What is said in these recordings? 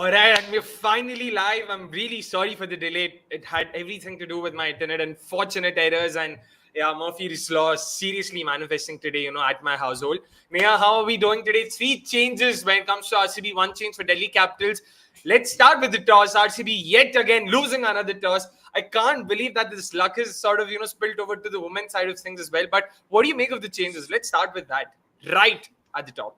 All right, and we're finally live. I'm really sorry for the delay. It had everything to do with my internet, unfortunate errors, and yeah, Murphy's Law seriously manifesting today, at my household. Neha, how are we doing today? 3 changes when it comes to RCB, 1 change for Delhi Capitals. Let's start with the toss. RCB yet again losing another toss. I can't believe that this luck is sort of, spilt over to the women's side of things as well. But what do you make of the changes? Let's start with that right at the top.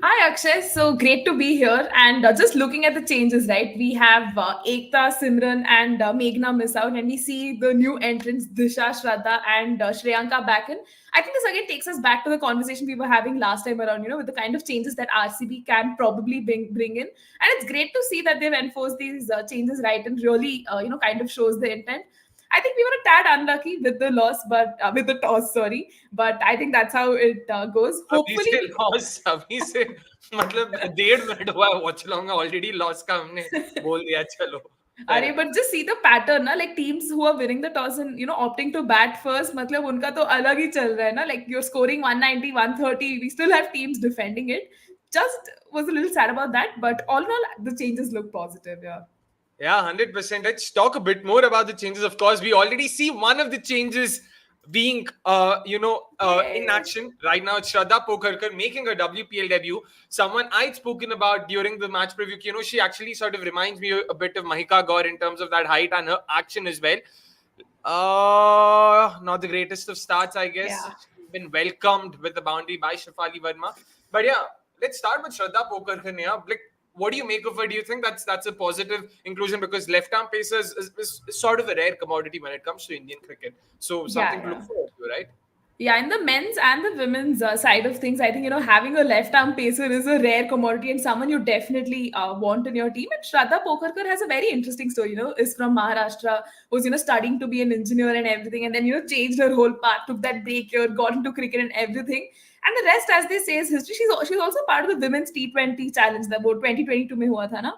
Hi Akshay, so great to be here. And just looking at the changes, right? We have Ekta, Simran, and Meghna miss out, and we see the new entrants Disha, Shraddha, and Shreyanka back in. I think this again takes us back to the conversation we were having last time around, with the kind of changes that RCB can probably bring in. And it's great to see that they've enforced these changes right and really, kind of shows the intent. I think we were a tad unlucky with the loss, but with the toss, sorry. But I think that's how it goes. अभी Hopefully, से loss अभी से मतलब 1.5 minute हुआ watch long already loss का हमने बोल दिया चलो अरे but just see the pattern ना, like teams who are winning the toss and opting to bat first, मतलब उनका तो अलग ही चल रहा है ना, like you're scoring 190 130, we still have teams defending it. Just was a little sad about that, but all in all the changes look positive. Yeah, 100%. Let's talk a bit more about the changes. Of course, we already see one of the changes being, in action right now. It's Shraddha Pokarkar making her WPL debut. Someone I'd spoken about during the match preview. She actually sort of reminds me a bit of Mahika Gaur in terms of that height and her action as well. Not the greatest of starts, I guess. Yeah. She's been welcomed with the boundary by Shafali Verma. But yeah, let's start with Shraddha Pokarkar. Like, what do you make of it? Do you think that's a positive inclusion? Because left-arm pacer is sort of a rare commodity when it comes to Indian cricket. So something to look forward to, right? Yeah, in the men's and the women's side of things, I think, having a left arm pacer is a rare commodity and someone you definitely want in your team. And Shraddha Pokarkar has a very interesting story, is from Maharashtra, was, studying to be an engineer and everything, and then, changed her whole path, took that break here, got into cricket and everything. And the rest, as they say, is history. She's also part of the women's T20 challenge, the about 2022 mein hua tha na.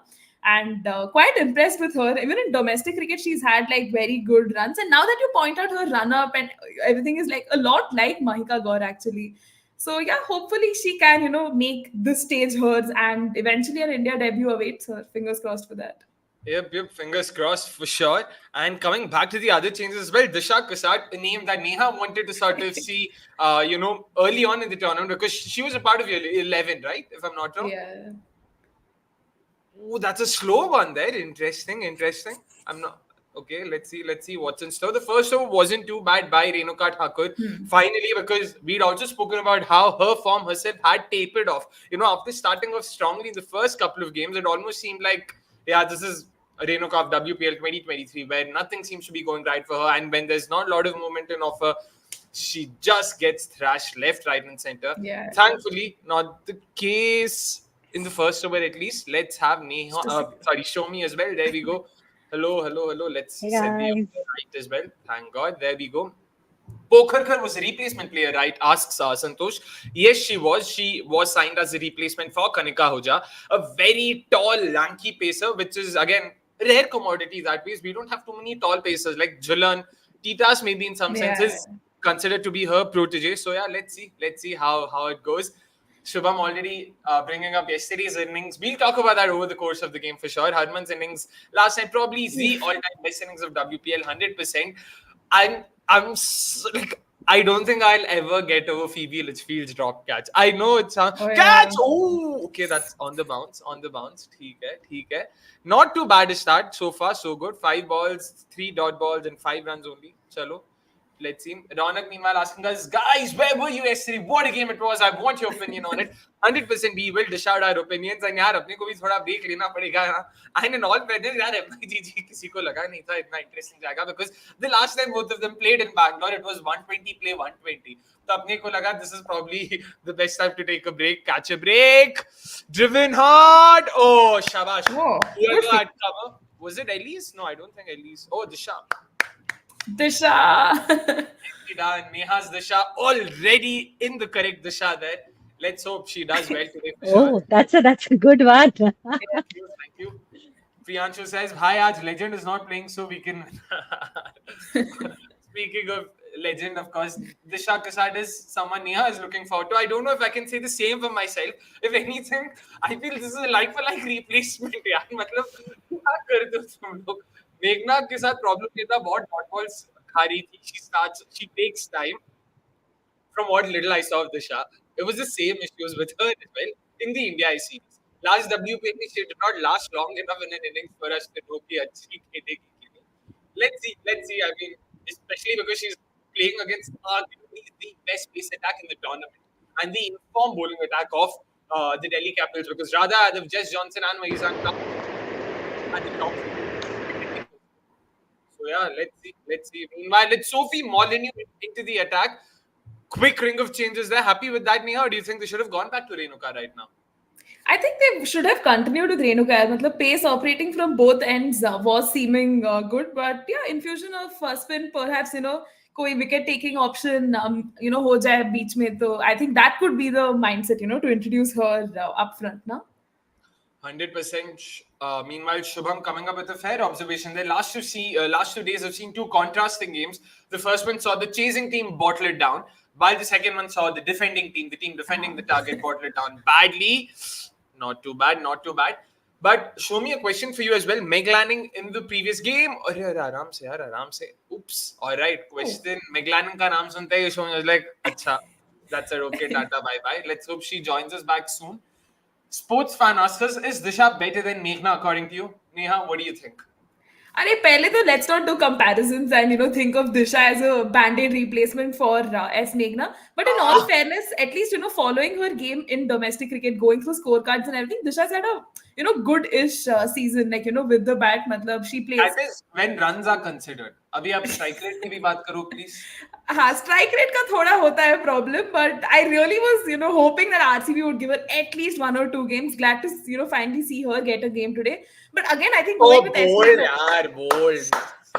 And quite impressed with her. Even in domestic cricket, she's had like very good runs. And now that you point out her run up and everything is like a lot like Mahika Gaur actually. So yeah, hopefully she can, make this stage hers and eventually her India debut awaits her. Fingers crossed for that. Yep, fingers crossed for sure. And coming back to the other changes as well, Disha Kasat, a name that Neha wanted to sort of see, early on in the tournament because she was a part of your 11, right? If I'm not wrong. Yeah. Oh, that's a slow one there. Interesting. I'm not okay. Let's see what's in store. The first over wasn't too bad by Renuka Thakur. Finally, because we'd also spoken about how her form herself had tapered off. After starting off strongly in the first couple of games, it almost seemed like, yeah, this is Renuka of WPL 2023, where nothing seems to be going right for her. And when there's not a lot of momentum of her, she just gets thrashed left, right, and center. Yeah. Thankfully, not the case in the first over at least. Let's have Neha, Soumi as well. There we go. Hello. Let's set the right as well. Thank God. There we go. Pokarkar was a replacement player, right? Asks Santosh. Yes, she was. She was signed as a replacement for Kanika Ahuja, a very tall, lanky pacer, which is, again, rare commodity that way. We don't have too many tall pacers like Jhulan. Titas maybe in some senses considered to be her protege. So yeah, let's see how it goes. Shubham already bringing up yesterday's innings. We'll talk about that over the course of the game for sure. Harman's innings last night, probably the all-time best innings of WPL, 100%. And I don't think I'll ever get over Phoebe Litchfield's drop catch. I know it's catch. Yeah. Oh, okay, that's on the bounce. ठीक है. Not too bad a start so far, so good. 5 balls, 3 dot balls, and 5 runs only. Chalo. Let's see. Ronak, meanwhile, asking us, guys, where were you yesterday? What a game it was. I want your opinion on it. 100% we will dish out our opinions. And यार अपने को भी थोड़ा break लेना पड़ेगा ना. And in all fairness, यार MIGG किसी को लगा नहीं था इतना interesting जाएगा because the last time both of them played in Bangalore, it was 120 play 120. तो अपने को लगा this is probably the best time to take a break, catch a break. Driven hard. Oh, shabash. Whoa. Whoever had cover. Was it Elise? No, I don't think Elise. Oh, Disha. Neha's Disha already in the correct Disha there. Let's hope she does well today for sure. Oh, that's a good one. Thank you. Priyanshu says, hi, Aaj legend is not playing, so we can... Speaking of legend, of course. Disha Kasad is someone Neha is looking forward to. I don't know if I can say the same for myself. If anything, I feel this is a like for like replacement. यार मतलब क्या करते हो तुम लोग? मेघना के साथ प्रॉब्लम ये था बहुत डॉट बॉल्स खा रही थी. She takes time. From what little I saw of Disha, it was the same issues with her as well in the India series. Last WPL, she did not last long enough in an innings for us to know कि अच्छी खेलेगी कि नहीं. Let's see. I mean, especially because she's playing against arguably the best pace attack in the tournament and the informed bowling attack of the Delhi Capitals because Radha, Adav, Jess Johnson and Mahizan Khan at the top. So yeah, let's see. Meanwhile, it's Sophie Molyneux into the attack. Quick ring of changes there. Happy with that, Neha? Or do you think they should have gone back to Renuka right now? I think they should have continued with Renuka. मतलब pace operating from both ends was seeming good, but yeah, infusion of spin perhaps कोई wicket taking option हो जाए बीच में तो I think that could be the mindset to introduce her up front now. 100%. Meanwhile, Shubham coming up with a fair observation. The last two days have seen two contrasting games. The first one saw the chasing team bottle it down, while the second one saw the defending team, the team defending the target, bottle it down badly. Not too bad. But show me a question for you as well. Meg Lanning in the previous game. Aram se. Oops. All right. Question. Meg Lanning ka naam sunte hi showing us like, acha, that's it. Okay, tata, bye bye. Let's hope she joins us back soon. Sports fan asks us, is Disha better than Meghna according to you? Neha, what do you think? अरे पहले तो let's not do comparisons and think of Disha as a band-aid replacement for S Meghna. But in all fairness, at least following her game in domestic cricket, going through scorecards and everything, Disha's had a good-ish season. Like with the bat, matlab she plays. That is when runs are considered. अभी आप strike rate की भी बात करो, please. हाँ, strike rate का थोड़ा होता है problem, but I really was hoping that RCB would give her at least 1 or 2 games. Glad to finally see her get a game today. But again, I think going with bold.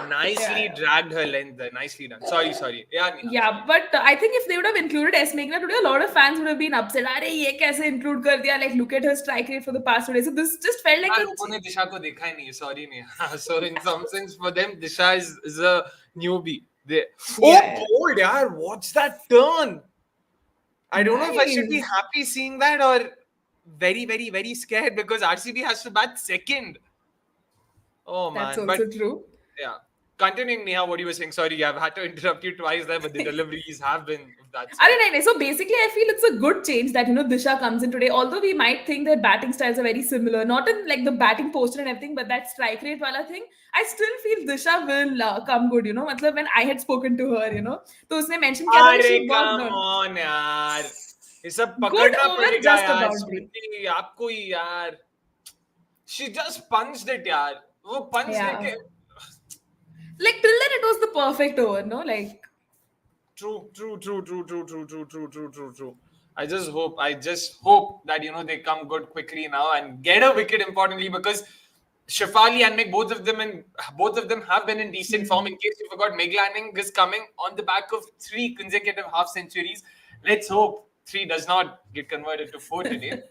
Nicely dragged her length there. Nicely done. Sorry. Yeah, but I think if they would have included S Meghna today, a lot of fans would have been upset. अरे ये कैसे include कर दिया? Like look at her strike rate for the past 2 days. So this just felt like. लोगों ने दिशा को देखा ही नहीं. Sorry Neha. So in some sense for them, Disha is a newbie. Bold, yaar. What's that turn? I don't know if I should be happy seeing that or very, very, very scared because RCB has to bat second. Oh man. That's also true. Yeah. Continuing, Neha, what you were saying. Sorry, I've had to interrupt you twice there, but the deliveries have been of that sort. So basically, I feel it's a good change that, Disha comes in today. Although we might think that batting styles are very similar, not in like the batting posture and everything, but that strike rate wala thing, I still feel Disha will come good, Matlab, when I had spoken to her, तो उसने mention किया था she come on, yaar. ये सब good पकड़ना over पड़ेगा just यार. about स्मृति, आपको ही यार. She just punched it, yaar. वो punch लेके. Like till then it was the perfect over, no? Like True. I just hope that they come good quickly now and get a wicket importantly because Shafali and Meg, both of them have been in decent form. In case you forgot, Meg Lanning is coming on the back of 3 consecutive half centuries. Let's hope 3 does not get converted to 4 today.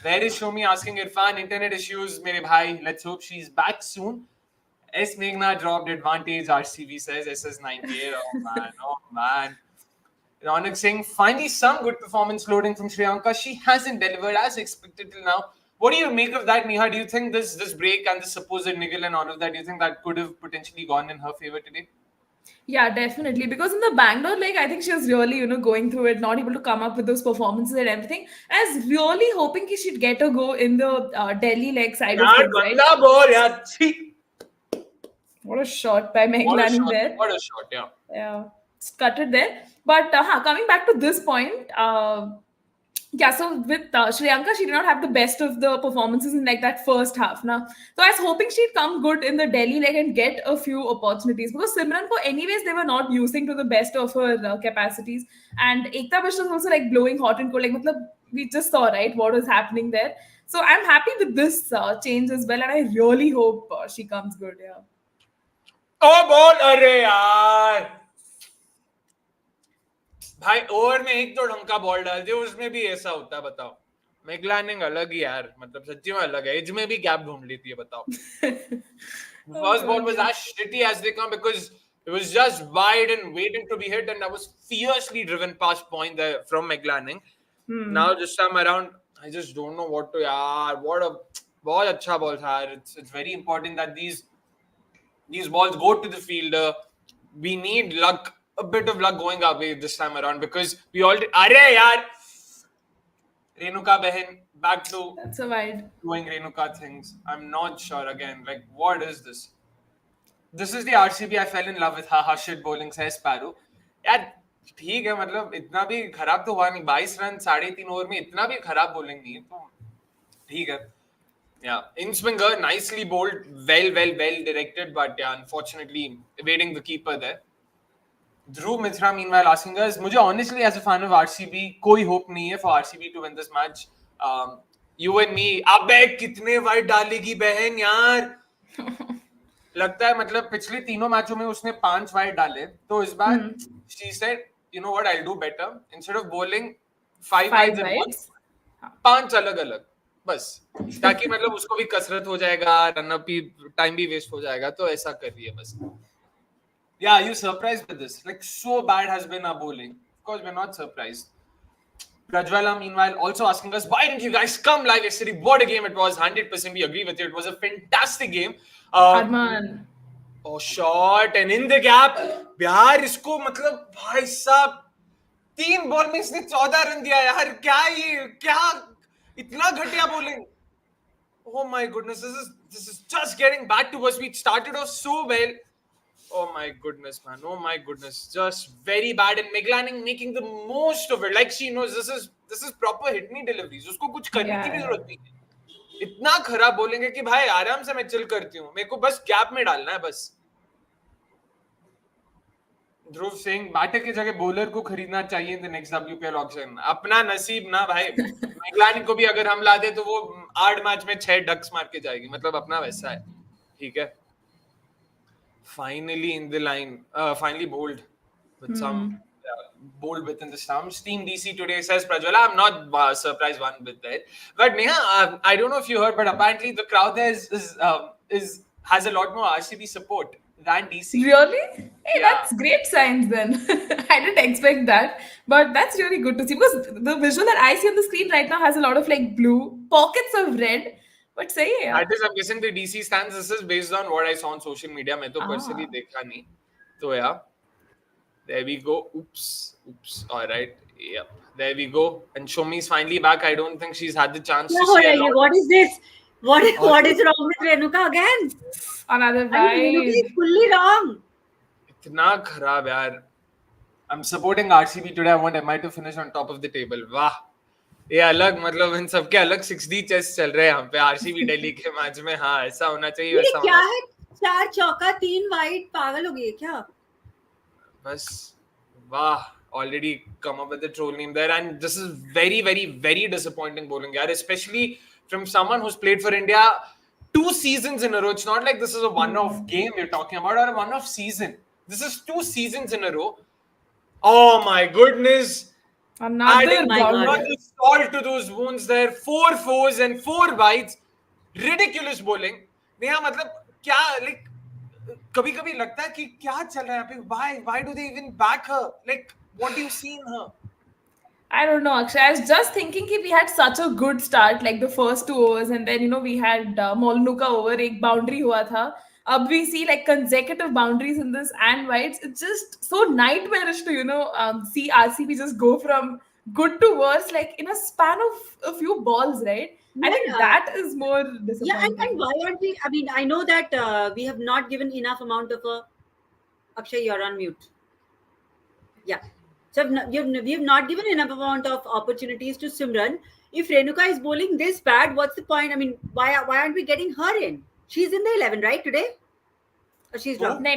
There is Soumi asking Irfan, internet issues, mere bhai. Let's hope she's back soon. S Meghna dropped advantage, RCB says. SS98. Oh man. Ronak saying, finally some good performance loading from Sri Lanka. She hasn't delivered as expected till now. What do you make of that, Neha? Do you think this break and the supposed niggle and all of that, do you think that could have potentially gone in her favor today? Yeah, definitely. Because in the Bangalore leg, I think she was really, going through it, not able to come up with those performances and everything. I was really hoping she'd get a go in the Delhi leg side of things, right? Ball, yeah. What a shot by Meg Lanning there. What a shot, yeah. Yeah, cut it there. But coming back to this point, so with Sri Lanka, she did not have the best of the performances in like that first half. So I was hoping she'd come good in the Delhi leg and get a few opportunities because Simran ko anyways they were not using to the best of her capacities. And Ekta Mishra was also like blowing hot and cold. Like we just saw right what was happening there. So I'm happy with this change as well, and I really hope she comes good. Yeah. Oh, ball! अरे यार भाई over में एक तो ढंग का ball डाल दिया उसमें भी ऐसा होता है बताओ मेग लैनिंग अलग ही यार मतलब सच्ची में अलग है एज में भी गैप ढूंढ लेती है बताओ first ball was as shitty as they come because It was just wide and waiting to be hit, and that was fiercely driven past point there from Meg Lanning. Now this time around, I just don't know what to. Yaar, what अच्छा ball tha. It's very important that these balls go to the fielder. We need luck, a bit of luck going our way this time around because we already. Arey yaar, Renuka Behin back to That's so wide. doing Renuka things. I'm not sure again. Like, what is this? This is the RCB I fell in love with. Ha shit bowling says Sparrow. यार ठीक है मतलब इतना भी खराब तो हुआ नहीं 22 रन 3.5 ओवर में इतना भी खराब बॉलिंग नहीं है तो ठीक है yeah in swinger nicely bowled well directed but yeah unfortunately evading the keeper there. Dhruv Mitra meanwhile asking us मुझे honestly as a fan of RCB कोई hope नहीं है for RCB to win this match. You and me अबे कितने wide डालेगी बहन यार लगता है मतलब पिछले तीनों मैचों में उसने 5 वाइड डाले तो इस बार she said you know what I'll do better instead of bowling 5 wides in one 5 अलग अलग बस ताकि मतलब उसको भी कसरत हो जाएगा रन अप भी टाइम भी वेस्ट हो जाएगा तो ऐसा कर रही है बस. Yeah, you surprised with this? Like so bad has been our bowling. Of course, we're not surprised. Prajwala, meanwhile, also asking us, why didn't you guys come live yesterday? What a game it was. 100% we agree with you. It was a fantastic game. Arman. Oh, shot and in the gap. यार इसको मतलब भाई साहब 3 ball में इसने 14 run दिया यार क्या ये क्या इतना घटिया bowling. Oh my goodness, this is just getting back to us. We started off so well. Oh my goodness, man. Oh my goodness. Just very bad. And Meg Lanning making the most of it. Like she knows this is proper hit me deliveries. उसको कुछ करने की भी जरूरत नहीं है. इतना खराब बोलेंगे कि भाई आराम से मैं चिल करती हूँ. मेरे को बस गैप में डालना है बस. ध्रुव सिंह बैटर की जगह बॉलर को खरीदना चाहिए in the next WPL auction. अपना नसीब ना भाई. Meg Lanning को भी अगर हम ला दे तो वो 8 मैच में 6 डक्स मार के जाएगी. मतलब अपना वैसा है. ठीक है. Finally in the line, finally bowled with some bowled within the stumps. Team DC today says Prajwala. I'm not surprised one bit there. But Neha, I don't know if you heard, but apparently the crowd there has a lot more RCB support than DC. Really? Hey, that's great signs then. I didn't expect that, but that's really good to see because the visual that I see on the screen right now has a lot of like blue pockets of red. But say yeah. That is, I'm guessing the DC stands. This is based on what I saw on social media. मैं तो personally देखा नहीं. तो yeah, there we go. Oops. All right. Yep. There we go. And Shomi's finally back. I don't think she's had the chance to see a lot. What is this? What is wrong with Renuka again? Another bite. Renuka is fully wrong. इतना खराब यार. I'm supporting RCB today. I want MI to finish on top of the table. वाह. ये अलग मतलब इन सबके अलग 6D chess चल रहे हैं यहाँ पे आरसीबी दिल्ली के मैच में. हाँ ऐसा होना चाहिए वैसा क्या है 4 चौका 3 वाइड पागल हो गई क्या बस वाह already come up with the troll name there and this is very disappointing bowling yaar especially from someone who's played for India 2 seasons in a row. It's not like this is a one-off game we're talking about or a one-off season. This is 2 seasons in a row. Oh my goodness. Another salt to those wounds there. 4 fours and 4 wides. Ridiculous bowling. Neha मतलब क्या like कभी-कभी लगता है कि क्या चल रहा है यहाँ पे. Why do they even back her? Like what do you see in her? I don't know, Akshay. I was just thinking that we had such a good start, like the first 2 overs, and then we had Molnu ka over, एक boundary हुआ था. Ab we see like consecutive boundaries in this and wides. It's just so nightmarish to see RCB just go from good to worse like in a span of a few balls, right? I think that is more disappointing. Yeah, and why aren't we? I mean, I know that we have not given enough amount of Akshay, you're on mute. Yeah. So we have not given enough amount of opportunities to Simran. If Renuka is bowling this bad, what's the point? I mean, why aren't we getting her in? She's in the 11, right, today? Or she's dropped? No.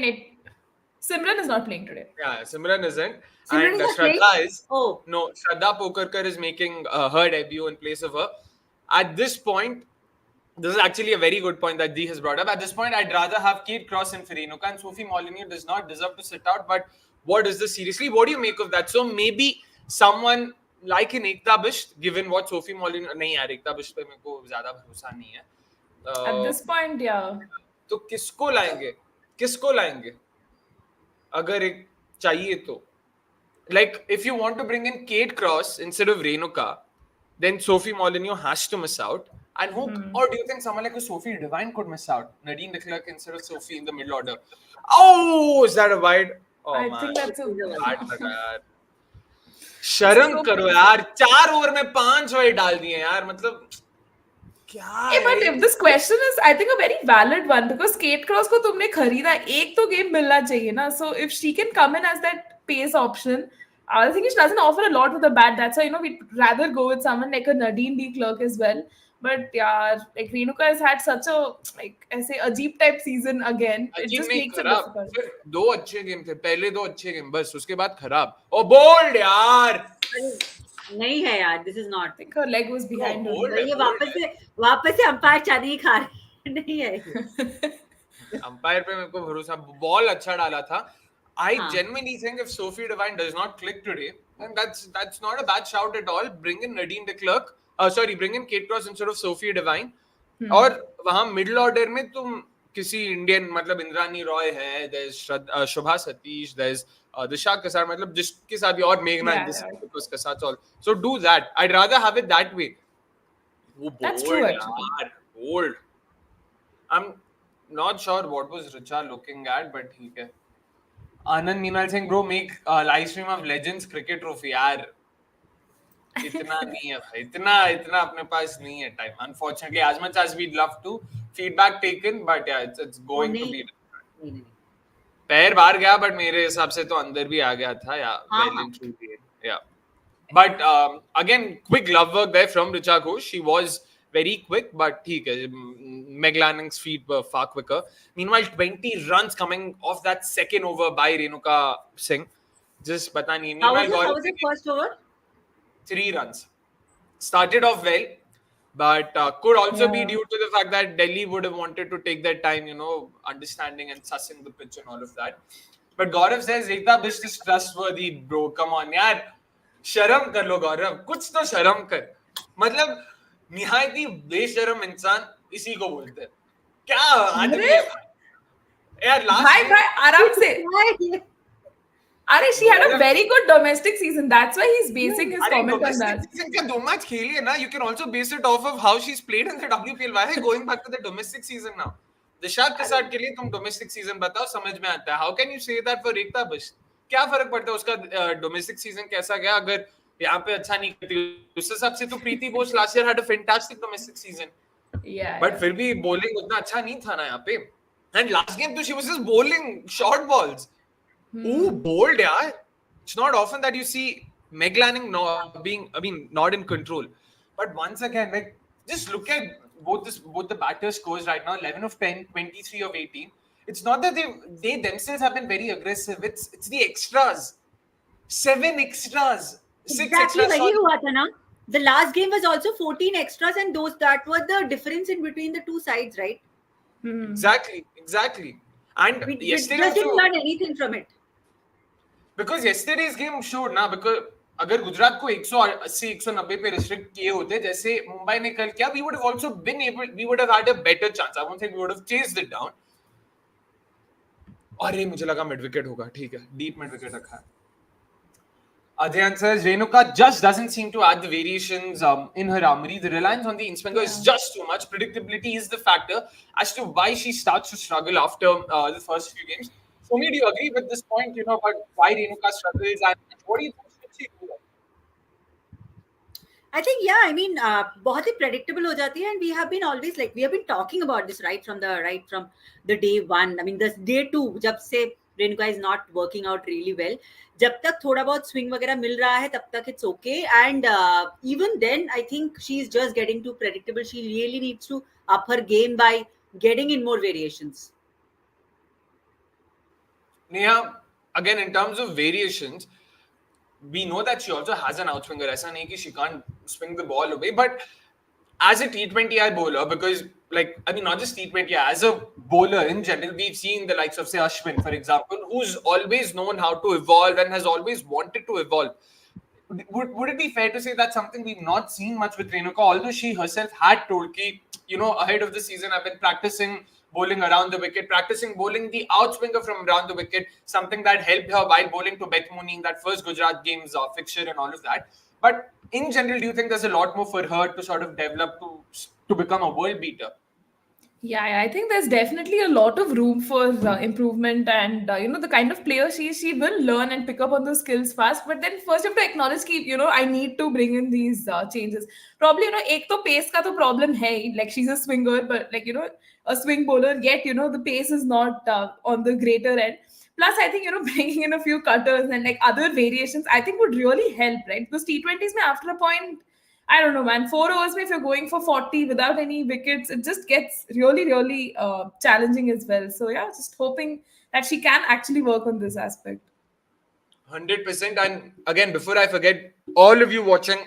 Simran is not playing today. Yeah, Simran isn't. Simran and is Shraddha is. Oh. No, Shraddha Pokarkar is making her debut in place of her. At this point, this is actually a very good point that Dee has brought up. At this point, I'd rather have Kate Cross and Renuka, and Sophie Molyneux does not deserve to sit out. But what is this seriously? What do you make of that? So maybe someone like an Ekta Bisht, given what Sophie Molyneux... नहीं यार, Ekta Bisht पे मेरे को ज़्यादा भरोसा नहीं है. At this point, yeah. तो किसको लाएंगे? अगर एक चाहिए तो, like if you want to bring in Kate Cross instead of Renuka, then Sophie Molineux has to miss out. And who, or do you think someone like a Sophie Devine could miss out? Nadine de Klerk instead of Sophie in the middle order. Oh, is that a wide? Oh I man, think that's a bad लगा यार. शर्म करो यार, 4 over में 5 wide डाल दिए यार, मतलब क्या Yeah, but है? if this question is, I think, a very valid one because Kate Cross को तुमने खरीदा, एक तो game मिलना चाहिए ना. So if she can come in as that pace option, I think she doesn't offer a lot with the bat. That's why we'd rather go with someone like a Nadine D. Clerk as well. But yeah, like Renuka has had such a ऐसे अजीब type season again. It अजीब just नहीं, makes it खराब. difficult. फिर 2 अच्छे game थे, पहले 2 अच्छे गेम बस, उसके बाद खराब. ओ बोल्ड यार, नहीं है यार, this is not. I think her leg was behind her. Bold ये है. वापस से अंपायर चांदी खा रहे नहीं है. अंपायर पे मेरे को भरोसा, बॉल अच्छा डाला था. I हाँ. genuinely think if Sophie Devine does not click today, then that's not a bad shout at all. Bring in Nadine de Klerk, bring in Kate Cross instead of Sophie Devine. और वहां middle order में तुम किसी Indian, मतलब इंद्रानी रॉय है, there's शुभा Satish, there's दिशा कसार, मतलब जिसके साथ भी, और मेघना in this because Kasar's all. So do that. I'd rather have it that way. वो That's true, bold actually. यार, bold. I'm not sure what was Richa looking at, but ठीक है. Anand Meenal saying, bro, make a live stream of Legends Cricket Trophy. यार इतना नहीं है भाई, इतना अपने पास नहीं है time, unfortunately, as much as we'd love to. Feedback taken, but yeah, it's going to be. पैर बाहर गया, but मेरे हिसाब से तो अंदर भी आ गया था. Yeah, well and truly. Yeah. But again, quick glove work there from Richa Ghosh. She was very quick, but ठीक है. Meg Lanning's feet were far quicker. Meanwhile, 20 runs coming off that second over by Renuka Singh. Just पता नहीं. How was it first over? 3 runs. Started off well, but could also be due to the fact that Delhi would have wanted to take their time, understanding and sussing the pitch and all of that. But Gaurav says, Rekta Bisht is trustworthy, bro. Come on, yaar. शर्म कर लो गौरव, कुछ तो शर्म कर. मतलब निहायत ही बेशरम इंसान इसी को बोलते हैं. क्या आदमी है यार. भाई आराम से. Are she had a very good domestic season. That's why he's basing his comment on that. Season के 2 मैच खेली है ना. You can also base it off of how she's played in the WPL. Why are you going back to the domestic season now? दिशाद के साथ के लिए तुम domestic season बताओ, समझ में आता है. How can you say that for Rekta Bisht? क्या फर्क पड़ता है उसका domestic season कैसा गया अगर यहाँ पे अच्छा नहीं करती. उस हिसाब से तो प्रीति Bose last year had a fantastic domestic season. Yeah. But फिर भी bowling उतना अच्छा नहीं था ना यहाँ पे. And last game तो she was just bowling short balls. Ooh, bold, yeah. It's not often that you see Meg Lanning not in control. But once again, like, just look at both the batters' scores right now: 11 of 10, 23 of 18. It's not that they themselves have been very aggressive. It's the extras. 7 extras. 6 exactly extras. वही हुआ था ना. The last game was also 14 extras, and that were the difference in between the two sides, right? Exactly. And we yesterday just didn't learn anything from it. Because yesterday's game showed ना, because अगर गुजरात को 180-190 पे restrict किए होते जैसे मुंबई ने कल किया, we would have also been able, we would have had a better chance. I won't say we would have chased it down. अरे मुझे लगा mid wicket होगा. ठीक है, deep mid wicket रखा है. Adhyan says Renuka just doesn't seem to add the variations in her armory. The reliance on the in-swinger is just too much. Predictability is the factor as to why she starts to struggle after the first few games. Soumi, do you agree with this point, about why Renuka struggles, and what do you think should she do? I think, yeah, I mean, बहुत ही predictable हो जाती है, and we have been always we have been talking about this right from the day one. I mean, the day 2, जब से Renuka is not working out really well. जब तक थोड़ा बहुत swing वगैरह मिल रहा है, तब तक it's okay. And even then, I think she's just getting too predictable. She really needs to up her game by getting in more variations. Neha, again, in terms of variations, we know that she also has an outswinger. ऐसा नहीं कि she can't swing the ball away. But as a T20I bowler, because not just T20I, as a bowler in general, we've seen the likes of, say, Ashwin, for example, who's always known how to evolve and has always wanted to evolve. Would it be fair to say that's something we've not seen much with Renuka, although she herself had told ki, ahead of the season, I've been practicing bowling around the wicket, practicing bowling the outswinger from around the wicket, something that helped her while bowling to Beth Mooney in that first Gujarat Games fixture and all of that. But in general, do you think there's a lot more for her to sort of develop to become a world beater? Yeah, I think there's definitely a lot of room for improvement, and the kind of player she will learn and pick up on those skills fast. But then first you have to acknowledge कि I need to bring in these changes. Probably एक तो pace का तो problem है, like she's a swinger, but like a swing bowler, yet the pace is not on the greater end. Plus, I think bringing in a few cutters and like other variations, I think would really help, right? Because T20s, mein, after a point, I don't know, man. 4 overs, if you're going for 40 without any wickets, it just gets really, really challenging as well. So, yeah, just hoping that she can actually work on this aspect. 100%. And again, before I forget, all of you watching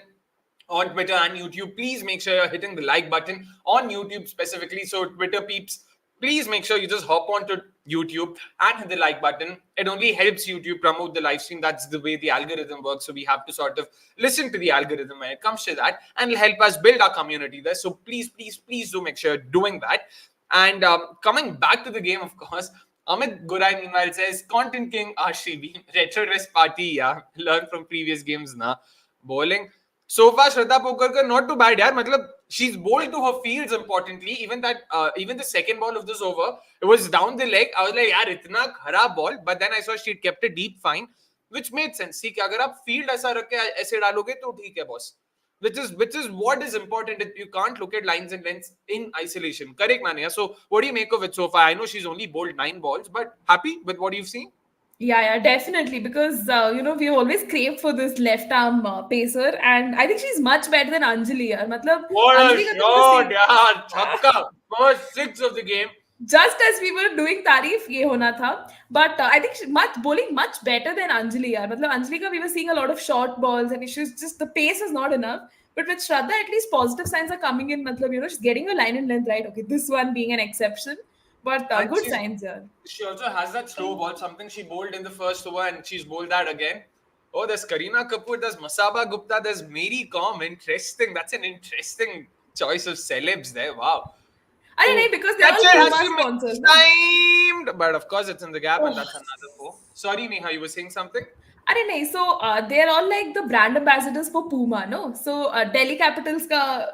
on Twitter and YouTube, please make sure you're hitting the like button on YouTube specifically. So, Twitter peeps, please make sure you just hop onto YouTube and hit the like button. It only helps YouTube promote the live stream. That's the way the algorithm works. So, we have to sort of listen to the algorithm when it comes to that, and it'll help us build our community there. So, please, please, please do make sure you're doing that. And coming back to the game, of course, Amit Gurai meanwhile says, Content King RCB, retro dress party, yeah. Learn from previous games, na. Bowling. So far, Shraddha Pokarkar, not too bad, yaar. Matlab, she's bowled to her fields importantly. Even the second ball of this over, it was down the leg. I was like, yaar, itna kharab ball. But then I saw she kept it deep fine, which made sense. See, अगर आप field ऐसा रख के ऐसे डालोगे तो ठीक है, boss. Which is what is important. You can't look at lines and lengths in isolation. Correct, Mania. So what do you make of it so far? I know she's only bowled 9 balls, but happy with what you've seen? Yeah, definitely. Because, we always crave for this left arm pacer. And I think she's much better than Anjali. Yaar. Matlab, What a Anjali ka to shot, matlab yaar. Chhakka. First 6 of the game. just as we were doing तारीफ ये होना था, but I think much bowling much better than Anjali यार. मतलब Anjali का we were seeing a lot of short balls and she's just the pace is not enough. But with Shraddha, at least positive signs are coming in. मतलब she's getting a line and length right. Okay, this one being an exception, but And good signs यार. she also has that slow ball, something she bowled in the first over, and she's bowled that again. Oh, there's Kareena Kapoor, there's Masaba Gupta, there's Mary Com. Interesting. That's an interesting choice of celebs there. Wow. अरे नहीं, because they're all Catcher has Puma to sponsors. be timed. But of course, it's in the gap, and that's another 4. Sorry, Neha, you were saying something? अरे नहीं, so they're all like the brand ambassadors for Puma, no? So Delhi Capitals का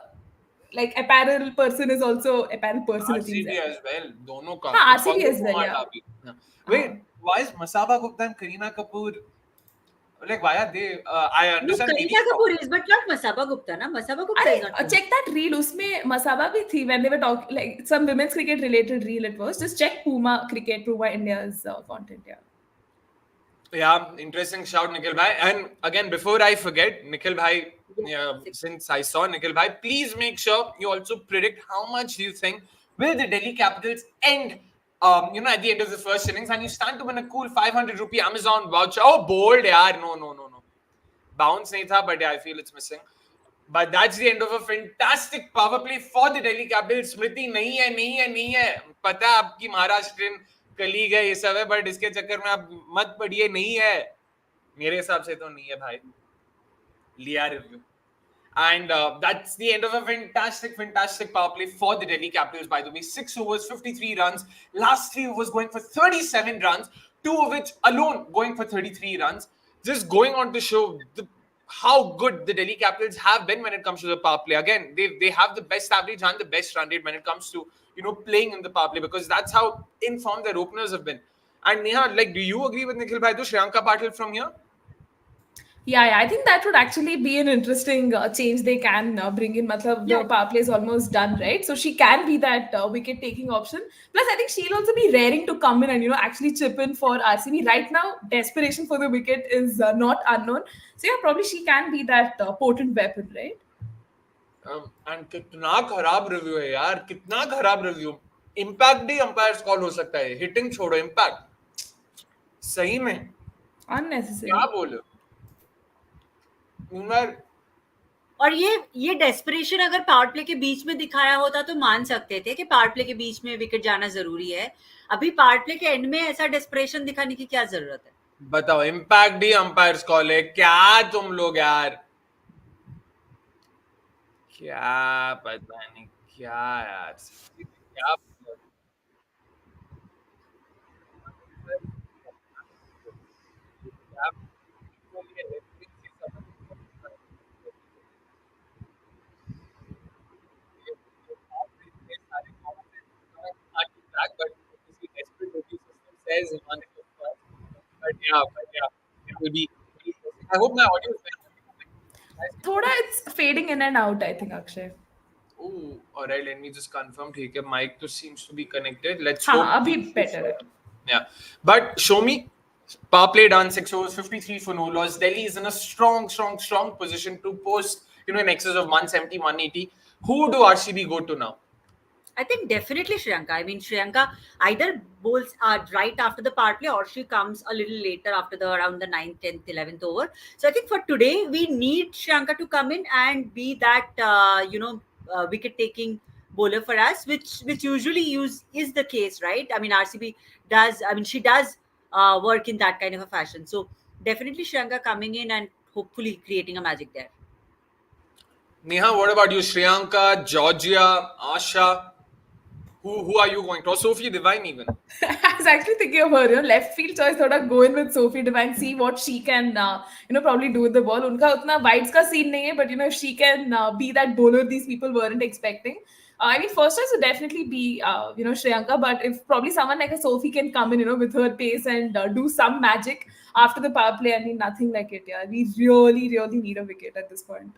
like apparel person is also apparel person it seems RCB like. as well. दोनों का. हाँ, It's RCB called as well, yeah. Puma. Wait, why is Masaba Gupta and Kareena Kapoor? Like, why are they? I No, understand. Kareena Kapoor is, but not Masaba Gupta, na? Masaba Gupta is not. अरे check that reel, उसमें मसाबा भी थी when they were talking like some women's cricket related reel it was. Just check Puma India's content, yeah. Yeah, interesting shout, Nikhil Bhai. And again, before I forget, Nikhil Bhai, since I saw Nikhil Bhai, please make sure you also predict how much you think will the Delhi Capitals end, at the end of the first innings, and you stand to win a cool 500 rupee Amazon voucher. Oh, bold, yaar. No. Bounce nahi tha, but yeah, I feel it's missing. But that's the end of a fantastic power play for the Delhi Capitals. Smriti नहीं है. पता है आपकी Maharashtrian colleague है ये सब है, but इसके चक्कर में आप मत पड़िए. नहीं है, मेरे हिसाब से तो नहीं है भाई. लिया review. And that's the end of a fantastic power play for the Delhi Capitals, by the way. 6 overs, 53 runs. Last 3 overs going for 37 runs. 2 of which alone going for 33 runs. Just going on to show how good the Delhi Capitals have been when it comes to the power play. Again, they have the best average and the best run rate when it comes to playing in the power play, because that's how informed their openers have been. And Neha, like, do you agree with Nikhil Bhai to Shriyanka Patil from here? Yeah, I think that would actually be an interesting change they can bring in. Matlab, the power play is almost done, right? So she can be that wicket taking option. Plus, I think she'll also be raring to come in and actually chip in for RCB. Right now, desperation for the wicket is not unknown. So yeah, probably she can be that potent weapon, right? And कितना खराब review है यार, कितना खराब review. Impact भी umpires call हो सकता है, हिटिंग छोड़ो, इम्पैक्ट सही में Unnecessary. क्या बोलो. और ये डेस्परेशन अगर पावर प्ले के बीच में दिखाया होता तो मान सकते थे कि पावर प्ले के बीच में विकेट जाना जरूरी है. अभी पावर प्ले के एंड में ऐसा डेस्परेशन दिखाने की क्या जरूरत है? बताओ, इम्पैक्ट ही अंपायर्स कॉल है. क्या तुम लोग यार, क्या पता नहीं क्या यार, क्या says Himanshu. But yeah, it will be. I hope my audio is better. Thoda it's fading in and out, I think, Akshay. Oh, all right. Let me just confirm. ठीक है, mic to seems to be connected. Let's हाँ hope अभी these. better है. Yeah, but show me. Power play done 6 overs, 53 for no loss. Delhi is in a strong position to post, in excess of 170, 180. Who do RCB go to now? I think definitely Shriyanka. I mean, Shriyanka either bowls right after the power play or she comes a little later after around the 9th, 10th, 11th over. So I think for today, we need Shriyanka to come in and be that, wicket taking bowler for us, which usually is the case, right? I mean, RCB does, I mean, she does work in that kind of a fashion. So definitely Shriyanka coming in and hopefully creating a magic there. Neha, what about you? Shriyanka, Georgia, Asha? Who are you going to? Or Sophie Devine even? I was actually thinking of her, left field choice. Thought I'd go in with Sophie Devine, see what she can, probably do with the ball. Unka utna wides ka scene nahi hai, but if she can be that bowler these people weren't expecting. I mean, first choice would definitely be, Shriyanka. But if probably someone like a Sophie can come in, with her pace and do some magic after the power play, I mean, nothing like it. Yeah, we really need a wicket at this point.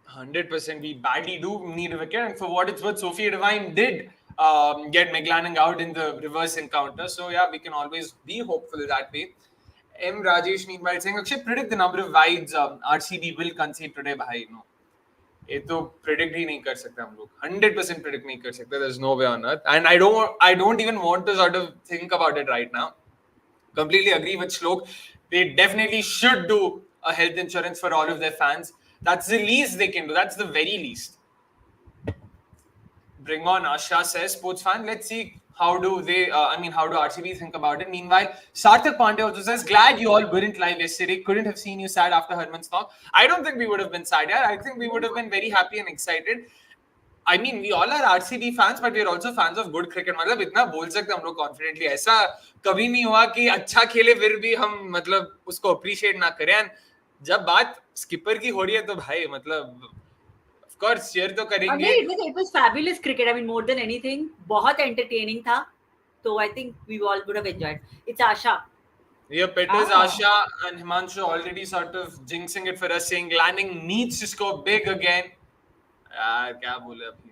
100%. We badly do need a wicket, and for what it's worth, Sophie Devine did get Meg Lanning out in the reverse encounter. So yeah, we can always be hopeful that way. M. Rajesh meanwhile saying, Akshay, predict the number of wides RCB will concede today, bhai. No, ये तो predict ही नहीं कर सकते हम लोग. 100% predict नहीं कर सकते. There's no way on earth, and I don't even want to sort of think about it right now. Completely agree with Shlok. They definitely should do a health insurance for all of their fans. That's the least they can do. That's the very least. Bring on Asha says, sports fan. Let's see how do they, how do RCB think about it. Meanwhile, Sarthak Pandey also says, glad you all weren't live yesterday. Couldn't have seen you sad after Harman's knock. I don't think we would have been sad. Yeah, I think we would have been very happy and excited. I mean, we all are RCB fans, but we're also fans of good cricket. मतलब इतना बोल सकते हम लोग confidently. ऐसा कभी नहीं हुआ कि अच्छा खेले फिर भी हम मतलब उसको appreciate ना करें. And जब बात skipper की हो रही है तो भाई मतलब of course cheer तो करेंगे. It was fabulous cricket. I mean, more than anything, बहुत entertaining था. So I think we all would have enjoyed. It's Asha. Yeah, it is Asha and Himanshu already sort of jinxing it for us, saying Lanning needs to score big again. क्या बोले अभी.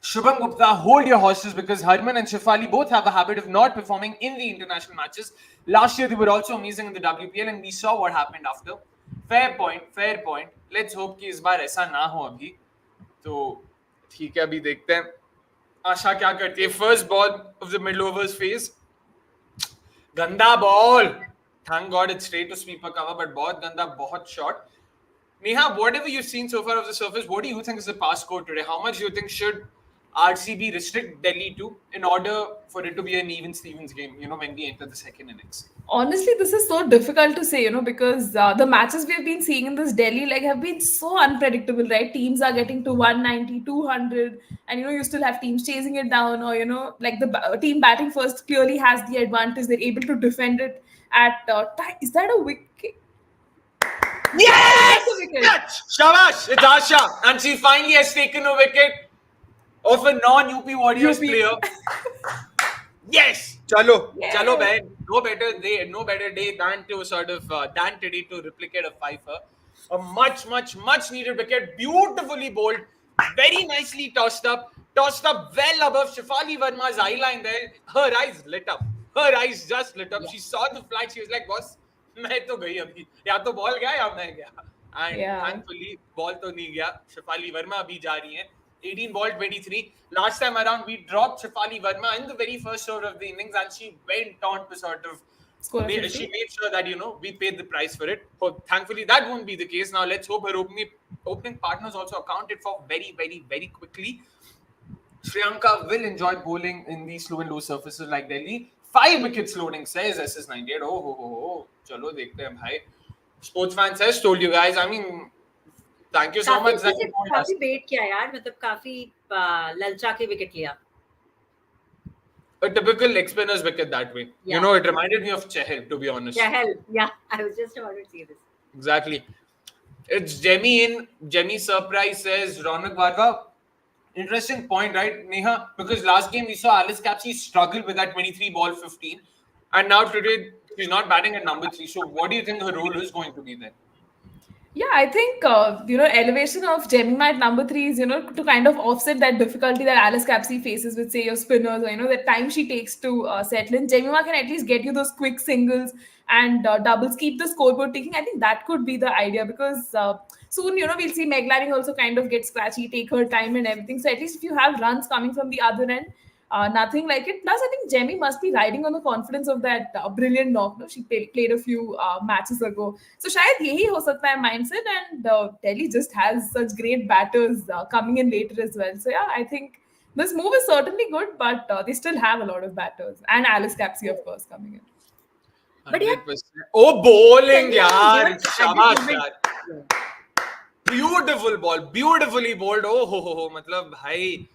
Shubham Gupta, hold your horses because Harman and Shafali both have a habit of not performing in the international matches. Last year they were also amazing in the WPL and we saw what happened after. Fair point. Let's hope कि इस बार ऐसा ना हो अभी. तो ठीक है, अभी देखते हैं आशा क्या करती है. First ball of the middle overs phase. गंदा ball. Thank God it's straight to sweeper cover, but बहुत गंदा, बहुत short. Neha, whatever you've seen so far of the surface, what do you think is the pass score today? How much do you think should RCB restrict Delhi to in order for it to be an even Stevens game, when we enter the second innings? Honestly, this is so difficult to say, because the matches we've been seeing in this Delhi have been so unpredictable, right? Teams are getting to 190, 200, and you still have teams chasing it down, or like the team batting first clearly has the advantage. They're able to defend it at time. Is that a wicket? Yes! Shabash! It's Asha, and she finally has taken a wicket of a non-UP Warriors player. Yes! Chalo, man. No better day than to sort of than today to replicate a fifer. A much needed wicket, beautifully bowled, very nicely tossed up well above Shafali Verma's eye line there. Her eyes lit up. Yeah. She saw the flag. She was like, boss, मैं तो गई अभी. या तो ball गया या मैं गया. And thankfully, ball तो नहीं गया. Shafali Verma अभी जा रही है. 18 ball 23. Last time around, we dropped Shafali Verma in the very first over of the innings, and she went on to sort of. She made sure that we paid the price for it. But thankfully, that won't be the case. Now let's hope her opening partners also accounted for very, very, very quickly. Shriyanka will enjoy bowling in these slow and low surfaces like Delhi. 5 wickets loading, says SS98. Oh. Chalo, dekhte hain, bhai. Sports fan says, told you guys. I mean, thank you so much. काफी बेट किया यार, मतलब काफी ललचा के wicket लिया. A typical leg spinner's wicket that way. Yeah. It reminded me of Chahal, to be honest. Chahal, yeah. I was just about to say this. Exactly. It's Jemmy surprise says Ronak Bhargav. Interesting point, right, Neha? Because last game we saw Alice Capsey struggle with that 23 ball 15. And now today, she's not batting at number 3. So what do you think her role is going to be then? Yeah, I think elevation of Jemimah at number 3 is to kind of offset that difficulty that Alice Capsey faces with, say, your spinners, or the time she takes to settle in. Jemimah can at least get you those quick singles and doubles, keep the scoreboard ticking. I think that could be the idea, because soon we'll see Meg Lanning also kind of get scratchy, take her time and everything. So at least if you have runs coming from the other end, nothing like it. Plus, I think Jemmy must be riding on the confidence of that brilliant knock. No, she played a few matches ago. So शायद यही हो सकता है mindset, and Delhi just has such great batters coming in later as well. So yeah, I think this move is certainly good, but they still have a lot of batters, and Alice Capsey, of course, coming in. But yeah, 100%. Oh, bowling, given yaar. at this Shabash, moment, yaar. Beautiful ball. Beautifully bowled. Oh, ho. Matlab, bhai.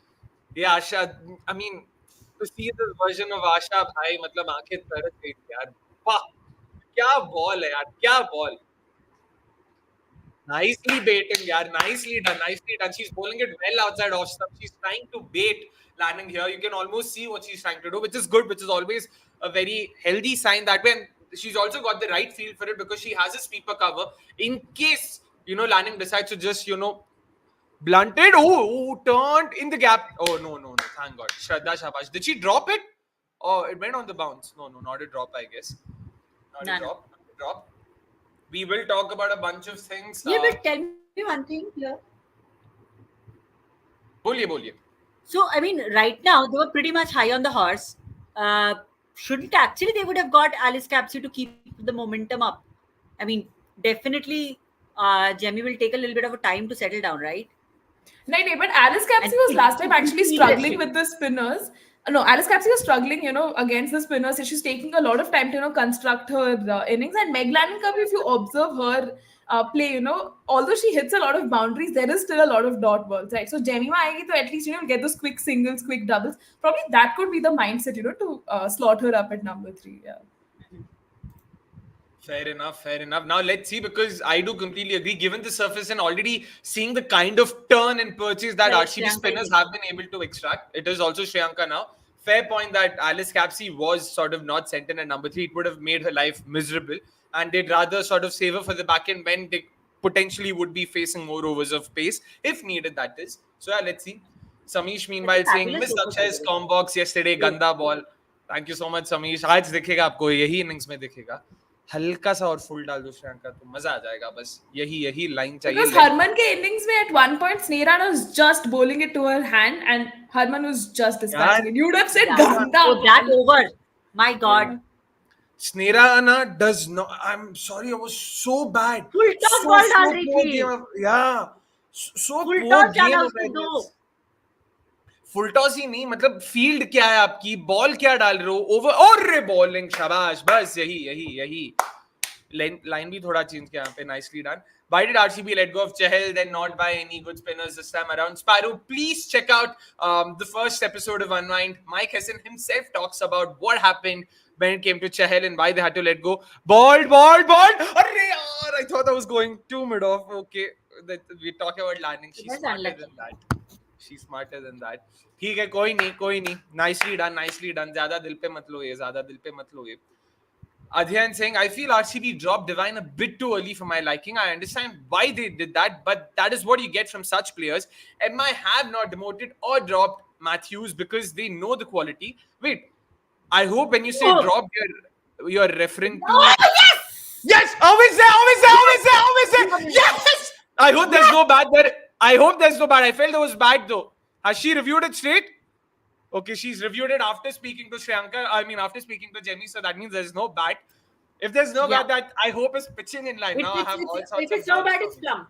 Yeah, Asha. I mean, to see this version of Asha, bhai, matlab, aanखें तरस गई थी, yaar. Wow. क्या ball है, yaar. क्या ball. Nicely baiting, yeah. Nicely done. Nicely done. She's bowling it well outside off stump. She's trying to bait Lanning here. You can almost see what she's trying to do, which is good, which is always a very healthy sign that way. And she's also got the right feel for it because she has a sweeper cover in case, Lanning decides to just, blunted. Oh, turned in the gap. Oh, no. Thank God. Shraddha Shabash. Did she drop it? Oh, it went on the bounce. No, not a drop, I guess. Not a drop. Not a drop. We will talk about a bunch of things. yeah, but tell me one thing here. बोलिए. So, I mean, right now they were pretty much high on the horse. Shouldn't actually they would have got Alice Capsey to keep the momentum up? I mean, definitely, Jemmy will take a little bit of a time to settle down, right? No, but Alice Capsey was last time actually struggling with the spinners. No, Alice Capsey was struggling, against the spinners. So she's taking a lot of time to, construct her innings. And Meg Lanning, if you observe her play, although she hits a lot of boundaries, there is still a lot of dot balls, right? So Jemimah aayegi to at least, get those quick singles, quick doubles. Probably that could be the mindset, to slot her up at number 3. Yeah. Fair enough. Now let's see, because I do completely agree. Given the surface and already seeing the kind of turn and purchase that RCB spinners have been able to extract, it is also Shriyanka now. Fair point that Alice Capsey was sort of not sent in at number 3. It would have made her life miserable, and they'd rather sort of save her for the back end when they potentially would be facing more overs of pace if needed. That is. So yeah, let's see. Samish meanwhile saying Miss Akshay's combo box yesterday, ganda ball. Thank you so much, Samish. आज दिखेगा आपको, यही innings में दिखेगा. हल्का सा और full डाल दो श्रेयांका, तो मजा आ जाएगा. बस यही लाइन चाहिए. Because Harman के innings में at one point Sneha was just bowling it to her hand and Harman was just dispatching it. You would have said ganda. Oh, that over. My God. Sneha does not. I'm sorry, I was so bad. Full toss ball डाल रही थी. Yeah. So full poor toss game डाला of उसने दो. Full toss ही नहीं, मतलब field क्या है आपकी, बॉल क्या डाल रहे हो, ओवर और बॉलिंग. शाबाश. बस यही लाइन भी थोड़ा चेंज किया यहाँ पे. Nicely done. Why did RCB let go of Chahal, then not buy any good spinners this time around? Sparrow, please check out the first episode of Unwind. Mike Hesson himself talks about what happened when it came to Chahal and why they had to let go. Ball. Arre yaar, I thought I was going too mid-off. Okay, we're talking about landing. She's smarter than that. She's smarter than that. ठीक है, कोई नहीं. Nicely done. ज़्यादा दिल पे मत लो ये. Adhyan saying, I feel RCB dropped Divine a bit too early for my liking. I understand why they did that, but that is what you get from such players. MI have not demoted or dropped Matthews because they know the quality. Wait, I hope when you say drop, you're referring to... Yes! Always there! Yes! I hope there's no bad there. I felt there was bad though. Has she reviewed it straight? Okay, she's reviewed it after speaking to Shriyanka. After speaking to Jemmy, so that means there's no bat. If there's no bat, that I hope is pitching in line. Now I have all sorts of... If it's no bat, it's plum.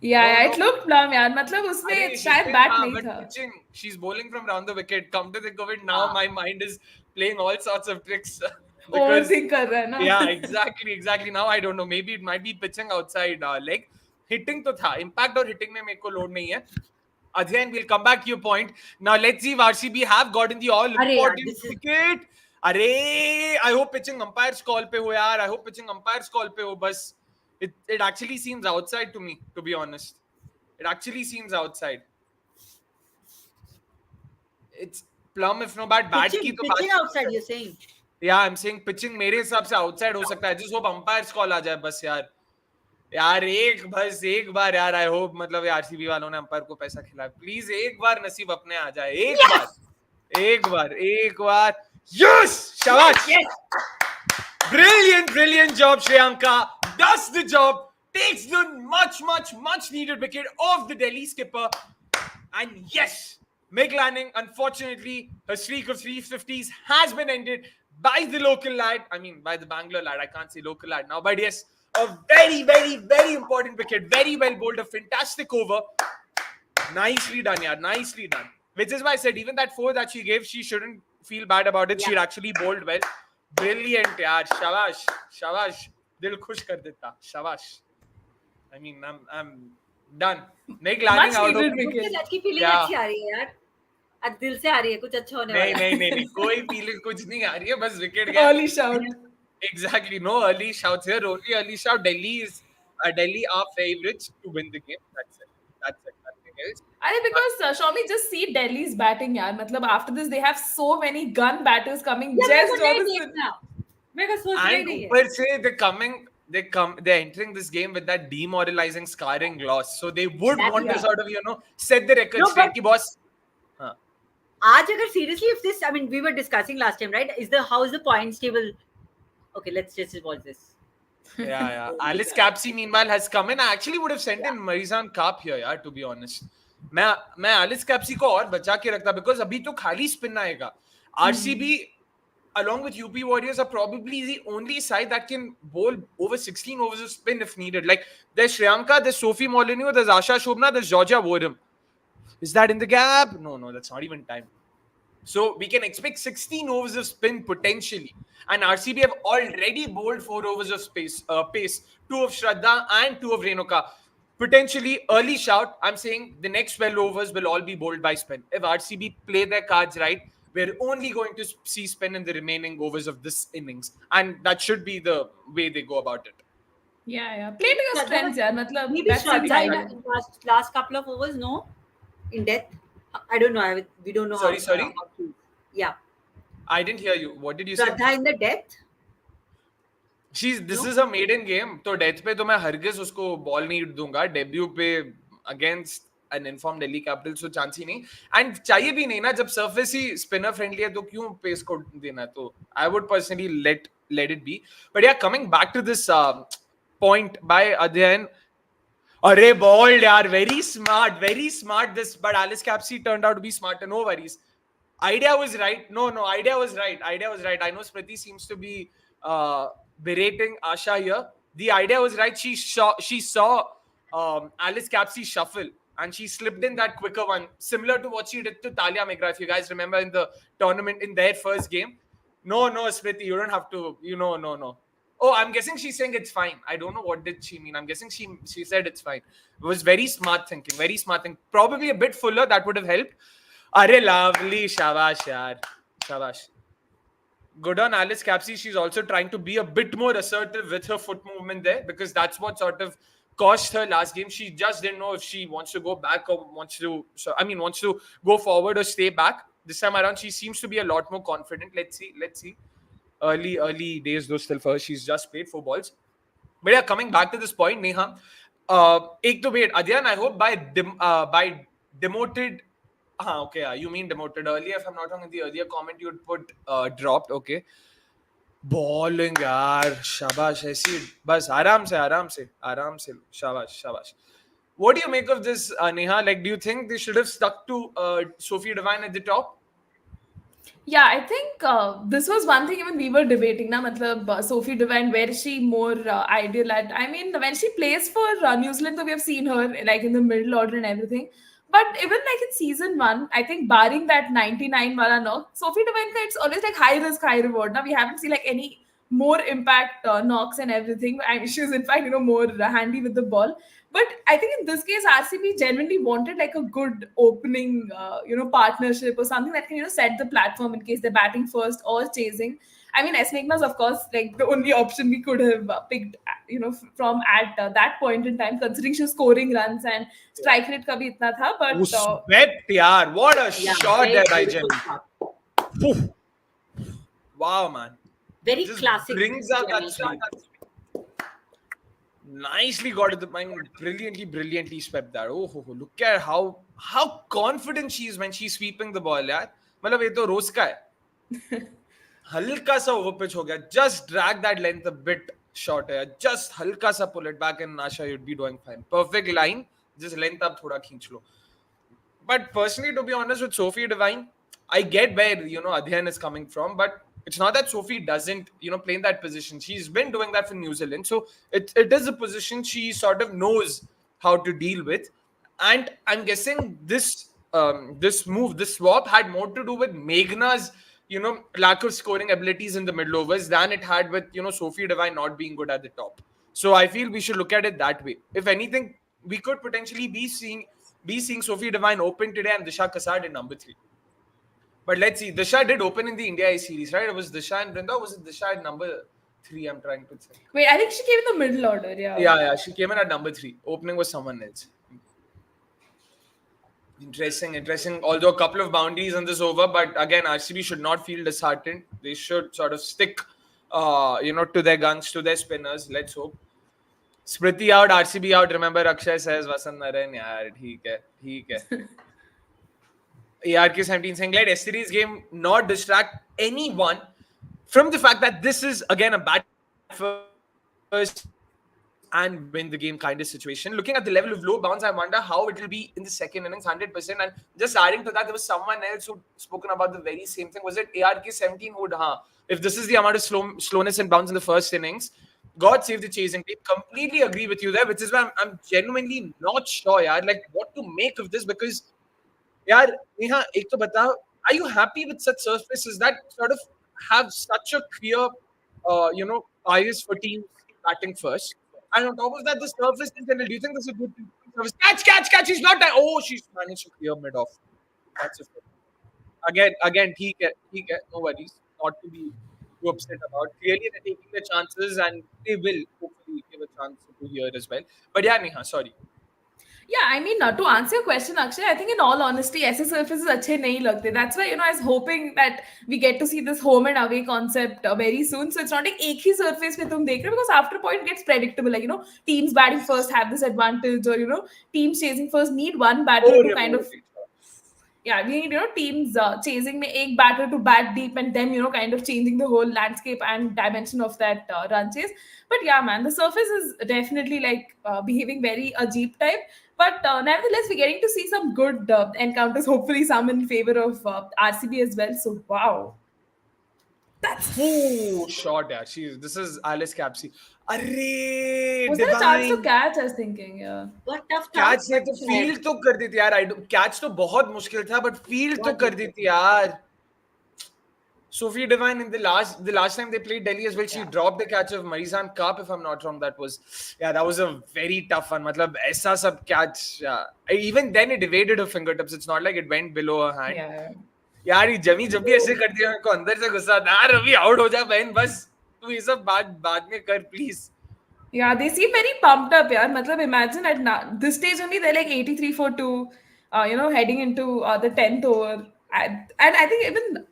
Yeah, it looked plum, yaar. मतलब उसमें शायद bat नहीं था. Pitching, she's bowling from round the wicket. Come to think of it, now my mind is playing all sorts of tricks. Overthink कर रहा है ना. Yeah, exactly. Now I don't know. Maybe it might be pitching outside leg. Hitting to tha. Impact और hitting में मेरे को load नहीं है. Adhyan, we'll come back to your point. Now let's see if RCB have gotten the all important wicket. I hope pitching umpires call pe ho yaar. I hope pitching umpires call pe ho. Bas it actually seems outside to me, to be honest. It actually seems outside. It's plum if no bat. Pitching outside, you're saying? Yeah, I'm saying pitching मेरे हिसाब से outside हो सकता है. Just hope umpires call आ जाए बस यार. यार एक बार यार I hope मतलब आरसीबी वालों ने अंपायर को पैसा खिलाया. प्लीज एक बार नसीब अपने आ जाए. एक बार. Yes! Shabash! Yes. Brilliant job, Shreyanka. Does the job. Takes the much needed wicket off the Delhi skipper. And yes, Meg Lanning, unfortunately, her streak of 350s has been ended by the local lad. I mean, by the Bangalore lad. I can't say local lad now. But yes, a very important wicket. Very well bowled. A fantastic over. Nicely done, yaar. Nicely done. Which is why I said, even that 4 that she gave, she shouldn't feel bad about it. Yeah. She'd actually bowled well. Brilliant, yaar. Shabash. Dil khush kar deta. Shabash. I mean, I'm done. Meg Lanning out of wicket. आज की feeling अच्छी आ रही है यार. आज दिल से आ रही है, कुछ अच्छा होने वाला है. नहीं. कोई फीलिंग कुछ नहीं आ रही है. बस विकेट गया. Early shout. Exactly. No early shouts here. Only early shout. Delhi are favorites to win the game. That's it. Nothing else. Because Soumi, just see Delhi's batting, yaar. Matlab, after this, they have so many gun batters coming. Just they're entering this game with that demoralizing, scarring loss. So they would want to sort of, set the record straight. Ki boss. Aaj agar seriously, if this, I mean, we were discussing last time, right? How is the points table? Okay, let's just watch this. Yeah. Alice Capsey, meanwhile, has come in. I actually would have sent in Marizan Carp here, yaar, to be honest. मैं Alice Capsey को और बचा के रखता because अभी तो खाली spin आएगा. RCB along with UP Warriors are probably the only side that can bowl over 16 overs of spin if needed. Like there's Shreyanka, there's Sophie Molyneux, there's Asha Shobhana, there's Georgia Wareham. Is that in the gap? No, that's not even time. So we can expect 16 overs of spin potentially. And RCB have already bowled 4 overs of pace, 2 of Shraddha and 2 of Renuka. Potentially early shout. I'm saying the next 12 overs will all be bowled by spin. If RCB play their cards right, we're only going to see spin in the remaining overs of this innings. And that should be the way they go about it. Yeah. Play to your strengths, yaar. Matlab, maybe Shraddha in last couple of overs, no? In depth? I don't know. We don't know. Sorry? Yeah. I didn't hear you. What did you say? Shraddha in the depth? This is a maiden game. तो death पे तो मैं हरगिज उसको ball नहीं दूंगा. Debut पे against an informed Delhi Capitals, so chance ही नहीं. And चाहिए भी नहीं ना, जब surface ही spinner friendly है तो क्यों pace को देना. तो I would personally let it be. But yeah, coming back to this point by Adhyan. Arey bowled yaar, very smart this, but Alice Capsey turned out to be smart. No worries. Idea was right. No, idea was right. I know Smriti seems to be berating Asha here. The idea was right. She saw Alice Capsey shuffle and she slipped in that quicker one, similar to what she did to Talia Megra, if you guys remember in the tournament in their first game. No, Smriti, you don't have to, no. Oh, I'm guessing she's saying it's fine. I don't know what did she mean. I'm guessing she said it's fine. It was very smart thinking. Probably a bit fuller, that would have helped. Arey, lovely. Shabash, yaar. Shabash. Good on Alice Capsey. She's also trying to be a bit more assertive with her foot movement there because that's what sort of cost her last game. She just didn't know if she wants to go back or wants to go forward or stay back. This time around, she seems to be a lot more confident. Let's see. Early days though still for her. She's just played 4 balls. But yeah, coming back to this point, Neha, ek to wait. Adhyan, I hope by demoted. Okay, you mean demoted earlier. If I'm not wrong, in the earlier comment you would put dropped. Okay. Bowling, yaar. Shabash. Aisi. Bas, aram se. Shabash. What do you make of this, Neha? Like, do you think they should have stuck to Sophie Devine at the top? Yeah, I think this was one thing even we were debating. Na, matlab, Sophie Devine, where is she more ideal at? I mean, when she plays for New Zealand, so we have seen her like in the middle order and everything. But even like in season 1, I think barring that 99 wala knock, Sophie Devine, it's always like high risk, high reward. Now we haven't seen like any more impact knocks and everything. I mean, she's in fact, more handy with the ball. But I think in this case, RCB genuinely wanted like a good opening, partnership or something that can, set the platform in case they're batting first or chasing. I mean, Esmegna's, of course, like the only option we could have picked, from at that point in time, considering she was scoring runs and strike rate ka bhi itna tha. But swept, yaar. What a shot there by Jemimah. Wow, man. Very Just classic. brings out that Jemimah. sweep. Nicely got it. I mean, brilliantly swept that. Oh, look at how confident she is when she's sweeping the ball, यार. मतलब ये तो रोज का है. हल्का सा over pitch हो गया. Just drag that length a bit shorter. Just हल्का सा pull it back and Asha, you'd be doing fine. Perfect line. Just length up थोड़ा खींच लो. But personally, to be honest, with Sophie Devine, I get where Adhyan is coming from, but it's not that Sophie doesn't play in that position. She's been doing that for New Zealand, so it is a position she sort of knows how to deal with. And I'm guessing this move, this swap, had more to do with Meghna's lack of scoring abilities in the middle overs than it had with Sophie Devine not being good at the top. So I feel we should look at it that way. If anything, we could potentially be seeing Sophie Devine open today and Disha Kasad in number 3. But let's see. Disha did open in the India A series, right? It was Disha and Brinda. Was it Disha at number 3? I'm trying to think. Wait, I think she came in the middle order. Yeah. Yeah. She came in at number 3. Opening was someone else. Interesting. Although a couple of boundaries on this over, but again, RCB should not feel disheartened. They should sort of stick, to their guns, to their spinners. Let's hope. Smriti out, RCB out. Remember, Akshay says, Vasant Narayan, yaar, theek hai. ARK17 saying, let yesterday's game not distract anyone from the fact that this is, again, a bat first and win the game kind of situation. Looking at the level of low bounce, I wonder how it will be in the second innings, 100%. And just adding to that, there was someone else who'd spoken about the very same thing. Was it ARK17 would, if this is the amount of slowness and bounce in the first innings, God save the chasing team. Completely agree with you there, which is why I'm genuinely not sure, yaar, like what to make of this, because यार नेहा एक तो बताओ, are you happy with such surfaces that sort of have such a clear bias for teams batting first, and on top of that the surface in general, do you think this is a good surface? Catch, she's not that. Oh, she's managed to clear mid off. That's it. Again ठीक है, no worries, not to be too upset about. Clearly they're taking the chances and they will hopefully give a chance to here as well. But yeah, Neha, sorry. Yeah, I mean, to answer your question, Akshay, I think in all honesty, ऐसे surfaces अच्छे नहीं लगते. That's why, I was hoping that we get to see this home and away concept very soon. So it's not like एक ही surface पे तुम देख रहे हो, because after a point it gets predictable. Like, teams batting first have this advantage, or, teams chasing first need one batter to kind of... Yeah, we need, teams chasing में एक batter to bat deep and then, kind of changing the whole landscape and dimension of that run chase. But yeah, man, the surface is definitely like behaving very Ajib type. But nevertheless, we're getting to see some good encounters, hopefully some in favor of RCB as well. So, wow. That's shot, yeah. This is Alice Capsey. Arre, was there a chance to catch? I was thinking, yeah. What tough catch ने तो feel तो कर दी थी यार. Catch तो बहुत मुश्किल था, but feel तो कर दी थी यार. Sophie Devine in the last time they played Delhi as well, she dropped the catch of Marizan Cup, if I'm not wrong. That was a very tough one. Matlab, aisa sab catch. Yeah. Even then it evaded her fingertips. It's not like it went below her hand. Yeah. यार जमी जब भी ऐसे करती है मेरे को अंदर से गुस्सा आता है यार अभी आउट हो जा बहन बस तू ये सब बाद में कर please. Yeah, they seem very pumped up, yaar. Matlab, imagine at this stage only they're like 83 for 2, heading into the 10th over. And I think even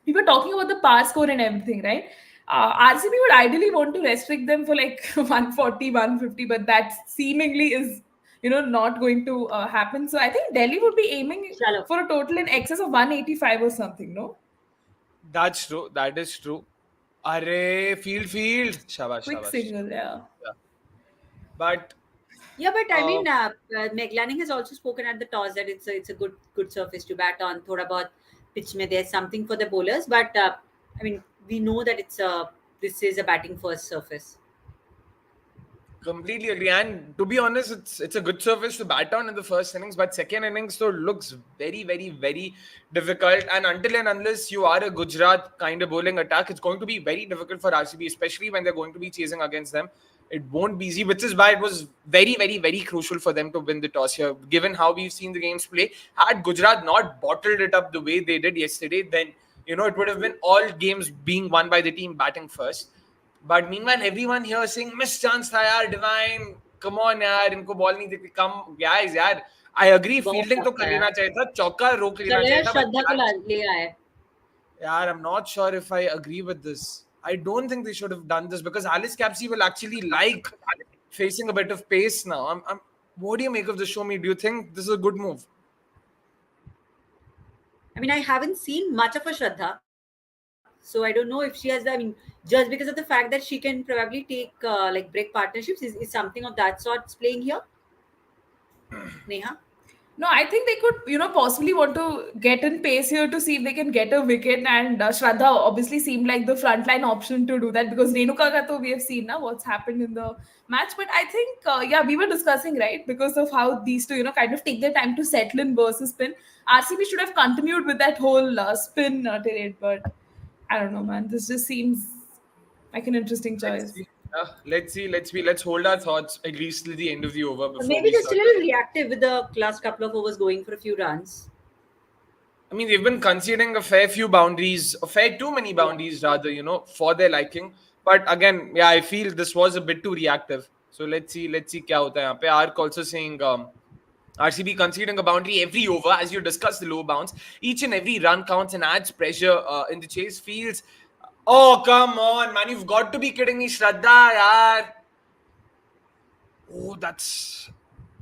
we were talking about the par score and everything, right? RCB would ideally want to restrict them for like 140, 150, but that seemingly is, not going to happen. So I think Delhi would be aiming for a total in excess of 185 or something, no? That's true. That is true. Arre, field. Shabash. Quick single, yeah. But I mean, Meg Lanning has also spoken at the toss that it's a good surface to bat on. Thoda bahut pitch mein there's something for the bowlers, but I mean, we know that this is a batting first surface. Completely agree, and to be honest, it's a good surface to bat on in the first innings, but second innings so looks very, very, very difficult. And until and unless you are a Gujarat kind of bowling attack, it's going to be very difficult for RCB, especially when they're going to be chasing against them. It won't be easy, which is why it was very, very, very crucial for them to win the toss here. Given how we've seen the games play, had Gujarat not bottled it up the way they did yesterday, then it would have been all games being won by the team batting first. But meanwhile, everyone here saying, miss chance tha yaar, Divine, come on yaar, inko ball nahi dikhti, come, guys yaar. I agree, fielding to kar lena chahiye tha, chauka rok lena chahiye tha. Shraddha ko le aaya hai. Yaar, I'm not sure if I agree with this. I don't think they should have done this because Alice Capsey will actually like facing a bit of pace now. What do you make of the show? Me, do you think this is a good move? I mean, I haven't seen much of a Shraddha, so I don't know if she has. Just because of the fact that she can probably take like break partnerships, is something of that sort playing here, Neha? No, I think they could, possibly want to get in pace here to see if they can get a wicket. And Shraddha obviously seemed like the frontline option to do that because Renuka ka to we have seen now what's happened in the match. But I think, yeah, we were discussing, right, because of how these two, kind of take their time to settle in versus spin. RCB should have continued with that whole spin terrain, but I don't know, man. This just seems like an interesting Let's choice. see. Let's hold our thoughts at least till the end of the over before Maybe we they're start. still a little reactive with the last couple of overs going for a few runs. I mean, they've been conceding a fair few boundaries, a fair too many boundaries rather, for their liking. But again, yeah, I feel this was a bit too reactive. So let's see kya hota hai yahan pe. Ark also saying RCB conceding a boundary every over, as you discussed the low bounce. Each and every run counts and adds pressure in the chase. Feels, oh come on, man, you've got to be kidding me, Shraddha, yaar. Oh, that's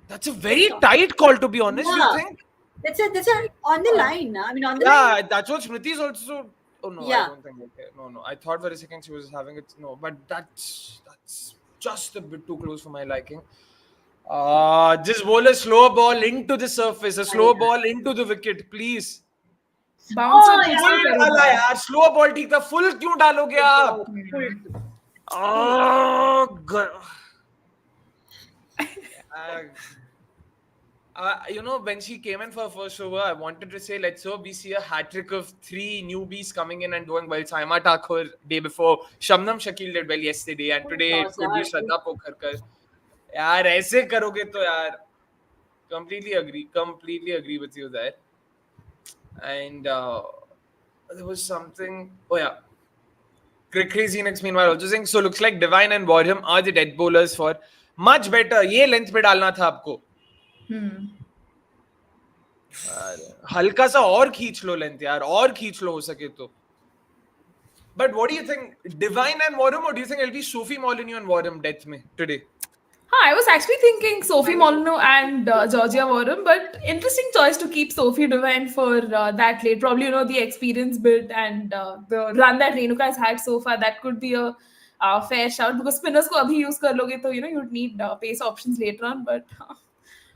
a very tight call, to be honest. You Yeah, think? that's a on the line. I mean, on the Yeah, line. that's what Smriti's also. Oh no, I Yeah. don't think. Okay, no. I thought for a second she was having it. No, but that's just a bit too close for my liking. Just bowl a slow ball into the surface, a slow ball into the wicket, please. Bouncer Oh, kuch yeah. to Full karo डाला bhai. यार, slow ball ठीक था, full क्यों डालोगे आप? Full. Oh God. When she came in for her first over, I wanted to say, let's hope we see a hat trick of 3 newbies coming in and doing well. Saima Thakur day before, Shabnam Shakil did well yesterday, and today it could be Shraddha Pokharkar. यार ऐसे करोगे तो यार completely agree with you there. And there was something. Oh yeah, Crazy next meanwhile also saying, so looks like Divine and Warham are the dead bowlers for much better. ये length पे डालना था आपको. हल्का सा और खींच लो लेंथ यार, और खींच लो हो सके तो. But what do you think, Divine and Warham, or do you think it'll be Sophie Molyneux and Warham death में today? I was actually thinking Sophie Molyneux and Georgia Warham, but interesting choice to keep Sophie Devine for that late. Probably, the experience built and the run that Renuka has had so far, that could be a fair shout because spinners ko abhi use kar loge to, you'd need pace options later on, but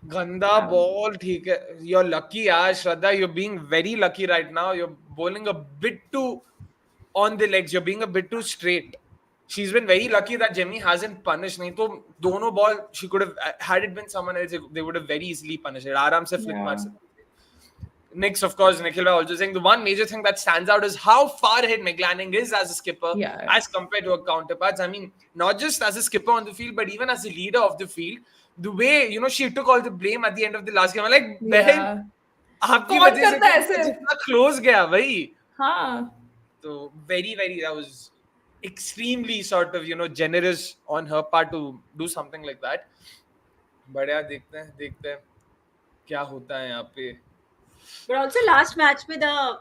गंदा ball, ठीक है. You're lucky यार, Shraddha. You're being very lucky right now. You're bowling a bit too on the legs. You're being a bit too straight. She's been very lucky that Jemmy hasn't punished. नहीं तो दोनों ball she could have, had it been someone else, they would have very easily punished it. आराम से flick मार सकते. Next, of course, Nikhil also saying the one major thing that stands out is how far ahead Meg Lanning is as a skipper as compared to her counterparts. I mean, not just as a skipper on the field, but even as a leader of the field. The way, she took all the blame at the end of the last game. I'm like, बहन, आपकी वजह से जितना close गया भाई. हाँ. So very, that was extremely sort of, generous on her part to do something like that. But yeah, देखते हैं क्या होता है यहाँ पे. But also last match with the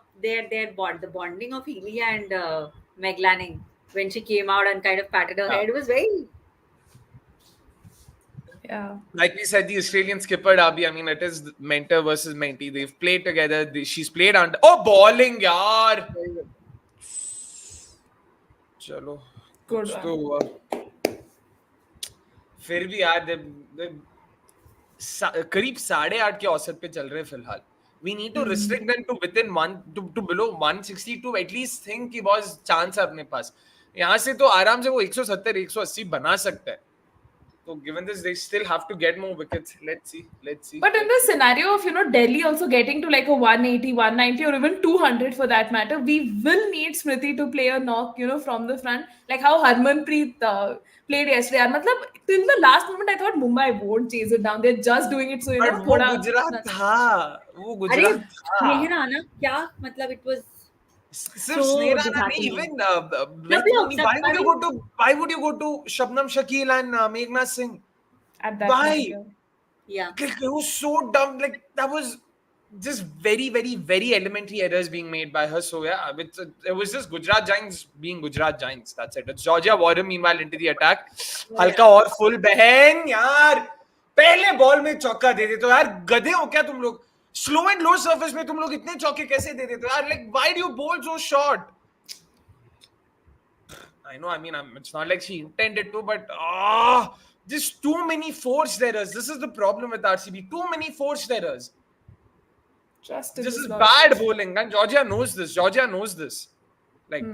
bonding of Healy and Meg Lanning when she came out and kind of patted her head was very. Yeah. Like we said, the Australian skipper derby, I mean, it is mentor versus mentee. They've played together. She's played under. Oh, bowling, yaar. चलो कुछ तो हुआ. फिर भी यार करीब 8.5 के औसत पे चल रहे हैं फिलहाल. We need to restrict them to within to below 160 to at least think कि बहुत चांस है अपने पास. यहाँ से तो आराम से वो 170 180 बना सकता है. So given this, they still have to get more wickets. Let's see. But in the scenario of, Delhi also getting to like a 180, 190 or even 200 for that matter, we will need Smriti to play a knock, from the front. Like how Harmanpreet played yesterday. Matlab, till the last moment, I thought Mumbai won't chase it down. They're just doing it so, But वो गुजरात था. वो गुजरात था. अरे स्नेहा ना क्या मतलब it was. सिर्फ स्नेहा नहीं, even why would you go to Shabnam Shakil and Meghna Singh? At that why? point, Yeah. Like, it was so dumb. Like that was just very, very, very elementary errors being made by her. So yeah, it was just Gujarat Giants being Gujarat Giants. That's it. It's Georgia Warren meanwhile into the attack. हल्का और full बहन यार, पहले ball में चौका दे देते हो यार, गधे हो क्या तुम लोग? स्लो एंड लो सर्फेस में तुम लोग इतने चौके कैसे दे देते हो यार? Like why do you bowl so short? I know, I mean, it's not like she intended to, but just too many forced errors. This is the problem with RCB. Too many forced errors. This is bad bowling, and Georgia knows this. Georgia knows this. Like,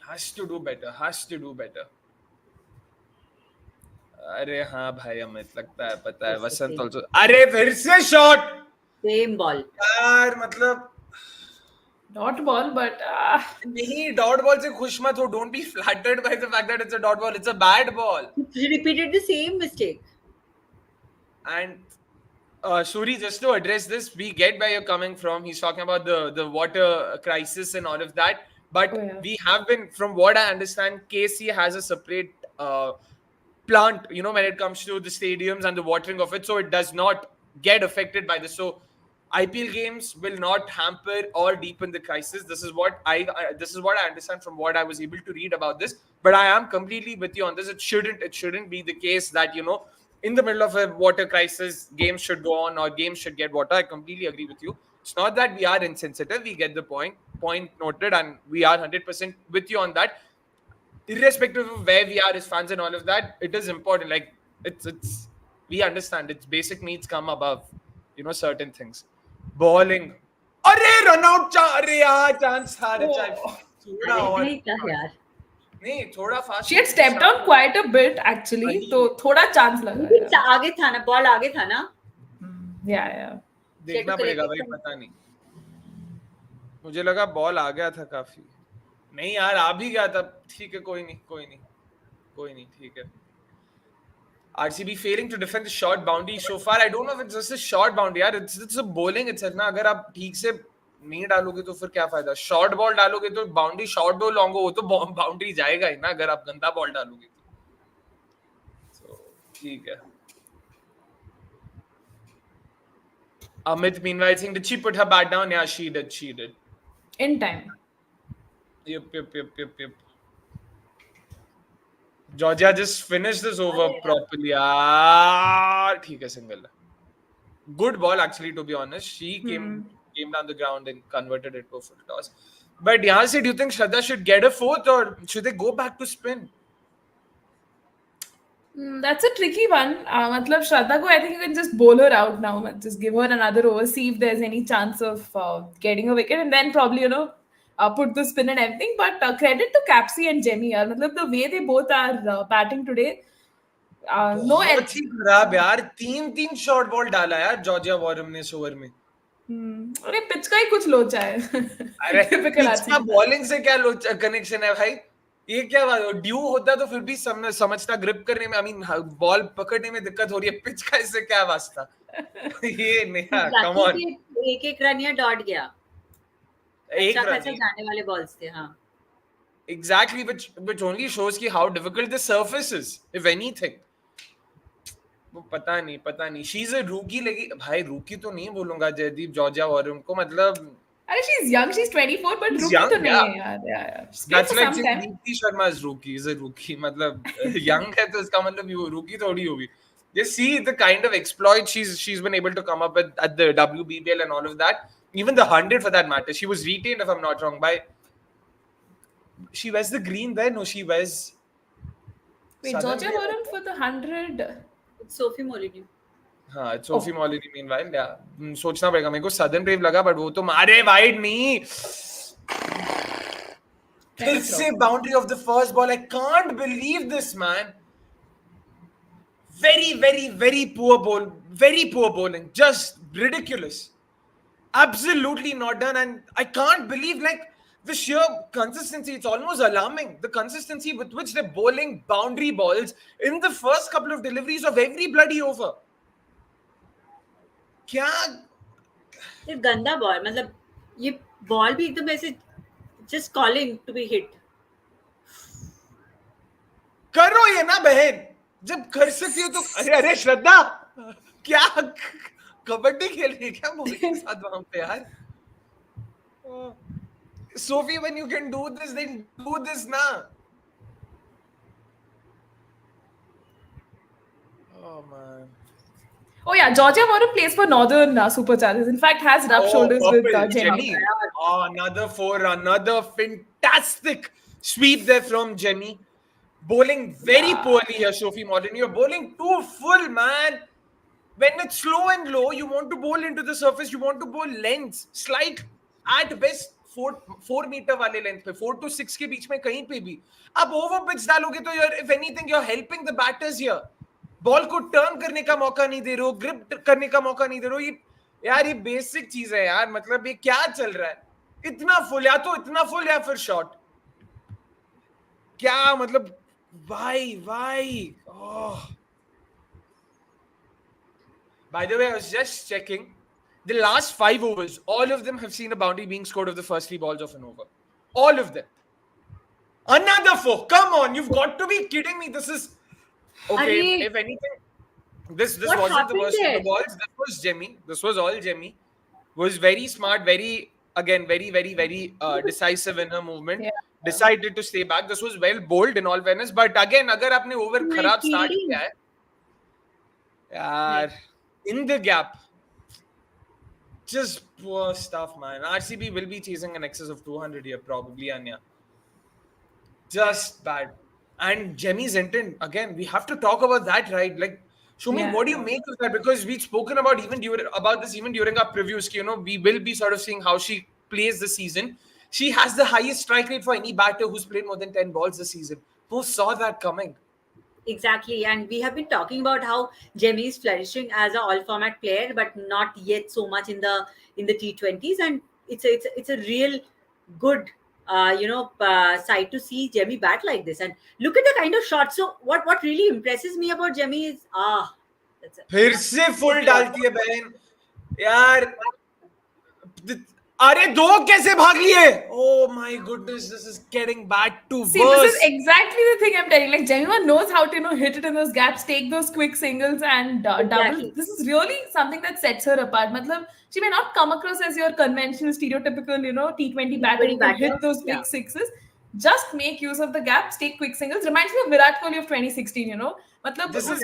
has to do better. Has to do better. अरे हाँ भाई अमित, लगता है पता है वसंत also. अरे फिर से shot. Same ball. यार मतलब dot ball, but नहीं, dot ball से खुश मत हो. Don't be flattered by the fact that it's a dot ball. It's a bad ball. She repeated the same mistake. And Suri, just to address this, we get where you're coming from. He's talking about the water crisis and all of that. But we have been, from what I understand, KC has a separate plant, when it comes to the stadiums and the watering of it. So it does not get affected by this. So IPL games will not hamper or deepen the crisis. This is what I understand from what I was able to read about this. But I am completely with you on this. It shouldn't be the case that, in the middle of a water crisis, games should go on or games should get water. I completely agree with you. It's not that we are insensitive. We get the point noted, and we are 100% with you on that. Irrespective of where we are as fans and all of that, it is important. Like, it's we understand its basic needs come above, certain things. Bowling. Arey, run out. Arey, yaar, chance tha. नहीं थोड़ा fast. She had stepped down quite a bit actually, तो थोड़ा chance लगा. आगे था ना, ball आगे था ना. Yeah. देखना पड़ेगा भाई, पता नहीं. मुझे लगा बॉल आ गया था काफी. नहीं यार, आ भी गया था. ठीक है, कोई नहीं, ठीक है. RCB failing to defend the short boundary so far. I don't know if it's just a short boundary. यार, it's a bowling itself ना. अगर आप ठीक से नहीं डालोगे तो फिर क्या फायदा? शॉर्ट बॉल डालोगे तो बाउंड्री शॉर्ट हो लॉन्ग हो, वो तो बाउंड्री जाएगा ही ना अगर आप गंदा बॉल डालोगे तो. ठीक है. Amit meanwhile saying, did she put her bat down? Yeah, she did. In time. Yep. Georgia just finished this over properly. ठीक है, single. Good ball actually, to be honest. She came down the ground and converted it to a full toss. But yahan se, do you think Shraddha should get a fourth or should they go back to spin? That's a tricky one. Matlab Shraddha ko, I think you can just bowl her out now. Just give her another over, see if there's any chance of getting a wicket, and then probably, put the spin and everything. But credit to Capsy and Jemmy. Matlab the way they both are batting today. No. बहुत ही खराब यार. 3 short ball डाला यार Georgia वॉरम ने इस over में. अरे pitch का ही कुछ लोचा है. अरे पिच का बॉलिंग से क्या लोचा कनेक्शन है भाई? ये क्या बात? ड्यू होता तो फिर भी समझता ग्रिप करने में, बॉल पकड़ने में दिक्कत हो रही है. पिच का इससे क्या वास्ता? ये नेहा, कम ऑन. एक रन या डॉट गया. एक रन जाने वाले बॉल्स थे. हाँ, exactly, which only shows कि how difficult the surface is, if anything. पता नहीं. She's a rookie. लगी भाई, rookie तो नहीं बोलूंगा जयदीप जॉर्जिया वॉरम को. मतलब अरे she's young, she's 24, but rookie तो नहीं है यार. Yeah. That's like saying Deepti Sharma is rookie, is a rookie. मतलब young है तो इसका मतलब वो rookie थोड़ी होगी. Just see the kind of exploit she's been able to come up with at the WPL and all of that. Even the 100 for that matter. She was retained, if I'm not wrong, by. She wears the green there. No, she wears. Wait, Georgia Warren for the 100. It's Sophie Molyneux. हाँ, it's Sophie Molyneux meanwhile. Yeah, सोचना पड़ेगा मेरे को. Southern Brave लगा, but वो तो मारे wide नहीं. फिर से boundary of the first ball. I can't believe this, man. Very, very, very poor ball. Very poor bowling. Just ridiculous. Absolutely not done. And I can't believe, the sheer consistency. It's almost alarming. The consistency with which they're bowling boundary balls in the first couple of deliveries of every bloody over. क्या? ये गंदा ball. मतलब ये ball भी एकदम ऐसे just calling to be hit. करो ये ना बहन. जब कर सकती हो तो. अरे श्रद्धा, क्या कबड्डी खेल रही है क्या बॉल के साथ वहां पे यार? Sophie, when you can do this, then do this na. Oh man. Oh yeah, Georgia Warren plays for Northern Superchargers. In fact, has rubbed shoulders with Jemmy. Oh, another 4-run, another fantastic sweep there from Jemmy. Bowling very poorly here, Sophie Modern. You're bowling too full, man. When it's slow and low, you want to bowl into the surface. You want to bowl lengths, slight, at best 4 meter वाले length पे, 4 to 6 के बीच में कहीं पे भी. अब over pitch डालोगे तो you're, if anything, you're helping the batters here. Ball को टर्न करने का मौका नहीं दे रहे हो, ग्रिप करने का मौका नहीं दे रहे हो. ये यार ये बेसिक चीज है यार. मतलब ये क्या चल रहा है? इतना फुल, या तो इतना फुल या फिर शॉर्ट. क्या मतलब? Why? Oh. By the way, I was just checking. The last 5 overs, all of them have seen a boundary being scored of the first 3 balls of an over. All of them. Another 4. Come on, you've got to be kidding me. This is okay. If anything, this wasn't the worst of the balls. This was Jemmy. This was all Jemmy. Was very smart, very decisive in her movement. Yeah. Decided to stay back. This was well bowled in all fairness. But again, agar apne over kharab start kiya hai, yaar, in the gap, just poor stuff, man. RCB will be chasing an excess of 200 here, probably, Anya. Just bad. And Jemmy's intent, again, we have to talk about that, right? Like, Soumi, what do you make of that? Because we've spoken about this even during our previews. You know, we will be sort of seeing how she plays this season. She has the highest strike rate for any batter who's played more than 10 balls this season. Who saw that coming? Exactly, and we have been talking about how Jemmy is flourishing as an all-format player, but not yet so much in the T20s. And it's a real good sight to see Jemmy bat like this. And look at the kind of shots. So what really impresses me about Jemmy is that's it. फिर से full डालती है बहन यार. अरे 2 कैसे भाग लिए? Oh my goodness, this is getting bad to worse. See, this is exactly the thing I'm telling. Like, Jemimah knows how to hit it in those gaps, take those quick singles and doubles. This is really something that sets her apart. Matlab, she may not come across as your conventional, stereotypical, T20 batter who can hit those big sixes. Just make use of the gaps, take quick singles. Reminds me of Virat Kohli of 2016, Matlab, this is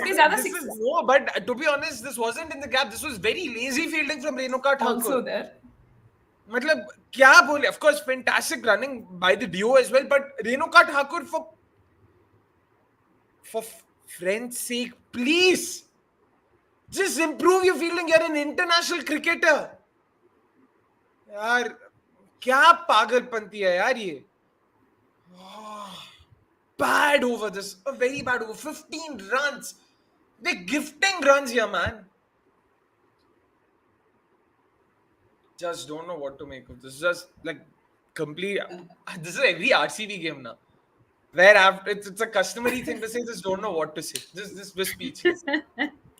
no, but to be honest, this wasn't in the gap. This was very lazy fielding from Renuka Thakur. Also there. मतलब क्या बोले? Of course, fantastic running by the duo as well, but Renuka Thakur, for friend's sake, please just improve your fielding. You're an international cricketer. यार क्या पागलपंती है यार ये. Bad over this, a very bad over. 15 runs. They're gifting runs here, man. Just don't know what to make of this. Just like complete. This is every RCB game now, where after it's a customary thing to say. Just don't know what to say. Just speechless.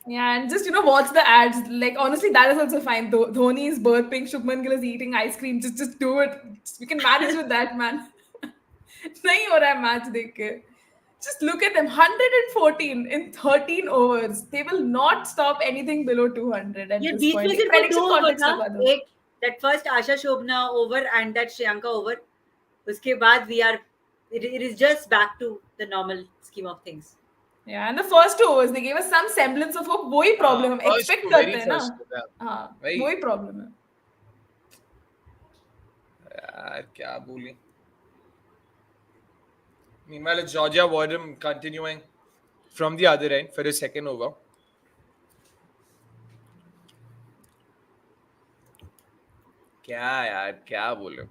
Yeah, and just watch the ads. Like, honestly, that is also fine. Dhoni is burping, Shubman Gill is eating ice cream. Just do it. We can manage with that, man. Nahi ho raha hai match dekh ke. Just look at them. 114 in 13 overs. They will not stop anything below 200 at this point. Prediction contest that first Asha Shobhana over and that Shriyanka over. Uske baad it is just back to the normal scheme of things. Yeah, and the first 2 overs, they gave us some semblance of hope. वही problem है. Expect करते हैं ना. हाँ, वही problem है. यार क्या बोले? Meanwhile, it's Georgia Warren continuing from the other end for his second over. क्या बोले?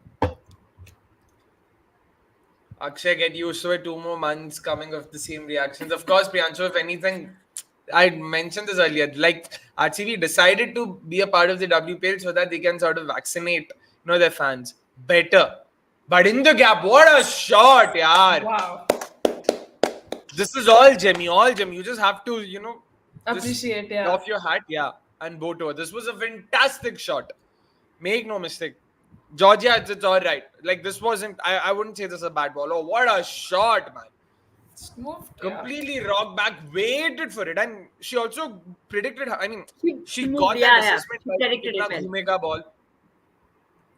Akshay, get used to it. 2 more months coming of the same reactions. Of course, Priyanshu, if anything, I mentioned this earlier. Like, RCB decided to be a part of the WPL so that they can sort of vaccinate, their fans better. But in the gap, what a shot, yaar! Wow. This is all Jemmy. You just have to, appreciate, off your hat, and boat over. This was a fantastic shot. Make no mistake. Georgia, it's all right. Like, this wasn't, I wouldn't say this is a bad ball. Oh, what a shot, man. moved. Completely rock back, waited for it, and she also predicted. I mean, she moved, got that yeah. assessment. She predicted it well. Ghumega ball.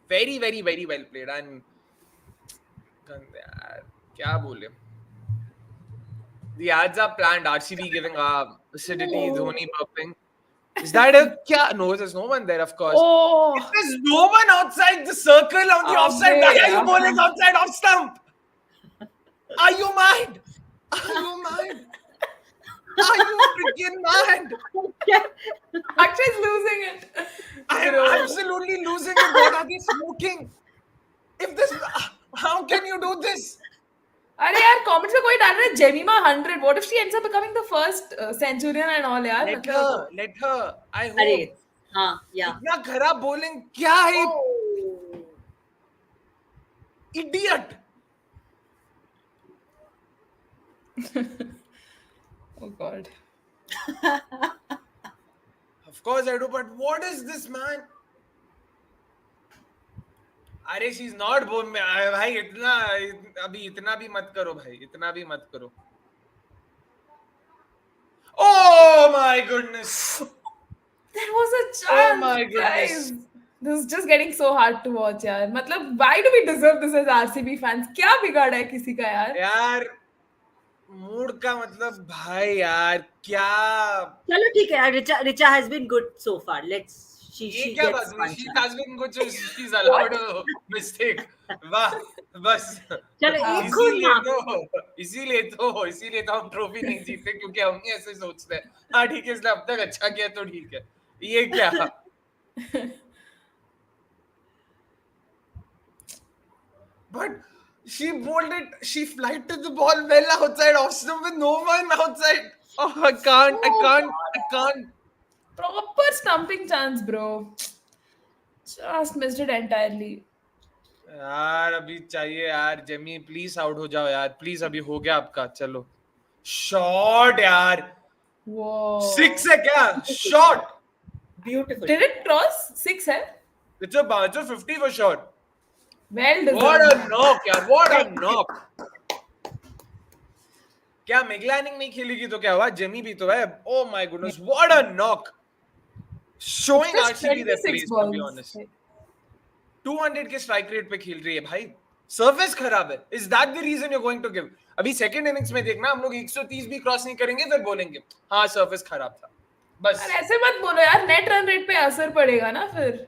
Very, very, very well played. And क्या बोले? The ads are planned. RCB giving acidity, Dhoni burping. Is that a kya? No, there's no one there, of course. Oh, If there's no one outside the circle on the offside, why are you bowling outside off stump? Are you mad? Are you mad? Are you freaking mad? Akshay's losing it. I am absolutely losing it. What are they smoking? If this, how can you do this? अरे यार comments में कोई डाल रहा है Jemimah 100. What if she ends up becoming the first centurion and all यार? Let her. I hope. अरे हाँ, yeah. इतना खराब bowling क्या है? Idiot. Oh God. Of course I do, but what is this, man? अरे she's not born में भाई इतना अभी इतना भी मत करो भाई इतना भी मत करो. Oh my goodness. There was a chance. Oh my goodness. Guys. This is just getting so hard to watch यार. मतलब why do we deserve this as RCB fans? क्या बिगाड़ा है किसी का यार? यार मूड का मतलब भाई यार क्या. चलो ठीक है. Richa has been good so far. Let's. She gets one. She has been good, so she's allowed a mistake. वाह बस. चलो इसीलिए तो हम ट्रॉफी नहीं जीते क्योंकि हम ही ऐसे सोचते हैं. हाँ ठीक है इसने अब तक अच्छा किया तो ठीक है. ये क्या? But she bowled it. She flighted the ball well outside off stump with no one outside. Oh, I can't. Proper stumping chance, bro. Just missed it entirely. यार अभी चाहिए यार. जेमी प्लीज आउट हो जाओ यार. प्लीज अभी हो गया आपका. चलो शॉट यार. Whoa. 6 है क्या? Shot. Beautiful. Did it cross 6 है? It's a 50 for shot. Well deserved. What a knock यार. What a knock. क्या मेग लैनिंग नहीं खेलेगी तो क्या हुआ? जेमी भी तो है. Oh my goodness. What a knock. Showing RCB their place, to be honest. 200 के स्ट्राइक रेट पे खेल रही है भाई. सर्विस खराब है. Is that the reason you're going to give? अभी सेकंड इनिंग्स में देखना हम लोग 130 भी क्रॉस नहीं करेंगे फिर बोलेंगे हाँ सर्विस खराब था. बस ऐसे मत बोलो यार. नेट रन रेट पे असर पड़ेगा ना फिर.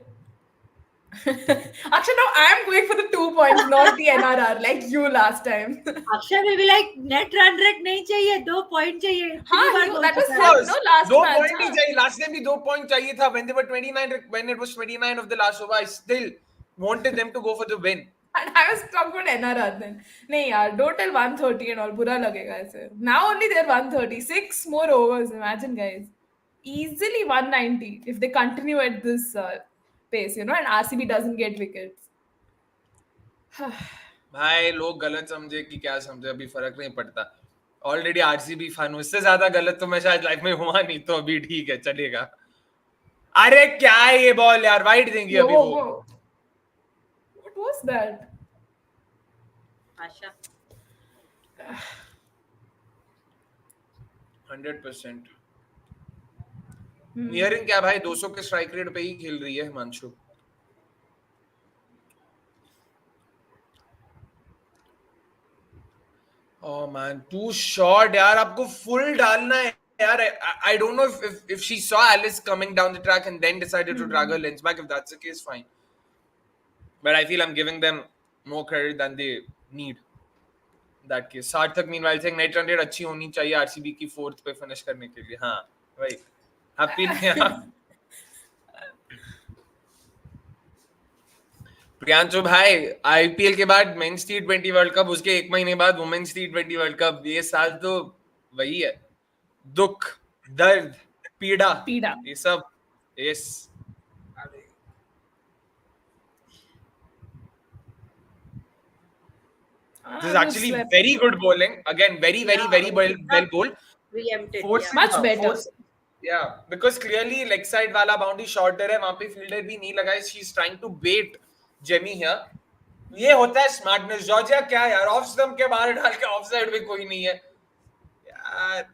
Akshay, now I am going for the 2 points, not the NRR, like you last time. Akshay will be like net run rate नहीं चाहिए 2 point चाहिए. हाँ, that was him, no last 2 match. point ही चाहिए. Last time भी 2 point चाहिए था when they were 29. When it was 29 of the last over, I still wanted them to go for the win. And I was talking about NRR then. नहीं यार, don't tell 130 and all. बुरा लगेगा ऐसे. Now only they're 130. 6 more overs. Imagine guys. Easily 190 if they continue at this pace, you know, and RCB doesn't get wickets. भाई लोग गलत समझे कि क्या समझे अभी फर्क नहीं पड़ता. ऑलरेडी आरसीबी फैन हूं. इससे ज्यादा गलत तो मैं शायद लाइफ में हुआ नहीं तो अभी ठीक है चलेगा. अरे क्या है ये बॉल यार. वाइड देंगी अभी वो. What was that? Asha. 100%. Nearing क्या भाई 200 के स्ट्राइक रेट पे ही खेल रही है Himanshu. Oh man, too short यार. आपको full डालना है यार. I don't know if she saw Alice coming down the track and then decided to drag her lens back. If that's the case, fine. But I feel I'm giving them more credit than they need. That case. सार्थक meanwhile saying net run rate अच्छी होनी चाहिए RCB की 4th पे finish करने के लिए. हाँ, भाई. Happy नहीं. प्रियांशु भाई आईपीएल के बाद मेंस टी20 वर्ल्ड कप उसके 1 महीने बाद वुमेन्स टी20 वर्ल्ड कप. ये साल तो वही है. दुख दर्द पीड़ा ये सब. Yes this is actually very good bowling again. Very well bowled. Preempted. Much better. Yeah, because clearly leg side वाला boundary shorter है. वहाँ पे fielder भी नहीं लगा है. She's trying to bait Jamie here. ये होता है स्मार्टनेस. जॉर्जिया क्या यार ऑफ स्टंप के बाहर डाल के ऑफ साइड में कोई नहीं है. यार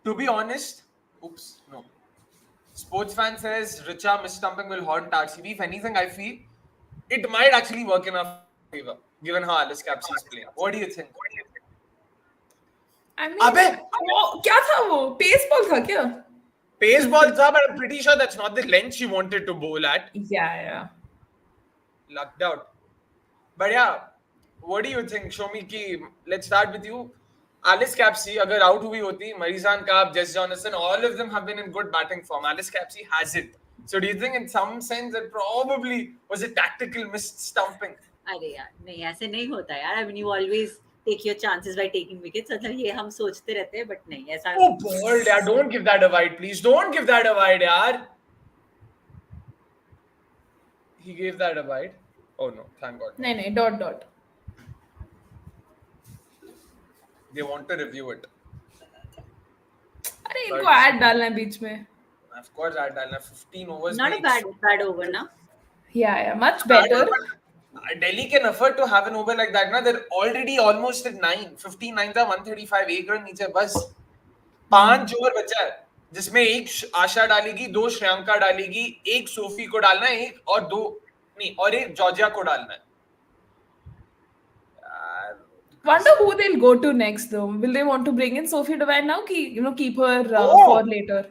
to be honest, oops, no. Sports fan says Richa mistumping will haunt RCB. If anything, I feel it might actually work in our favor, given how Alice Capsey is playing. What do you think? I mean, वो क्या था वो? Pace ball था क्या? Pace ball था, but I'm pretty sure that's not the length she wanted to bowl at. Yeah. Lucked out. But yeah, what do you think, Shomi? Ki, let's start with you. Alice Capsey, अगर out हुई होती, Marizan Kaap, Jess Jonathan, all of them have been in good batting form. Alice Capsey hasn't. So do you think in some sense it probably was a tactical missed stumping? अरे यार नहीं ऐसे नहीं होता यार. I mean you always take your chances by taking wickets. मतलब ये हम सोचते रहते हैं but नहीं ऐसा. Oh bold यार, don't give that a wide please. Don't give that a wide यार. He gave that a wide. Oh no, thank God. नहीं dot. They want to review it. अरे इनको ad डालना है बीच में. Of course ad डालना. 15 overs. Not a bad over ना. Yeah, much better. Delhi can afford to have an over like that. Now they're already almost at 9. 15 9 था 135 एक run नीचे बस 5 ओवर बचा है जिसमें एक आशा डालेगी 2 श्रेयांका डालेगी 1 सोफी को डालना है एक और 2 नहीं और 1 जॉर्जिया को डालना है. Wonder who they'll go to next though. Will they want to bring in Sophie Devine now? Keep her for later.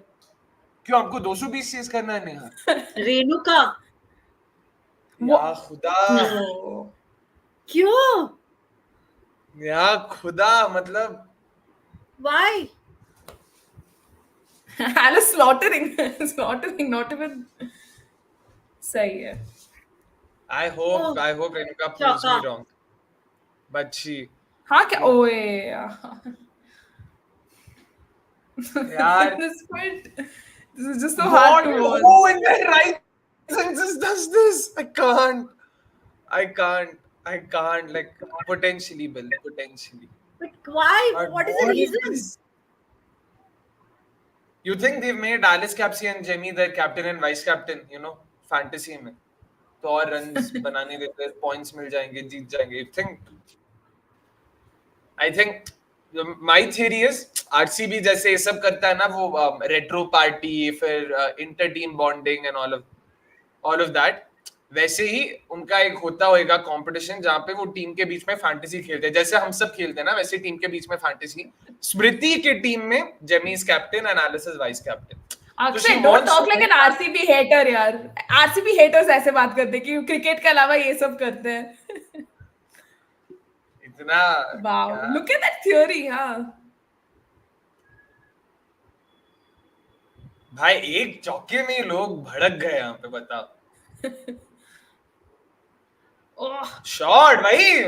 क्यों आपको 220 चेस करना है नेहा? रेणुका या खुदा क्यों? या खुदा मतलब Why? Alice slaughtering, not even सही है. I hope Renuka proves me wrong. But she हाँ क्या ओए यार this is just so hard to watch. Oh, in the right senses does this. I can't like potentially Bill. But why? What is the reason? You think they've made Alice Capsey and Jemmy their captain and vice captain, fantasy में तो और runs बनाने देते हैं, points मिल जाएंगे, जीत जाएंगे. I think my theory is RCB जैसे ये सब करता है ना वो retro party फिर inter team bonding and all of that वैसे ही उनका एक होता होएगा कंपटीशन जहाँ पे वो टीम के बीच में फैंटेसी खेलते हैं जैसे हम सब खेलते हैं ना वैसे टीम के बीच में फैंटेसी. स्मृति के टीम में Jemi is captain and Ellyse is vice captain. Akshay don't talk like an RCB hater यार. आरसीबी हेटर्स ऐसे बात करते हैं कि क्रिकेट के अलावा ये सब करते हैं. इतना wow look at that theory. हां भाई एक चौके में लोग भड़क गए यहाँ पे बताओ. शॉट भाई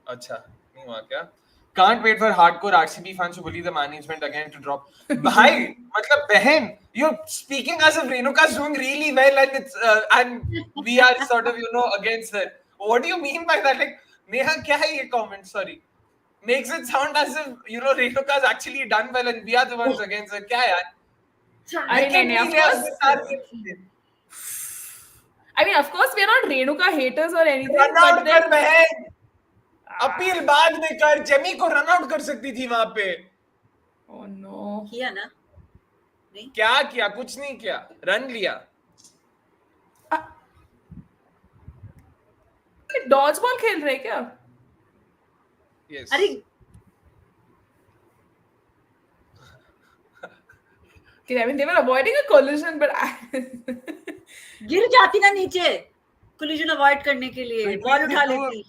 अच्छा नहीं हुआ क्या. Can't wait for hardcore RCB fans to bully the management again to drop. भाई मतलब बहन you're speaking as if Renuka's doing really well and it's and we are sort of against her. What do you mean by that? Like Neha क्या है ये comment? Sorry, makes it sound as if Renuka's actually done well and we are the ones against her. क्या यार? I mean, of course, we are not Renuka haters or anything. Run out कर बहन. Appeal बाद में कर. Jamie को run out कर सकती थी वहां पे. Oh no. किया ना? नहीं. क्या किया? कुछ नहीं किया. रन लिया. डॉज बॉल खेल रहे क्या? Yes. अरे I mean, they were avoiding a collision, but गिर जाती ना नीचे collision avoid करने के लिए बॉल उठा लेती.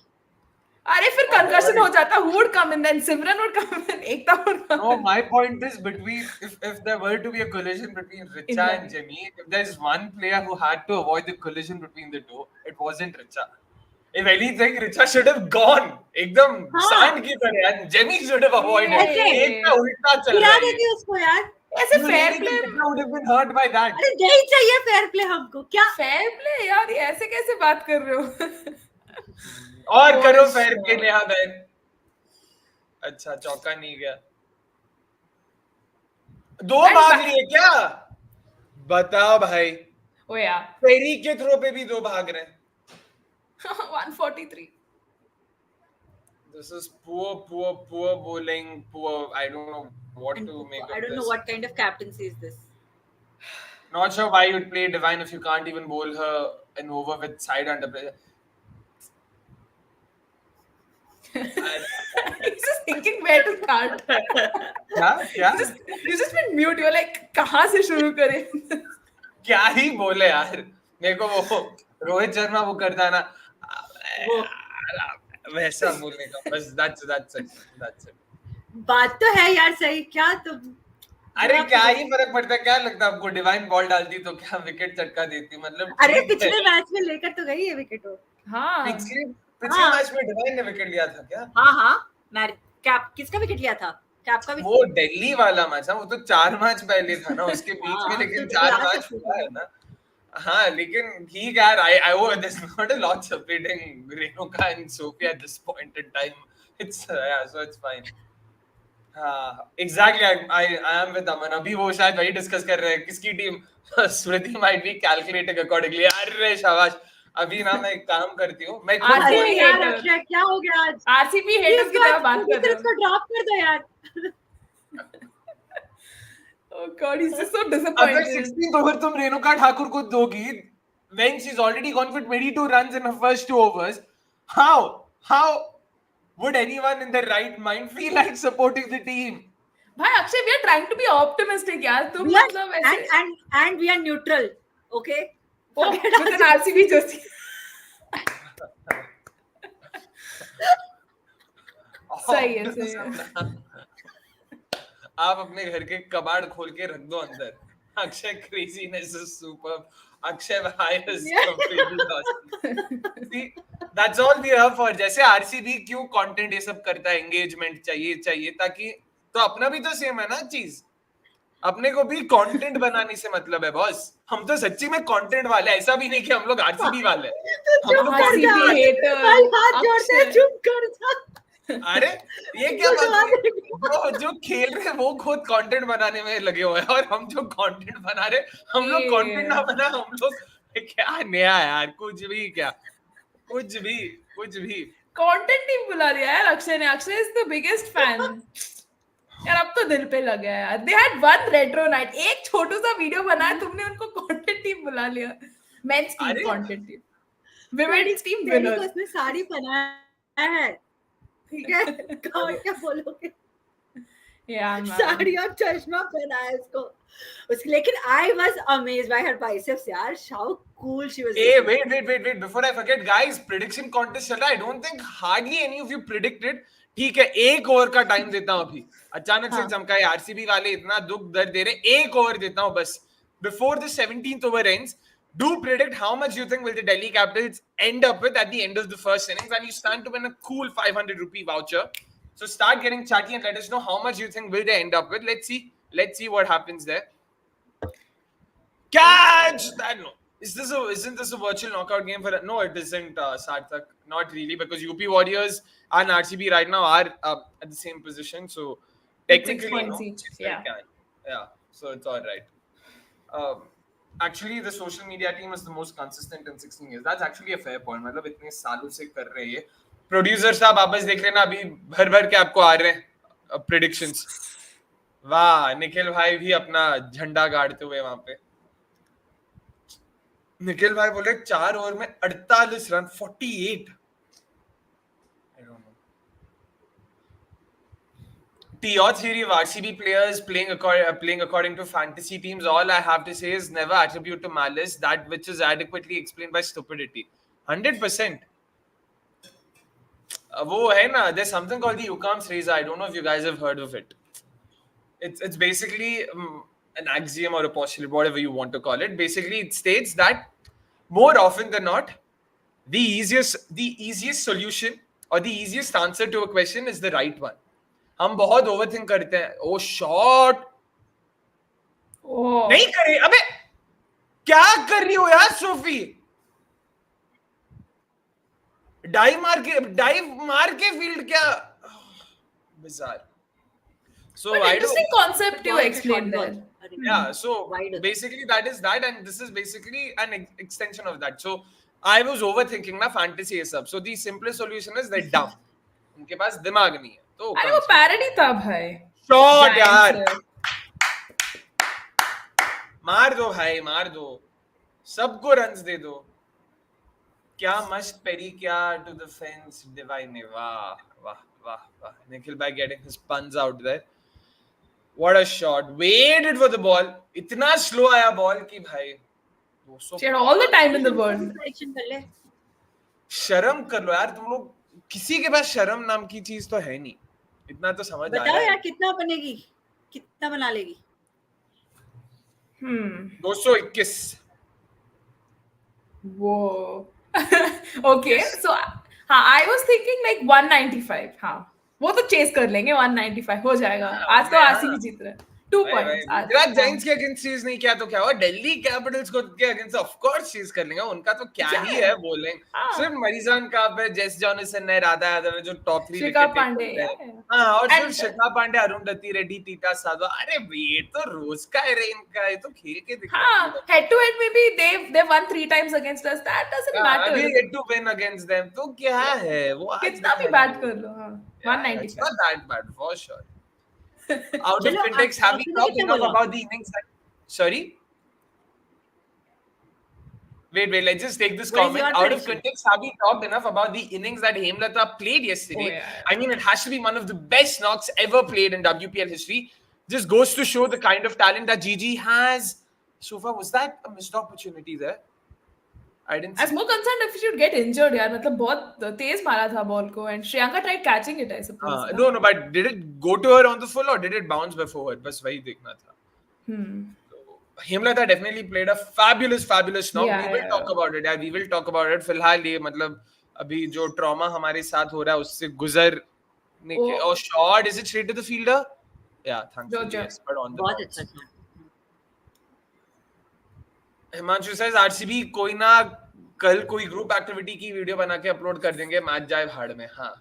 अरे फिर concussion हो जाता. Who would come in then? Simran would come in. Ekta would come in. No, my point is between if there were to be a collision between Richa and Jemmy, if there's one player who had to avoid the collision between the two, it wasn't Richa. If anything, Richa should have gone. एकदम सांड की तरह यार. Jemmy should have avoided. एक का उल्टा चल रहा है. गिरा देती उसको यार. ऐसे fair play would have been hurt by that. अरे नहीं चाहिए fair play हमको. क्या fair play यार? ये ऐसे कैसे बात कर रहे हो? और करो fair play नेहा बहन. अच्छा चौका नहीं गया. 2 भाग लिए क्या? बताओ भाई. ओ यार. पेरी के थ्रो पे भी 2 भाग रहे हैं. 143. This is poor bowling. Poor. I don't know what to And make of I don't this. know what kind of captaincy is this. Not sure why you'd play Divine if you can't even bowl her an over with side under pressure. He's just thinking where to start. क्या You just been mute. You're like, कहाँ से शुरू करें? क्या ही बोले यार. मेरे को वो रोहित शर्मा वो करता ना वैसा बोलने का बस. That's it. बात तो है यार सही. क्या तुम अरे क्या ही फर्क पड़ता है. क्या लगता है आपको डिवाइन बॉल डालती तो क्या विकेट चटका देती. मतलब अरे पिछले मैच में लेकर तो गई है विकेट वो. हाँ. पिछले मैच में डिवाइन ने विकेट लिया था क्या. हाँ कैप किसका विकेट लिया था. कैप का वो दिल्ली वाला मैच वो तो 4 मैच पहले था ना उसके बीच में. लेकिन 4 मैच हुआ है ना. हाँ लेकिन ठीक है. I there's not a lot separating Renuka and Sophie at this point in time. It's so it's fine. हाँ exactly. I am with Aman. अभी वो शायद वही डिस्कस कर रहे हैं किसकी team. Smriti might be calculating accordingly. अरे शाबाश. अभी ना मैं एक काम करती हूँ. मैं खुद अरे यार अक्षय क्या हो गया आज. आरसीबी हेटर्स की तरह बात कर रहे हो. इसको ड्रॉप कर दो यार. Oh God, he's just so disappointed. अगर 16th over तुम रेणुका ठाकुर को दोगी when she's already gone for 22 runs in her first 2 overs, how would anyone in their right mind feel like supporting the team? भाई Akshay, we are trying to be optimistic यार. तुम मतलब ऐसे and we are neutral, okay? Oh, with an RCB jersey. सही है. आप अपने घर के कबाड़ खोल के रख दो अंदर. Akshay craziness is superb. Akshay भाई is completely lost. See, that's all we are for. जैसे RCB क्यों कंटेंट ये सब करता है. एंगेजमेंट चाहिए ताकि तो अपना भी तो सेम है ना चीज. अपने को भी कंटेंट बनाने से मतलब है बॉस. हम तो सच्ची में कंटेंट वाले. ऐसा भी नहीं कि हम लोग RCB वाले. हम लोग RCB हेटर. हाथ जोड़ते हैं. चुप कर जा. अरे ये क्या बात. जो खेल रहे वो खुद कंटेंट बनाने में लगे हुए हैं और हम जो कंटेंट बना रहे हम लोग कंटेंट ना बना. हम लोग क्या नया यार. कुछ भी कंटेंट नहीं बुला दिया यार अक्षय ने. Akshay is the biggest fan यार. अब तो दिल पे लग गया यार. They had one retro night. एक छोटा सा वीडियो बनाया तुमने. उनको कंटेंट टीम बुला लिया. Men's team content team. Women's team winner. उसने साड़ी पहनाया है. ठीक है. क्या बोलोगे. साड़ी और चश्मा पहना है उसको. उसके लेकिन I was amazed by her biceps यार. How cool she was. Hey, wait. Before I forget, guys, prediction contest चल रहा है. I don't think hardly any of you predicted. ठीक है, 1 ओवर का टाइम देता हूँ अभी. अचानक से चमका है. RCB वाले इतना दुख दर्द दे रहे. 1 ओवर देता हूँ बस. Before the 17th over ends, do predict how much you think will the Delhi Capitals end up with at the end of the first innings, and you stand to win a cool 500 rupee voucher. So start getting chatty and let us know how much you think will they end up with. Let's see what happens there. Catch that. No, isn't this a virtual knockout game for no, it isn't, Sarthak. Not really, because UP Warriors and RCB right now are at the same position, so technically no, yeah, so it's all right. Actually, the social media team is the most consistent in 16 years. That's actually a fair point. मतलब इतने सालों से कर रहे हैं. Producer साहब वापस देख लेना. अभी भर के आपको आ रहे हैं predictions. वाह, निखिल भाई भी अपना झंडा गाड़ते हुए वहां पे. निखिल भाई बोले 4 ओवर में 48 run 48. To your theory of RCB players playing according to fantasy teams, all I have to say is never attribute to malice that which is adequately explained by stupidity. 100%. वो है ना, there's something called the Ukam's razor. I don't know if you guys have heard of it. It's basically an axiom or a postulate, whatever you want to call it. Basically, it states that more often than not, the easiest solution or the easiest answer to a question is the right one. हम बहुत overthink करते हैं. ओ shot नहीं करे. अबे क्या कर रही हो यार सोफी. डाइव मार के फील्ड क्या. Bizarre. So but interesting concept you explained there. Yeah, so basically that is that, and this is basically an extension of that. So I was overthinking na fantasy sub. So the simplest solution is they're dumb. उनके पास दिमाग नहीं है, तो अरे वो parody था भाई, shot यार, Giants, मार दो भाई, मार दो, सबको रन्स दे दो। क्या मस्त पेरी, क्या टू द फेंस डिवाइन, वाह वाह वाह वाह, निखिल भाई getting his punch out there, what a shot, waited for the ball, इतना स्लो आया बॉल कि भाई 200 she had all the time in the world. Correction कर ले। शर्म कर लो यार तुम लोग, किसी के पास शर्म नाम की चीज तो है नहीं, इतना तो समझ आ रहा बताओ है। यार कितना बनेगी, कितना बना लेगी? 221। Whoa. Okay, so हाँ, I was thinking like 195. हाँ, वो तो चेस कर लेंगे, 195 हो जाएगा। आज तो आरसीबी जीत रहा है, 2 points आज। गुजरात जायंट्स के अगेंस्ट चीज नहीं किया तो क्या हुआ, दिल्ली कैपिटल्स को के अगेंस्ट ऑफ कोर्स चीज कर लेंगे, उनका तो क्या ही है बॉलिंग, सिर्फ मरीजान का पे जेस जॉनसन ने, राधा यादव ने जो टॉप 3 शिखा विकेट पांडे, हां, और सिर्फ शिखा पांडे, अरुणधति रेड्डी, टीटा साधो, अरे ये तो रोज का है रे इनका, ये तो खेल के दिखा। हाँ, head to head में भी they won 3 times against us, that doesn't matter. अभी yet to win against them, तो क्या है वो, कितना भी बैट कर लो, हाँ, 195. It's not that bad for sure. Out of context, have we talked enough about the innings that... Sorry? Wait, let's just take this comment. Out of context, have we talked enough about the innings that Hemlata played yesterday? Oh, yeah. I mean, it has to be one of the best knocks ever played in WPL history. Just goes to show the kind of talent that Gigi has. So far, was that a missed opportunity there? I didn't see. I was more concerned if she should get injured यार, मतलब बहुत तेज मारा था ball को, and Shriyanka tried catching it, I suppose. No, but did it go to her on the full or did it bounce before her? बस वही देखना था. Hemlata definitely played a fabulous knock. Yeah, we will talk about it. Yeah, we will talk about it. फिलहाल ये मतलब अभी जो trauma हमारे साथ हो रहा है उससे गुजरने के, और shot, is it straight to the fielder? Yeah, thankfully yes, but on the बहुत bounce. अच्छा। हिमांशु says आरसीबी कोई ना कल कोई ग्रुप एक्टिविटी की वीडियो बना के अपलोड कर देंगे, मैच जाए भाड़ में। हाँ,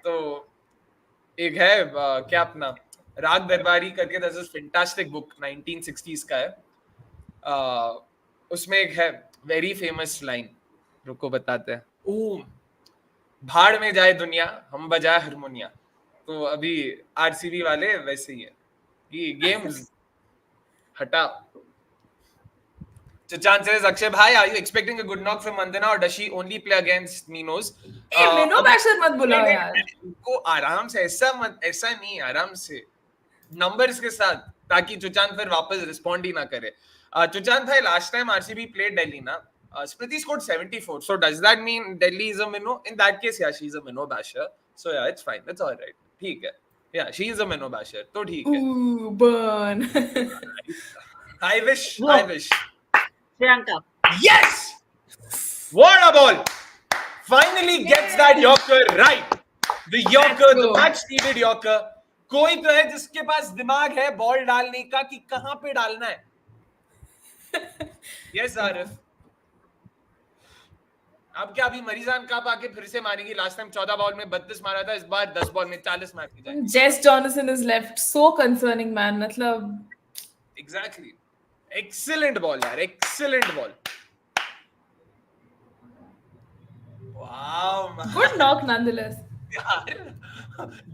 तो एक है क्या अपना राग दरबारी करके, that's a fantastic book, 1960s का है, उसमें एक है वेरी फेमस लाइन, रुको बताते हैं, ओ भाड़ में जाए दुनिया हम बजाए हारमोनिया। तो अभी आरसीबी वाले वैसे ही है कि गेम्स हटा। Chachan says, Akshay bhai, are you expecting a good knock from Mandana or does she only play against Minos? मिनो बैशर मत बुलाओ यार, को आराम से, ऐसा नहीं, आराम से नंबर्स के साथ, ताकि चुचान फिर वापस रिस्पॉन्ड ही ना करे। चुचान भाई, last time RCB played Delhi ना, Smriti scored 74, so does that mean Delhi is a minnow? In that case, yeah, she's a minnow basher, so yeah, it's fine, it's all right, ठीक है, yeah, she is a minnow basher, तो ठीक है। Ooh, burn. I wish. Shriyanka. Yes! What a ball! Finally gets that Yorker right. The Yorker, the much needed Yorker. कोई तो है जिसके पास दिमाग है बॉल डालने का कि कहां पे डालना है। Yes, आरिफ। अब क्या, अभी मरीजान कप आके फिर से मारेगी? लास्ट टाइम 14 बॉल में 32 मारा था, इस बार 10 बॉल में 40 मार के जाएगी। Jess Johnson is left, so concerning man, मतलब Exactly. Excellent ball यार, excellent ball. Wow man. good knock nonetheless.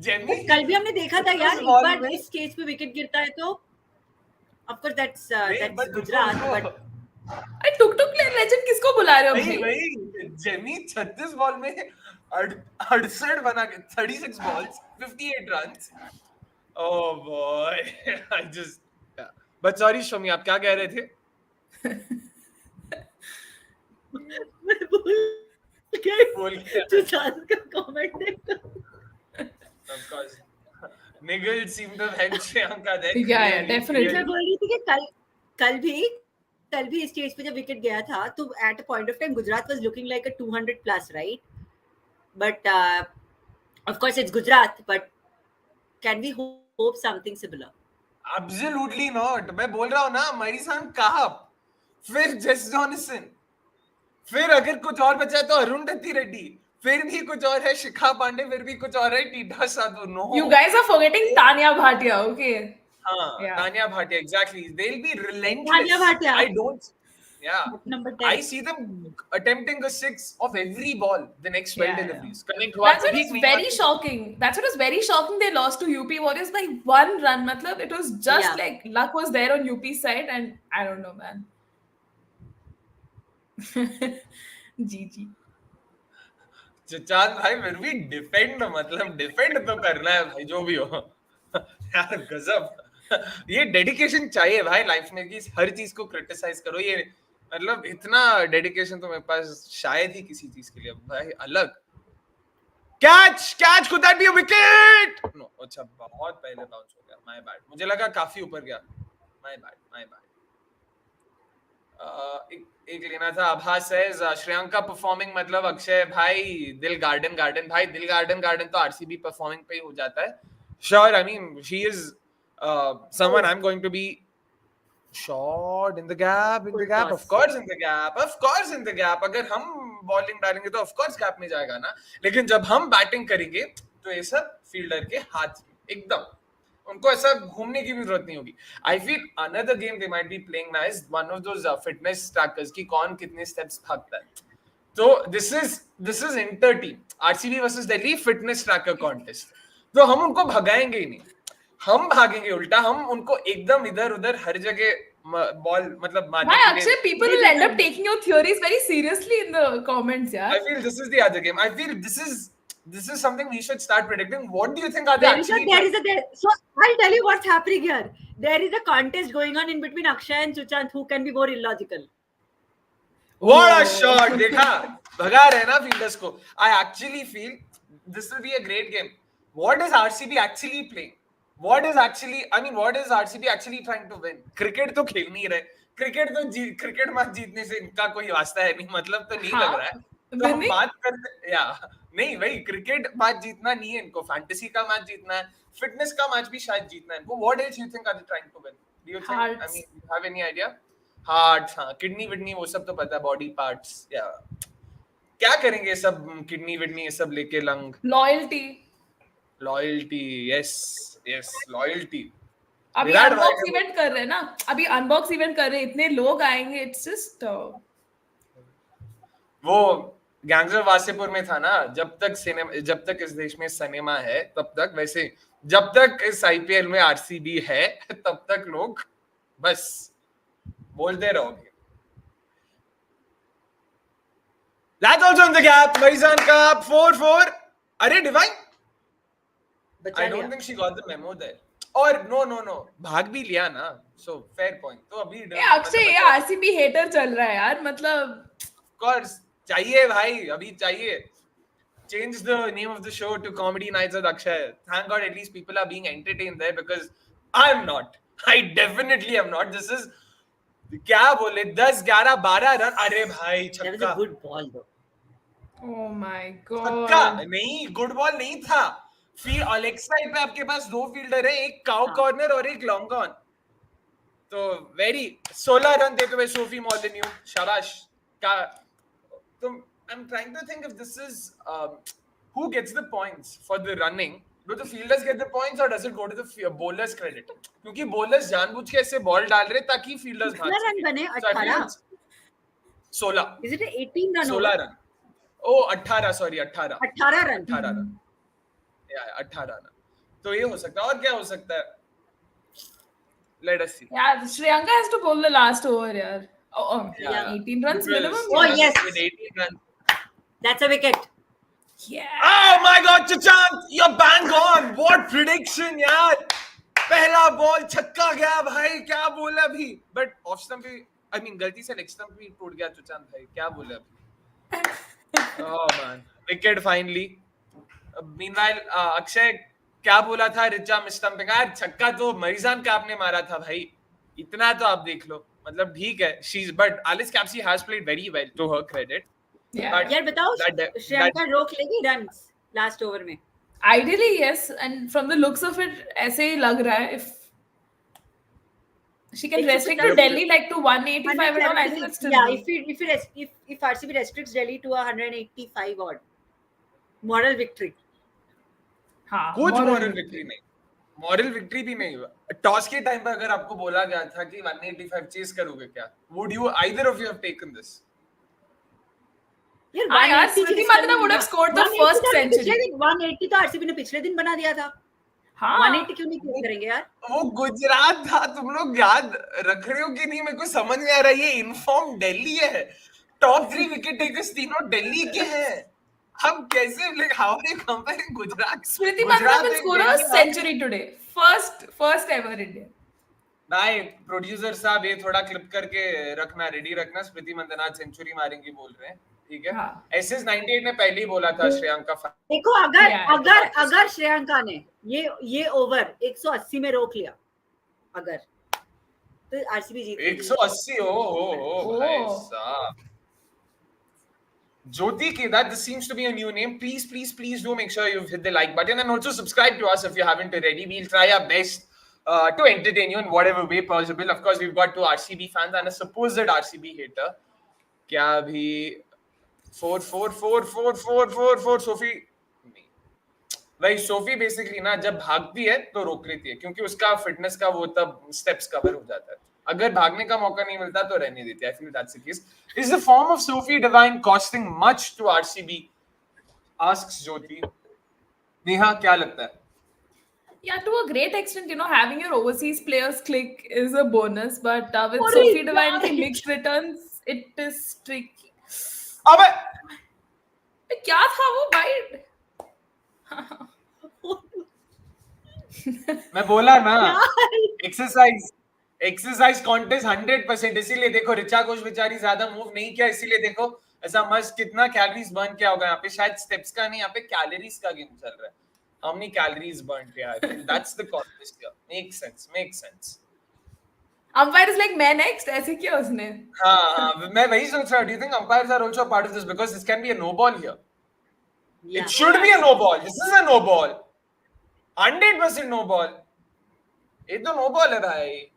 Jamie, कल भी हमने देखा था यार, एक बार इस स्टेज पे विकेट गिरता है तो of course that's Gujarat, but अरे टुक लेजेंड किसको बुला रहे हो भाई? जेमी 36 बॉल में 68 बना के, 36 balls 58 runs. Oh boy. I just But sorry Shomi, आप क्या कह रहे थे? बोल का comment Of course. Nigel seemed to help Shriyanka then. Yeah, definitely. बोल रही थी कि कल भी स्टेज पे जब विकेट गया था तो at a point of time Gujarat was looking like a 200 plus, right? But of course it's Gujarat, but can we hope something similar? Absolutely not. मैं बोल रहा हूँ ना, मरीसान कहा, फिर जेस जॉनसन, फिर अगर कुछ और बचा तो अरुणधति रेड्डी, फिर भी कुछ और है शिखा पांडे, फिर भी कुछ और है theta Sadhu. No. You guys are forgetting Tanya Bhatia, okay? हाँ, Yeah. Tanya Bhatia, exactly. They'll be relentless. Tanya Bhatia. I don't. Yeah. Number 10. I see them attempting a 6 of every ball. The next 12 deliveries. Connect That's what is very shocking. That's what was very shocking. They lost to UP Warriors by 1 run. Matlab, it was just like luck was there on UP's side, and I don't know, man. GG. चांद भाई फिर भी defend मतलब defend तो करना है भाई जो भी हो यार गजब ये डेडिकेशन चाहिए भाई लाइफ में कि हर चीज को क्रिटिसाइज करो ये मतलब इतना डेडिकेशन तो मेरे पास शायद ही किसी चीज के लिए भाई अलग catch could that be a wicket no अच्छा बहुत पहले बाउंस हो गया माय बैड मुझे लगा काफी ऊपर गया माय बैड एक लेना था आभास है श्रेयांका परफॉर्मिंग मतलब अक्षय भाई दिल गार्डन भाई दिल गार्डन तो आरसीबी परफॉर्मिंग पे ही हो जाता है sure I mean she is someone I am going to be shot in the gap of course in the gap अगर हम बॉलिंग डालेंगे तो ऑफ कोर्स गैप में जाएगा ना लेकिन जब हम बैटिंग करेंगे तो ये सब फील्डर के हाथ एकदम उनको ऐसा घूमने की भी जरूरत नहीं होगी I feel another game they might be playing now is one of those fitness trackers की कौन कितने स्टेप्स भागता है तो this is inter team RCB versus Delhi fitness tracker contest तो हम उनको भगाएंगे ही नहीं हम भागेंगे उल्टा हम उनको एकदम इधर उधर हर जगह बॉल मतलब मारने के लिए people will end up taking your theories very seriously in the comments yaar I feel this is the other game I feel this is something we should start predicting. What do you think are the So I'll tell you what's happening here. There is a contest going on in between Akshay and Suchant who can be more illogical. What a shot! देखा भगा रहे ना fielders को. I actually feel this will be a great game. What is RCB actually playing? What is RCB actually trying to win? Cricket तो खेल नहीं रहे. Cricket match जीतने से इनका कोई वास्ता है नहीं मतलब तो नहीं लग रहा है. तो हम बात करते नहीं भाई क्रिकेट मैच जीतना नहीं है इनको फैंटेसी का मैच जीतना है फिटनेस का मैच भी शायद जीतना है इनको what else you think are they trying to win do you think I mean you have any idea hearts हां किडनी विडनी वो सब तो पता है बॉडी पार्ट्स या क्या करेंगे सब किडनी विडनी ये सब लेके लंग लॉयल्टी यस लॉयल्टी अभी अनबॉक्स इवेंट कर रहे हैं ना अभी अनबॉक्स इवेंट कर रहे हैं इतने लोग आएंगे इट्स जस्ट वो गैंग्स ऑफ वासेपुर में था ना जब तक इस देश में सिनेमा है तब तक वैसे जब तक इस आईपीएल में आरसीबी है तब तक लोग बस बोलते रहोगे That's also in the gap. Marizan Cup 4-4. अरे divine I don't think she got the memo there. और no भाग भी लिया ना so fair point तो अभी अक्षय ये आरसीबी हेटर चल रहा है यार मतलब of course चाहिए भाई अभी चाहिए change the name of the show to Comedy Nights with Akshay thank God at least people are being entertained there because I definitely am not this is क्या बोले 10 11 12 रन अरे भाई छक्का गुड बॉल दो oh my god छक्का नहीं good ball नहीं था फिर लेग साइड पे आपके पास दो फील्डर है एक काउ कॉर्नर और एक लॉन्ग ऑन तो वेरी 16 रन देते हुए सोफी मोर देन यू शाबाश का तो I'm trying to think if this is who gets the points for the running do the fielders get the points or does it go to the bowlers credit क्योंकि bowlers जानबूझ के ऐसे ball डाल रहे ताकि fielders भाग run बने 18 16 is it 18 run 16 run oh 18 sorry 18 run 18 run तो ये हो सकता है और क्या हो सकता है let us see yeah Shriyanka has to bowl the last over yaar yeah 18 runs minimum yes with 18 runs that's a wicket yeah oh my god Chachant you're bang on what prediction yaar पहला ball छक्का गया भाई क्या बोला अभी but off stump भी I mean गलती से लेग स्टंप भी टूट गया चचांत भाई क्या बोला अभी oh man wicket finally meanwhile Akshay क्या बोला था रिचा मिस्टम्पिंग यार छक्का तो मरीजान का आपने मारा था भाई इतना तो आप देख लो मतलब ठीक है she but Alice Capsey has played very well to her credit यार बताओ श्रीलंका रोक लेगी रन्स लास्ट ओवर में ideally yes and from the looks of it ऐसे ही लग रहा है if she can restrict to Delhi like to 185 and all I think that's still yeah if RCB restricts Delhi to 185 odd moral victory कुछ moral victory नहीं moral victory भी नहीं हुआ. Toss के टाइम पर अगर आपको बोला गया था कि 185 चेस करोगे क्या, would you either of you have taken this? यार हाँ यार, 180 स्मृति chase मंदाना करने would have दिया. scored the 180 first तो हमने century. पिछले दिन 180 तो आरसीबी ने पिछले दिन बना दिया था. हाँ 180 क्यों नहीं chase करेंगे यार? वो गुजरात था. तुम लोग याद रख रहे हो कि नहीं मेरे को समझ नहीं आ रहा. ये इनफॉर्म दिल्ली है. टॉप 3 विकेट टेकर्स तीनों दिल्ली के हैं. हम कैसे like how are you comparing Gujarat? Smriti Mandanna will एक score a दिल्ली है. century today. First ever Indian. भाई प्रोड्यूसर साहब ये थोड़ा क्लिप करके रखना, रेडी रखना. स्मृति मंदाना सेंचुरी मारेंगी बोल रहे हैं. ठीक है. हाँ. एसएस 98 ने पहले ही बोला था श्रेयांका. देखो अगर श्रेयांका ने ये ओवर 180 में रोक लिया अगर, तो आरसीबी जीत 180. ओ भाई साहब. Jyoti Kedar, this seems to be a new name. Please do make sure you've hit the like button and also subscribe to us if you haven't already. We'll try our best to entertain you in whatever way possible. Of course, we've got two RCB fans and a supposed RCB hater. क्या अभी 4 Sophie नहीं भाई. Sophie basically ना जब भागती है तो रोक लेती है क्योंकि उसका फिटनेस का वो तब स्टेप्स कवर हो जाता है. अगर भागने का मौका नहीं मिलता तो रहने देती है. I feel that's the case. Is the form of Sophie Devine costing much to RCB? Asks Jyoti. Neha, क्या लगता है? Yeah, to a great extent, having your overseas players click is a bonus, but with Sophie Devine के mixed returns, it is tricky. अबे क्या था वो bite? मैं बोला ना एक्सरसाइज कॉन्टेस्ट 100%. इसीलिए देखो रिचा घोष बेचारी ज्यादा मूव नहीं किया. इसीलिए देखो ऐसा मस्त कितना कैलोरीज बर्न किया होगा. यहाँ पे शायद स्टेप्स का नहीं, यहाँ पे कैलोरीज का गेम चल रहा है. How many calories burnt? Yeah, that's the contest here. Makes sense. Umpire is like मैं next. ऐसे किया उसने. हाँ मैं वही सोच रहा हूँ. Do you think umpires are also a part of this because this can be a no ball here? Yeah. It should be a no ball. This is a no ball. 100% no ball. ये तो no ball है भाई.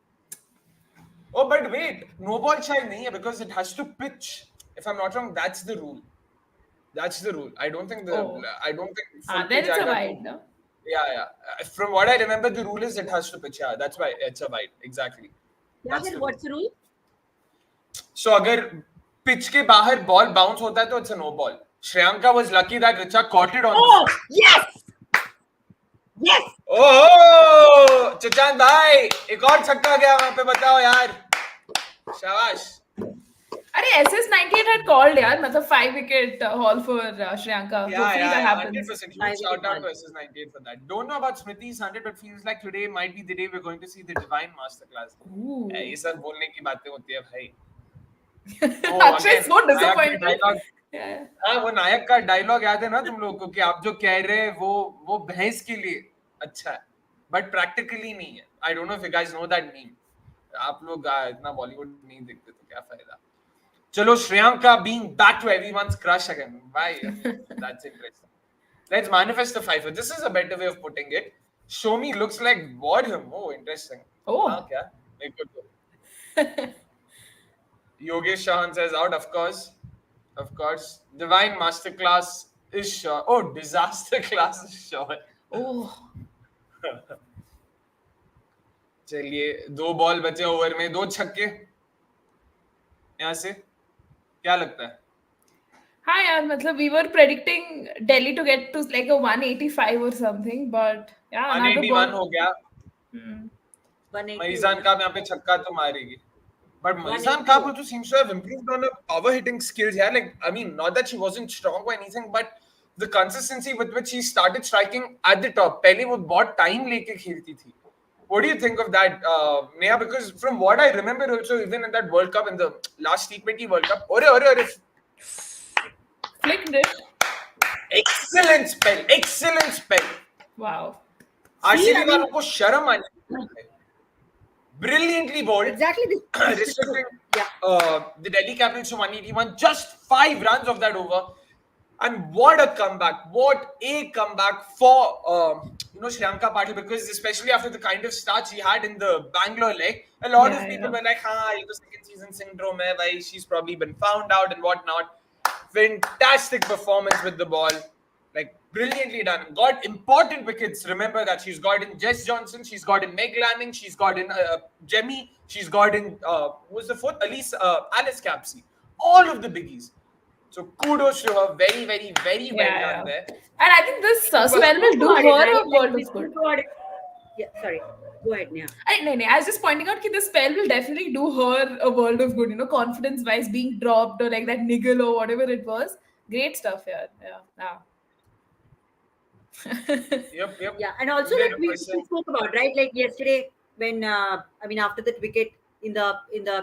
Oh, but wait, no ball शायद नहीं है because it has to pitch. If I'm not wrong, that's the rule. I don't think then it's a wide, no? Yeah. From what I remember, the rule is it has to pitch. Yeah, that's why it's a wide. Exactly. Yeah, then what's the rule? So अगर pitch के बाहर ball bounce होता है तो it's a no ball. Shreyanka was lucky that Richa caught it on. Oh, yes. Oh, Chachan भाई एक और छक्का गया वहां पे. बताओ यार. शाबाश. अरे SS 98 had called यार, मतलब 5 wicket haul for Shreyanka. Hopefully that happens. 100%. Huge shout out to SS 98 for that. Don't know about Smriti's 100, but feels like today might be the day we're going to see the divine masterclass. ये सब बोलने की बातें होती है भाई. Akshay is so disappointed. हाँ वो नायक का डायलॉग याद है ना तुम लोगों को कि आप जो कह रहे हैं वो भैंस के लिए अच्छा है बट प्रैक्टिकली नहीं है. I don't know if you guys know that meme. आप लोग इतना बॉलीवुड नहीं देखते तो क्या फायदा. चलो Shreyanka being back to everyone's crush again. Why? That's interesting. Let's manifest the five. This is a better way of putting it. Soumi looks like Wadham. Oh, interesting. Oh. हाँ क्या? Make it go. Yogesh Shahan says out, of course. Divine masterclass is sure. Oh, disaster class is sure. Oh. चलिए 2 ball बचे over में 2 छक्के यहाँ से. क्या लगता है? हाँ यार, मतलब we were predicting Delhi to get to like a 185 or something, but yeah, 181 हो गया. Marizan Cup यहाँ पे छक्का तो मारेगी. But Marizan Cup also seems to have improved on her power hitting skills here. Like, I mean, not that she wasn't strong or anything, but the consistency with which she started striking at the top. पहले वो बहुत time लेके खेलती थी. What do you think of that, Neha? Because from what I remember also, even in that World Cup, in the last T20 World Cup, flicked it. Excellent spell. Wow. RCB वालों को शर्म आनी चाहिए. Brilliantly bowled. Exactly. Restricting the Delhi Capitals to 181. Just 5 runs of that over. And what a comeback. What a comeback for Shreyanka Patil, because especially after the kind of start she had in the Bangalore leg, a lot of people were like, it was second season syndrome, she's probably been found out and whatnot. Fantastic performance with the ball. Like, brilliantly done. Got important wickets. Remember that she's got in Jess Johnson, she's got in Meg Lanning, she's got in Jemmy, she's got in who was the fourth? Alice Capsey. All of the biggies. So kudos to her. Very, very, very well Yeah, done yeah. there. And I think this spell Think will do about it, her right? a Like, world of just good. think about it. Yeah, sorry. Go ahead, Neha. I was just pointing out that the spell will definitely do her a world of good, confidence wise, being dropped or like that niggle or whatever it was. Great stuff here. Yeah. Yep, yep. Yeah, and also like we 100%. spoke about, right? Like yesterday when after that wicket in the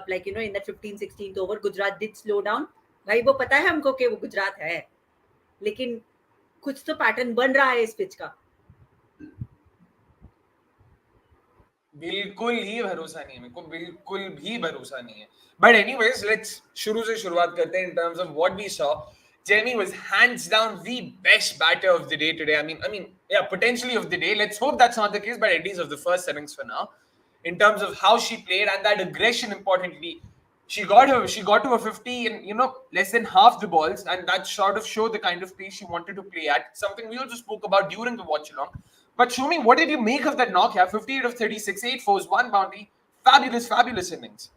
like in that 15th 16th over, Gujarat did slow down. भाई वो पता है हमको कि वो गुजरात है, लेकिन कुछ तो पैटर्न बन रहा है इस पिच का. बिल्कुल ही भरोसा नहीं है मेरे को, बिल्कुल भी भरोसा नहीं है. But anyways, let's शुरू से शुरुआत करते हैं in terms of what we saw. Jamie was hands down the best batter of the day today. Yeah, potentially of the day. Let's hope that's not the case, but at least of the first innings for now. In terms of how she played and that aggression, importantly, she got to a 50 in less than half the balls, and that sort of showed the kind of pace she wanted to play at. Something we also spoke about during the watch along. But Soumi, what did you make of that knock? Yeah, 58 of 36, 8 fours, 1 boundary. Fabulous, fabulous innings.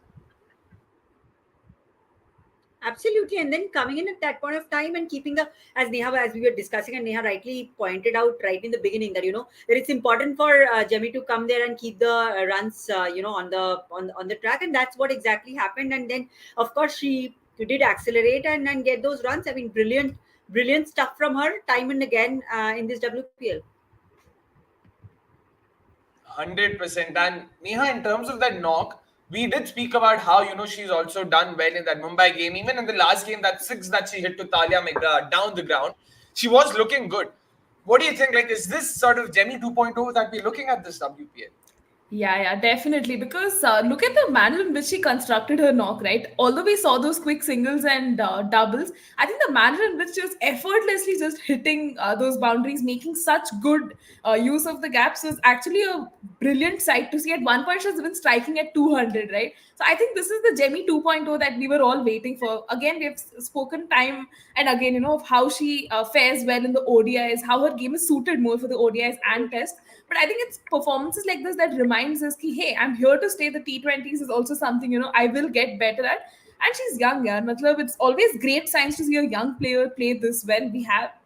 Absolutely, and then coming in at that point of time and keeping the, as we were discussing, and Neha rightly pointed out right in the beginning that that it's important for Jemmy to come there and keep the runs on the track, and that's what exactly happened. And then of course she did accelerate and get those runs. I mean, brilliant stuff from her time and again in this WPL. 100%. And Neha, in terms of that knock, we did speak about how she's also done well in that Mumbai game. Even in the last game, that six that she hit to Talia Mega down the ground, she was looking good. What do you think? Like, is this sort of Jemmy 2.0 that we're looking at this WPL? Yeah, definitely. Because look at the manner in which she constructed her knock, right? Although we saw those quick singles and doubles, I think the manner in which she was effortlessly just hitting those boundaries, making such good use of the gaps was actually a brilliant sight to see. At one point, she was even striking at 200, right? So I think this is the Jemmy 2.0 that we were all waiting for. Again, we have spoken time and again, of how she fares well in the ODIs, how her game is suited more for the ODIs and Test. But I think it's performances like this that reminds us that, hey, I'm here to stay. The T20s is also something, I will get better at. And she's young, yeah. Matlab, it's always great signs to see a young player play this well.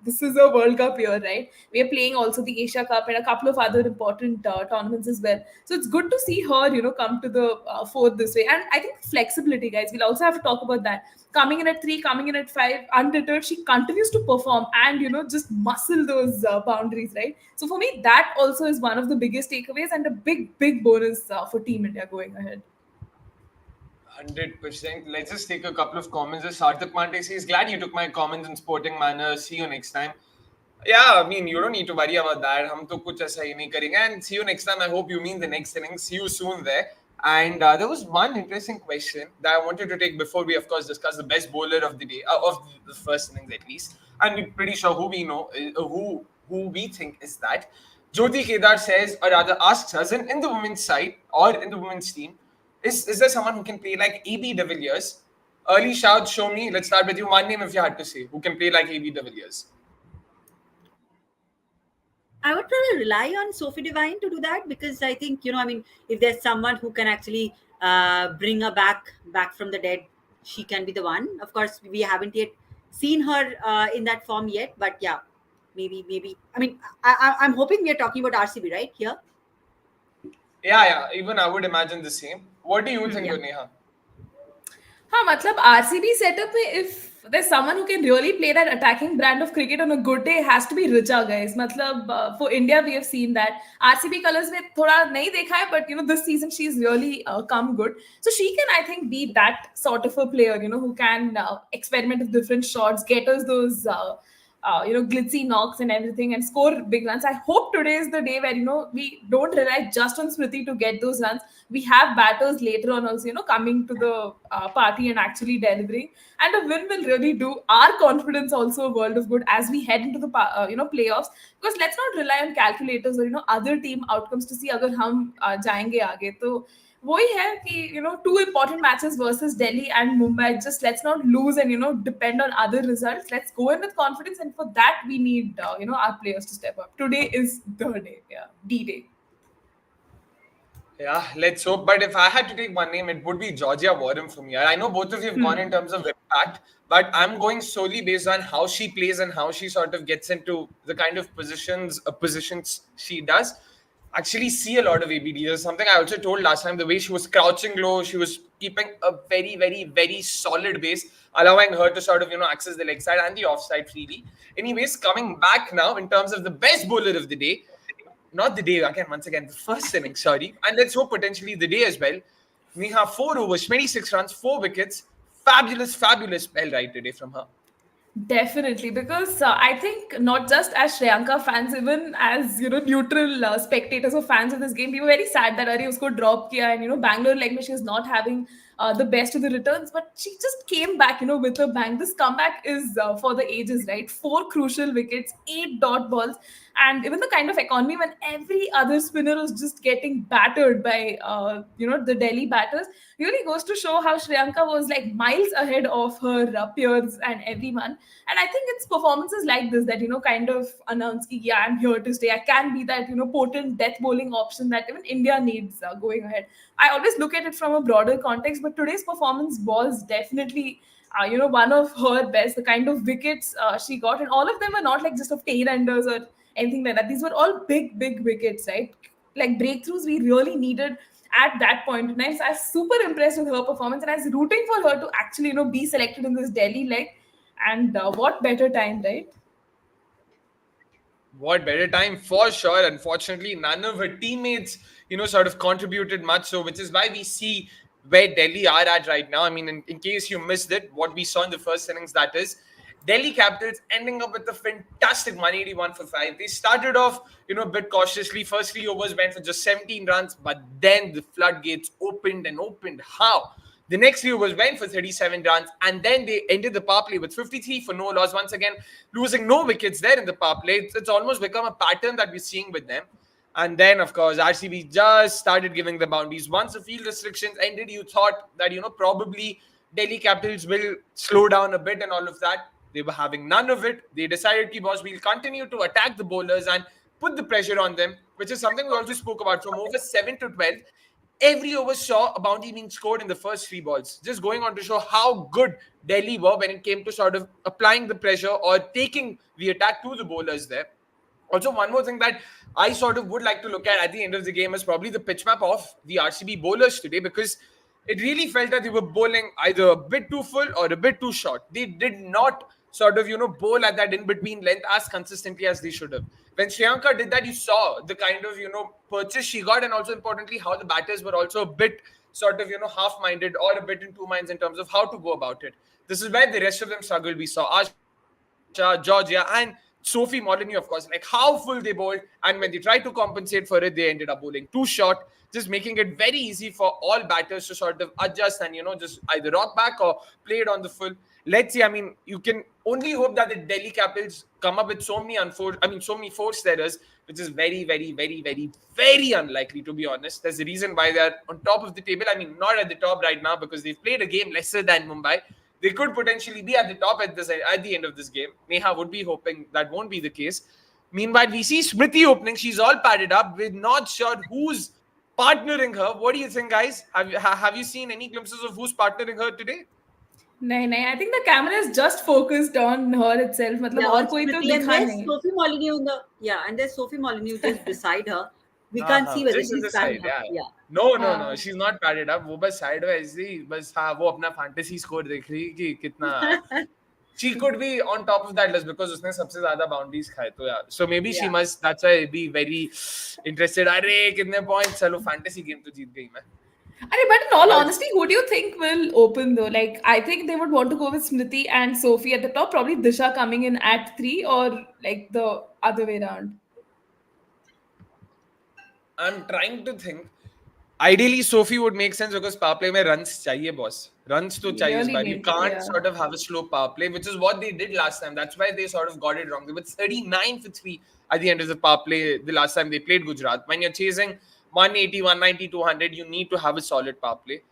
This is a World Cup year, right? We are playing also the Asia Cup and a couple of other important tournaments as well. So it's good to see her, come to the fourth this way. And I think flexibility, guys, we'll also have to talk about that. Coming in at 3, coming in at 5, undeterred, she continues to perform and, just muscle those boundaries, right? So for me, that also is one of the biggest takeaways and a big, big bonus for Team India going ahead. 100%. Let's just take a couple of comments. Sarthak Mante says, glad you took my comments in sporting manner. See you next time. Yeah, you don't need to worry about that. हम तो कुछ ऐसा ही नहीं करेंगे. And see you next time. I hope you mean the next inning. See you soon there. And there was one interesting question that I wanted to take before we, of course, discuss the best bowler of the day, of the first innings at least. And we're pretty sure who we know, who we think is that. Jyoti Kedar says, or rather asks us, in the women's side or in the women's team, is there someone who can play like AB de Villiers? Early shout, show me. Let's start with you. One name if you had to say. Who can play like AB de Villiers? I would probably rely on Sophie Devine to do that, because I think, if there's someone who can actually bring her back from the dead, she can be the one. Of course, we haven't yet seen her in that form yet, but yeah, maybe. I'm hoping we are talking about RCB, right, here? Yeah. Even I would imagine the same. What do you think, Neha? मतलब RCB setup में if there's someone who can really play that attacking brand of cricket on a good day, has to be Richa, guys. मतलब for India we have seen that RCB colors में थोड़ा नहीं देखा है, but this season she's really come good. So she can, I think, be that sort of a player, who can experiment with different shots, get us those glitzy knocks and everything, and score big runs. I hope today is the day where we don't rely just on Smriti to get those runs. We have batters later on also coming to the party and actually delivering, and a win will really do our confidence also a world of good as we head into the playoffs. Because let's not rely on calculators or other team outcomes to see agar hum jayenge aage. So वही है कि two important matches versus Delhi and Mumbai. Just let's not lose and depend on other results. Let's go in with confidence, and for that we need our players to step up. Today is the day, yeah, D-Day. Yeah, let's hope. But if I had to take one name, it would be Georgia Warren for me. I know both of you have gone in terms of impact, but I'm going solely based on how she plays and how she sort of gets into the kind of positions she does. Actually, see a lot of ABD. There's something I also told last time. The way she was crouching low, she was keeping a very, very, very solid base, allowing her to sort of access the leg side and the offside freely. Anyways, coming back now in terms of the best bowler of the day. Not the day again, once again, the first inning, sorry. And let's hope potentially the day as well. Neha, 4 overs, 26 runs, 4 wickets. Fabulous, fabulous spell right today from her. Definitely, because I think not just as Shreyanka fans, even as neutral spectators or fans of this game, we were very sad that Ari usko drop kiya, and Bangalore like me, she's not having the best of the returns, but she just came back with a bang. This comeback is for the ages, right? 4 crucial wickets, 8 dot balls, and even the kind of economy when every other spinner was just getting battered by the Delhi batters really goes to show how Shreyanka was like miles ahead of her peers and everyone. And I think it's performances like this that kind of announce ki, yeah, I'm here to stay. I can be that potent death bowling option that even India needs going ahead. I always look at it from a broader context, but today's performance was definitely one of her best. The kind of wickets she got, and all of them were not like just of tail enders or anything like that. These were all big, big wickets, right? Like breakthroughs we really needed at that point in time. So I was super impressed with her performance, and I was rooting for her to actually be selected in this Delhi leg. And what better time, right? What better time for sure. Unfortunately, none of her teammates, sort of contributed much. So, which is why we see where Delhi are at right now. I mean, in case you missed it, what we saw in the first innings, that is Delhi Capitals ending up with a fantastic 181 for 5. They started off, a bit cautiously. First 3 overs went for just 17 runs, but then the floodgates opened and opened. How? The next 3 overs went for 37 runs, and then they ended the power play with 53 for no loss. Once again, losing no wickets there in the power play. It's almost become a pattern that we're seeing with them. And then, of course, RCB just started giving the boundaries. Once the field restrictions ended, you thought that, probably Delhi Capitals will slow down a bit and all of that. They were having none of it. They decided, boss, we'll continue to attack the bowlers and put the pressure on them, which is something we also spoke about. From over 7 to 12, every over saw a boundary being scored in the first 3 balls. Just going on to show how good Delhi were when it came to sort of applying the pressure or taking the attack to the bowlers there. Also, one more thing that I sort of would like to look at the end of the game is probably the pitch map of the RCB bowlers today, because it really felt that they were bowling either a bit too full or a bit too short. They did not sort of, bowl at that in-between length as consistently as they should have. When Shreyanka did that, you saw the kind of, purchase she got, and also importantly, how the batters were also a bit sort of, half-minded or a bit in two minds in terms of how to go about it. This is where the rest of them struggled. We saw Asha, Georgia, and Sophie Molyneux, of course, like how full they bowled. And when they tried to compensate for it, they ended up bowling too short, just making it very easy for all batters to sort of adjust and, just either rock back or play it on the full. Let's see. I mean, you can only hope that the Delhi Capitals come up with so many forced errors, which is very, very, very, very, very unlikely, to be honest. There's a reason why they're on top of the table. I mean, not at the top right now because they've played a game lesser than Mumbai. They could potentially be at the top at the end of this game. Neha would be hoping that won't be the case. Meanwhile, we see Smriti opening. She's all padded up. We're not sure who's partnering her. What do you think, guys? Have you seen any glimpses of who's partnering her today? No. I think the camera is just focused on her itself. मतलब और कोई तो दिखा नहीं. Sophie Molyneux and there's Sophie Molyneux just beside her. We can't see whether she's padded up. Yeah. No. She's not padded up. वो बस side में ऐसी बस हाँ वो अपना fantasy score देख रही कि कितना. She could be on top of that list because उसने सबसे ज़्यादा boundaries खाए तो यार. So maybe she must. That's why be very interested. अरे कितने points? चलो fantasy game तो जीत गई मैं. But in all honesty, who do you think will open though? Like, I think they would want to go with Smriti and Sophie at the top. Probably Disha coming in at 3, or like the other way around. I'm trying to think. Ideally, Sophie would make sense because power play में runs चाहिए, boss. Runs to चाहिए, but you can't sort of have a slow power play, which is what they did last time. That's why they sort of got it wrong. They were 39 for 3 at the end of the power play the last time they played Gujarat. When you're chasing 180, 190, 200, you need to have a solid power play.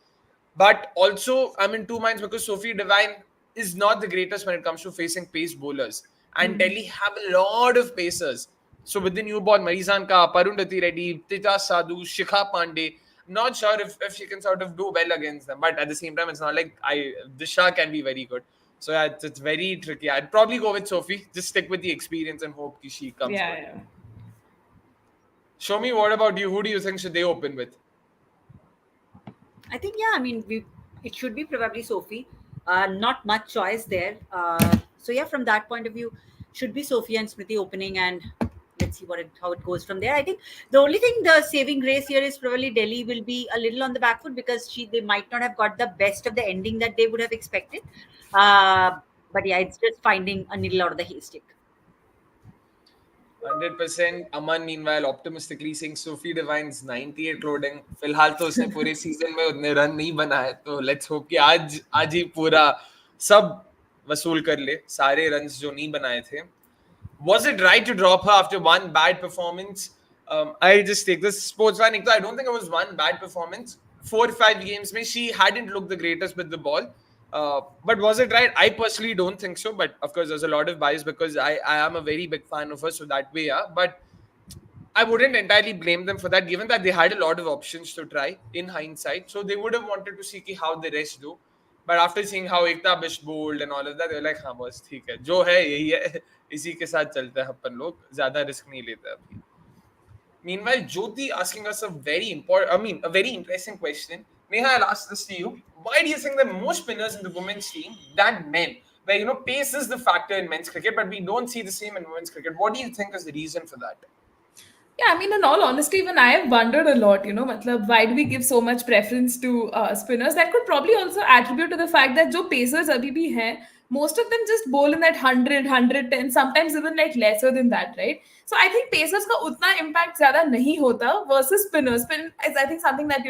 But also, I'm in two minds because Sophie Devine is not the greatest when it comes to facing pace bowlers. And Delhi have a lot of pacers. So with the new ball, Marizan Ka, Parundati Reddy, Tita Sadhu, Shikha Pandey, not sure if she can sort of do well against them. But at the same time, it's not like Disha can be very good. So yeah, it's very tricky. I'd probably go with Sophie. Just stick with the experience and hope she comes good. Yeah. Show me, what about you? Who do you think should they open with? I think, yeah, I mean, it should be probably Sophie. Not much choice there. So yeah, from that point of view, should be Sophie and Smriti opening, and let's see how it goes from there. I think the only thing, the saving grace here is probably Delhi will be a little on the back foot because they might not have got the best of the ending that they would have expected. But yeah, it's just finding a needle out of the haystack. 100%. Aman, meanwhile, optimistically saying Sophie Devine's 98 loading. फिलहाल तो उसने पूरे season में उतने run नहीं बनाए, तो let's hope कि आज ही पूरा सब वसूल कर ले, सारे रन्स जो नहीं बनाए थे. Was it right to drop her after one bad performance? I just take this sports fan. I don't think it was one bad performance. 4 or 5 games, she hadn't looked the greatest with the ball. But was it right? I personally don't think so. But of course, there's a lot of bias because I am a very big fan of her. So that way, yeah. But I wouldn't entirely blame them for that, given that they had a lot of options to try in hindsight. So they would have wanted to see how the rest do. But after seeing how Ekta Bish bowled and all of that, they're like, हाँ बस ठीक है, जो है यही है, इसी के साथ चलते हैं अपन लोग, ज़्यादा रिस्क नहीं लेते अभी. Meanwhile, Jyoti asking us a very interesting question. Neha, I'll ask this to you. Why do you think there are more spinners in the women's team than men? Where, pace is the factor in men's cricket, but we don't see the same in women's cricket. What do you think is the reason for that? Yeah, I mean, in all honesty, even I have wondered a lot, why do we give so much preference to spinners? That could probably also attribute to the fact that jo pacers abhi bhi hain, most of them just bowl in that 100, 110, sometimes even like lesser than that, right? So I think pacers ka utna impact zyada nahi hota versus spinners. Spin is, I think, something that,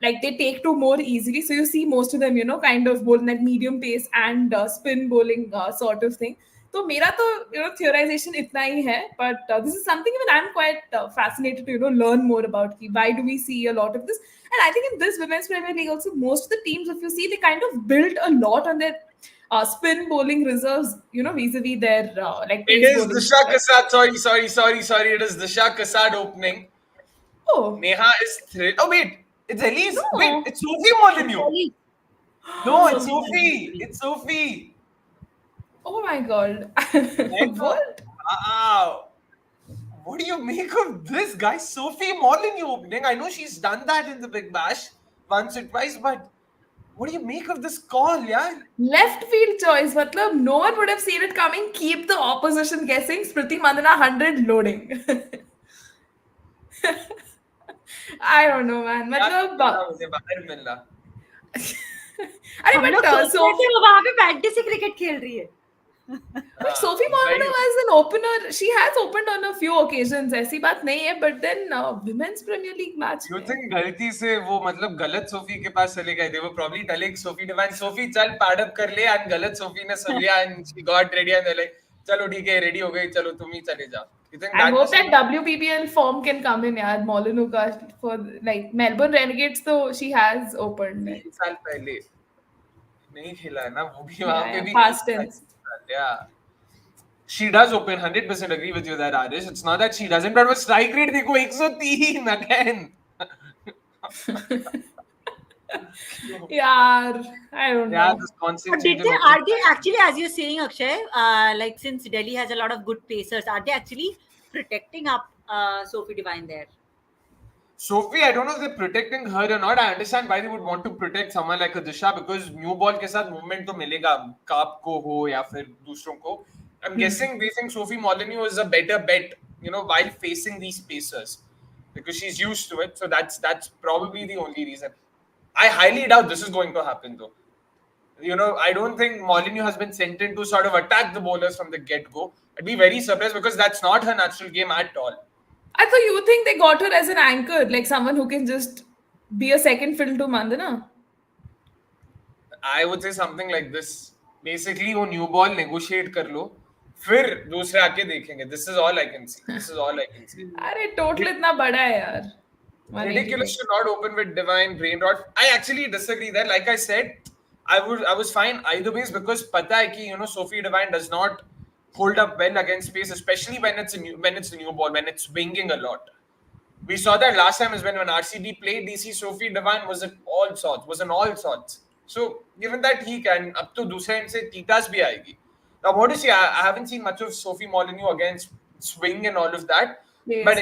like they take to more easily. So you see most of them, kind of bowl in that medium pace and spin bowling sort of thing. तो मेरा तो theorization इतना ही है, but this is something even I'm quite fascinated to learn more about. Why do we see a lot of this? And I think in this women's Premier League also, most of the teams, if you see, they kind of built a lot on their spin bowling reserves, vis-a-vis their like pace It is bowling. Disha Kasad. Sorry. It is Disha Kasad opening. Oh, Neha is thrilled. Oh wait, it's Elise. No. Wait, it's Sophie more than you. No, it's Sophie. It's Sophie. Oh my god. What? Wow. What do you make of this, guys? Sophie Molyneux opening. I know she's done that in the Big Bash once or twice, but what do you make of this call, yeah? Left field choice. Matlab, no one would have seen it coming. Keep the opposition guessing. Smriti Mandana 100 loading. I don't know, man. मतलब अरे but Sophie वहाँ पे fantasy cricket खेल रही है. But Sophie Molyneux as an opener, she has opened on a few occasions. ऐसी बात नहीं है, but then women's Premier League match. You think गलती से वो मतलब गलत सोफी के पास चले गए? They were probably telling Sophie Devine, Sophie चल pad up कर ले, and गलत सोफी ने सुन लिया and she got ready and they're like, चलो ठीक है, ready हो गई, चलो तुम ही चले जाओ. I hope that WPL form can come in, yaar. Molyneux का for like Melbourne Renegades, तो she has opened. 3 साल पहले नहीं खेला है ना, वो भी वहाँ पे भी past tense. Yeah. She does open. 100% agree with you that, Arish. It's not that she doesn't, but strike rate देखो 103 again. Yeah, I don't know. Yeah, this constant. Are they actually, as you're saying, Akshay, like since Delhi has a lot of good pacers, are they actually protecting up Sophie Devine there? Sophie, I don't know if they're protecting her or not. I understand why they would want to protect someone like a Disha because new ball के साथ movement तो मिलेगा, काप को हो या फिर दूसरों को. I'm guessing they think Sophie Molyneux is a better bet, while facing these pacers because she's used to it. So that's probably the only reason. I highly doubt this is going to happen though. I don't think Molyneux has been sent in to sort of attack the bowlers from the get-go. I'd be very surprised because that's not her natural game at all. I thought you think they got her as an anchor, like someone who can just be a second fiddle to Mandana. I would say something like this. Basically, वो new ball negotiate कर लो, फिर दूसरे आके देखेंगे. This is all I can see. अरे total इतना बड़ा है यार. ridiculous 182. to not open with Divine Brain Rot. I actually disagree there. Like I said, I was fine either ways because pata hai ki, Sophie Divine does not hold up well against pace, especially when it's a new ball, when it's swinging a lot. We saw that last time as when RCB played DC, Sophie Divine was in all sorts. So given that he can, up to दूसरे end से Titas भी आएगी. Now what to say? I haven't seen much of Sophie Molyneux against swing and all of that, but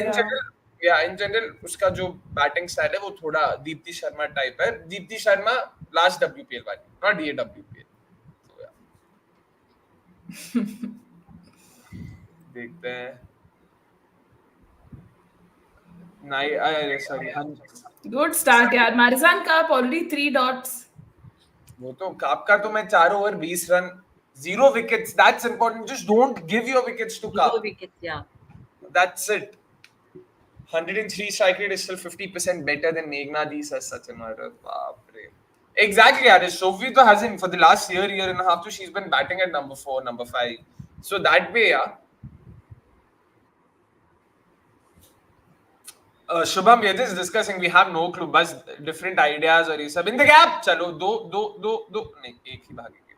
Yes, in general उसका जो batting style है वो थोड़ा Deepti Sharma type है. दीप्ति शर्मा last WPL वाली, not ये WPL. So yeah. देखते हैं. Sorry. Good start, yaar. Marizan Cup already 3 dots. वो तो काप का तो मैं 4 over 20 run 0 wickets. That's important. Just don't give your wickets to Kaap. 0 wickets, yeah. That's it. 103 strike rate is still 50% better than Meghnadi's as such an order. Exactly, yaar. Sophie to hasn't for the last year and a half. So she's been batting at number 4, number 5. So that way, yeah. Shubham, we are just discussing. We have no clue. बस different ideas और ये सब. In the gap, चलो दो नहीं एक ही भागेंगे.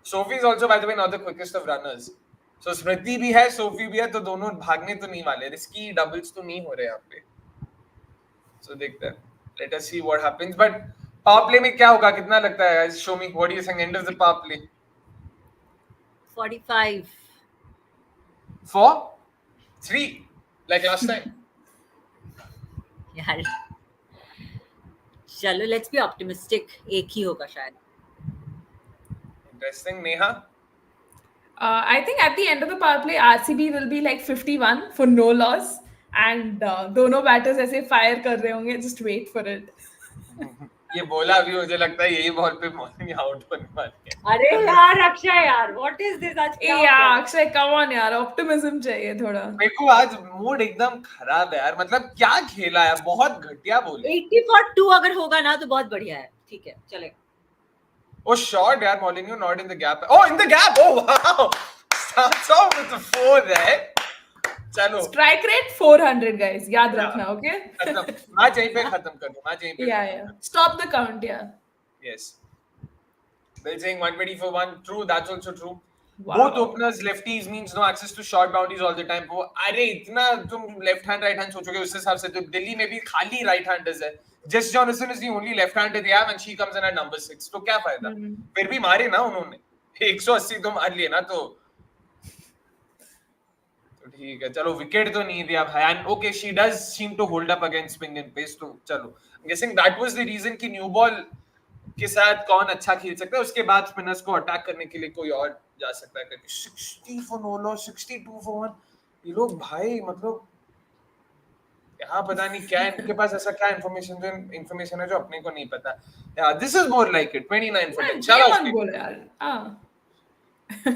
Sophie is also by the way not the quickest of runners. So Smriti भी है, Sophie भी है, तो दोनों भागने तो नहीं वाले. Risky doubles तो नहीं हो रहे यहाँ पे. So देखते हैं. Let us see what happens. But power play में क्या होगा? कितना लगता है? Show me. What do you think? End of the power play. 45. 4, 3, like last time. यार चलो लेट्स बी ऑप्टिमिस्टिक एक ही होगा शायद. Interesting. Neha? I think at the end of the power play, RCB will be like 51 for no loss. And दोनों batters ऐसे fire कर रहे होंगे. Just wait for it. ये बोला अभी मुझे लगता है यही बॉल पे मॉर्निंग आउट होने वाली है. अरे यार अक्षय यार व्हाट इज दिस आज क्या हो गया? अक्षय come on यार ऑप्टिमिज्म चाहिए थोड़ा. मेरे को आज मूड एकदम खराब है यार. मतलब क्या खेला है, बहुत घटिया बोले. 80 for 2 अगर होगा ना तो बहुत बढ़िया है. ठीक है चलेगा. Oh shot यार, Molyneux not in the gap. Oh in the gap. Oh wow. Starts off with the 4 there. चलो. Strike rate 400 guys. याद रखना, okay? मैच यहीं पे खत्म कर दो. मैच यहीं पे. Yeah. Stop the count, yeah. Yes. Bill saying 120 for 1. True, that's also true. Wow. Both openers lefties means no access to short boundaries all the time. वो अरे इतना तुम लेफ्ट हैंड राइट हैंड सोचोगे उस हिसाब से तो दिल्ली में भी खाली राइट हैंडर्स है. Jess Johnson is the only left hander they have and she comes in at number 6. तो क्या फायदा? फिर भी मारे ना उन्होंने. 180 तो मार लिए ना तो ठीक है. चलो विकेट तो नहीं दिया भाई. And okay, she does seem to hold up against spin and pace. तो चलो. I'm guessing that was the reason कि न्यू बॉल के साथ कौन अच्छा खेल सकता है. उसके बाद स्पिनर्स को अटैक करने के लिए कोई और जा सकता है. 60 for no loss, 62 for 1. ये लोग भाई मतलब यहाँ पता नहीं क्या इनके पास ऐसा क्या इन्फॉर्मेशन है जो अपने को नहीं पता. Yeah, this is more like it. 29 for 10. चलो.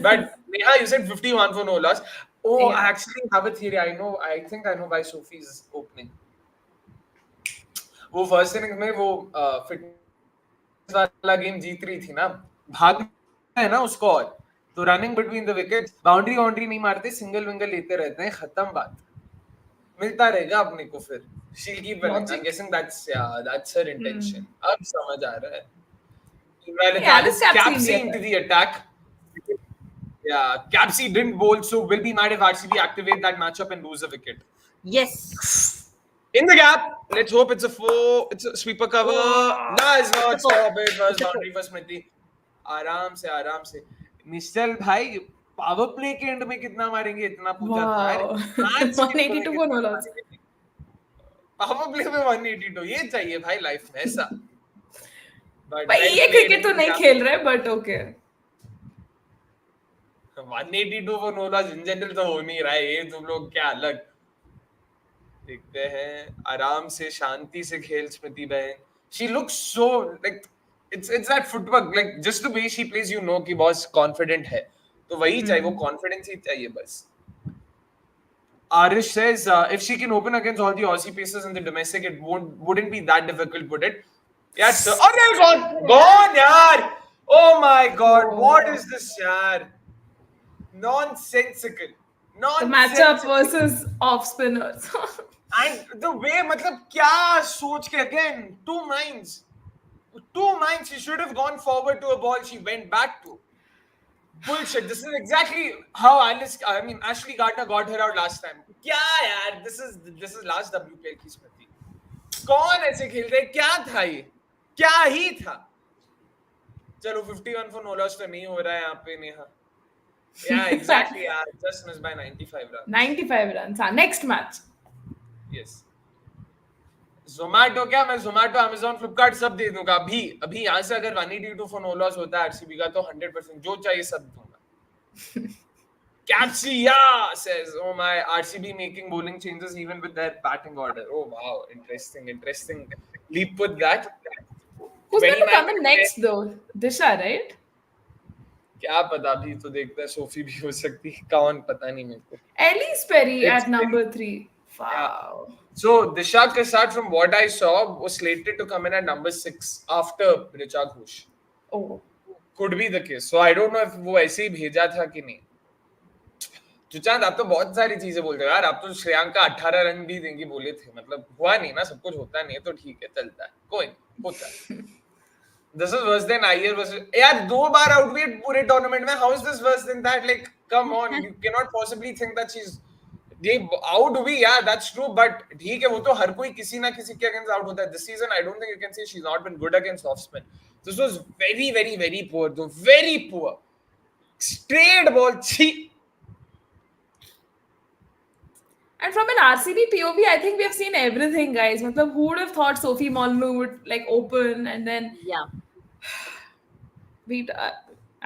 But Neha, you said 51 for no loss. Oh, Yeah. I actually have a theory. I think I know why Sophie's opening. वो फर्स्ट इनिंग में वो फिटनेस वाला game जीत रही थी ना. भाग है ना उसको और तो running between the wickets boundary नहीं मारते, सिंगल विंगल लेते रहते हैं. खत्म बात. मिलता रहेगा अपने को फिर. She'll keep running. I'm guessing that's her intention. अब समझ आ रहा है. Yeah, this Capsy into the attack. Yeah, Capsy didn't bowl, so will be mad if RCB activate that matchup and lose a wicket. Yes. In the gap. Let's hope it's a 4. It's a sweeper cover. Nice not stop it. First boundary for Smriti. आराम से. निश्चल भाई power play के and में कितना मारेंगे इतना पूछा था. 182 for no loss. Power play में 182 ये चाहिए भाई लाइफ में ऐसा. भाई ये क्रिकेट तो नहीं खेल रहे but okay. 182 for no loss in general तो हो नहीं रहा है. ये तुम लोग क्या अलग देखते हैं. आराम से शांति से खेल स्मृति बहन. She looks so like it's that footwork, like just the way she plays, you know कि बहुत confident है. तो वही चाहिए, वो confidence ही चाहिए बस. Arish says if she can open against all the Aussie pacers in the domestic, it wouldn't be that difficult, would it? Yeah, sir. Oh, they're gone, yaar. Oh my God, what is this, yaar? Nonsensical. The matchup versus off spinners. And the way, मतलब क्या सोच के again two minds. She should have gone forward to a ball. She went back to. Bullshit. This is exactly how Ashley Gardner got her out last time. क्या यार? This is last WPL की स्मृति. कौन ऐसे खेलते? क्या था ये? क्या ही था? चलो 51 for no loss तो नहीं हो रहा है यहाँ पे Neha. Yeah, exactly. Yeah, just missed by 95 runs. 95 runs. Next match. Yes. Zomato क्या मैं Zomato, Amazon, Flipkart सब दे दूंगा अभी यहाँ से अगर 182 for no loss होता है आरसीबी का तो 100% जो चाहिए सब दूंगा. Capsia says, "Oh my, RCB making bowling changes even with their batting order." Oh wow, interesting. Leap with that. Who's going to come in next though? Disha, right? क्या पता अभी तो देखते हैं सोफी भी हो सकती है कौन पता नहीं मेरे को. Elise Perry at number 3. Wow. Yeah. So Disha Kasat, from what I saw, was slated to come in at number 6 after Richa Ghosh. Oh. Could be the case. So I don't know if वो ऐसे ही भेजा था कि नहीं. चुचांद आप तो बहुत सारी चीजें बोलते हो यार. आप तो श्रेयांका 18 रन भी देंगी बोले थे. मतलब हुआ नहीं ना, सब कुछ होता नहीं है तो ठीक है, चलता है, कोई होता है. This is worse than Iyer versus यार 2 बार आउट हुई पूरे टूर्नामेंट में. How is this worse than that? Like come on, you cannot possibly think that she's out हुई. Yeah, that's true, but ठीक है, वो तो हर कोई किसी ना किसी के अगेंस्ट आउट होता है. This season I don't think you can say she's not been good against off spin. This was very poor though. Very poor. Straight ball. And from an RCB POV, I think we have seen everything, guys. Matlab, who would have thought Sophie Molyneux would like open and then beat? I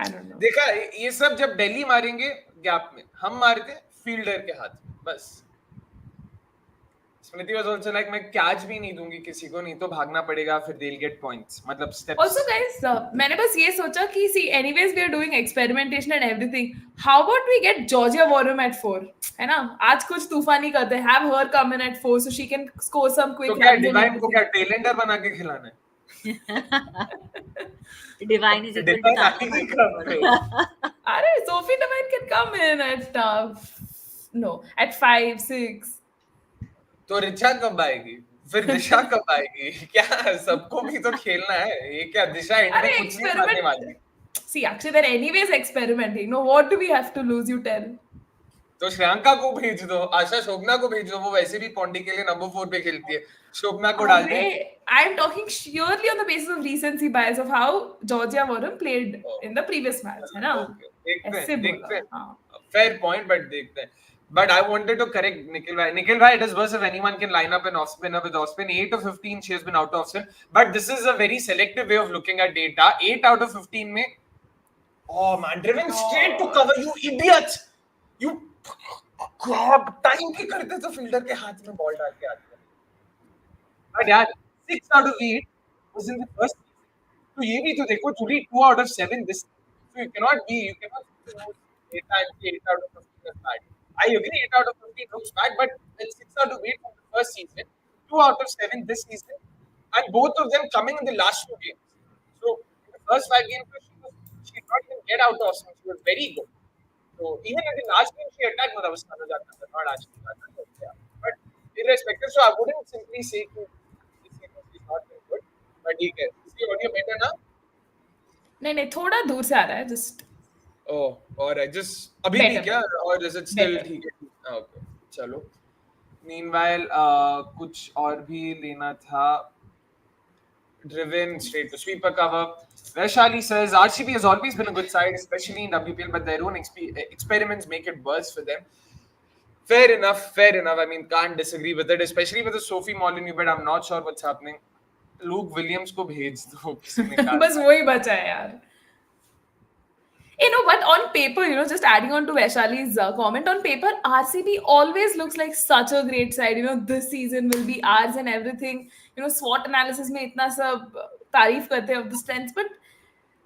don't know. देखा ये सब जब दिल्ली मारेंगे gap में, हम मारते fielder के हाथ में बस. स्मृति was also like मैं कैच भी नहीं दूंगी किसी को, नहीं तो भागना पड़ेगा, फिर they'll get points. मतलब steps. Also, guys, मैंने बस ये सोचा कि see, anyways we are doing experimentation and everything. How about we get Georgia Warham at 4? है ना? आज कुछ तूफानी करते हैं. Have her come in at 4 so she can score some quick. तो क्या डिवाइन को क्या टेलेंडर बना के खिलाना है? Divine is equal to अरे Sophie Divine can come in at 5, 6. तो रिचा कब आएगी? फिर दिशा कब आएगी? क्या सबको भी तो खेलना है. ये क्या दिशा एंड में कुछ नहीं करने वाली. See, Akshay, they're anyways experimenting. No, what do we have to lose? You tell. तो श्रेयांका को भेज दो, आशा शोभना को भेज दो. वो वैसे भी पौंडी के लिए नंबर 4 पे खेलती है. शोभना को डाल दे. I'm talking surely on the basis of recency bias of how Georgia Warham played in the previous match, है ना? देखते हैं. Fair point, but देखते हैं. But I wanted to correct Nikhil Bhai. Nikhil Bhai, it is worse if anyone can line up an off spinner with off spin. 8 of 15 she has been out of spin. But this is a very selective way of looking at data. 8 out of 15 में, oh man, driven straight to cover, you idiots. You time की करते तो fielder के हाथ में ball डाल के आते. But यार 6 out of 8 was in the first season. तो ये भी तो देखो, Julie 2 out of 7 this. So you cannot 8 out of 15 is bad. I agree 8 out of 15 looks bad, but 6 out of 8 from the first season, 2 out of 7 this season, and both of them coming in the last 2 games. So in the first 5 games she did not even get out of spin. She was very good. So even in the last game she attacked Madhavastana Jata, not actually. But irrespective, so I wouldn't simply say to this season she's not very good. But ठीक है. इसकी audio better ना? नहीं थोड़ा दूर से आ रहा है, just. Oh, alright. Just अभी भी क्या? Or is it still ठीक है? Okay, चलो. Meanwhile, कुछ और भी लेना था. Driven straight to sweeper cover. Vaishali says RCB has always been a good side, especially in WPL, but their own experiments make it worse for them. Fair enough. I mean, can't disagree with it, especially with the Sophie Molyneux, but I'm not sure what's happening. Luke Williams को भेज दो किसी ने कहा. बस वही बचा है यार. But on paper, just adding on to Vaishali's comment, on paper, RCB always looks like such a great side. This season will be ours and everything. SWOT analysis में इतना सब तारीफ करते हैं of the strengths, but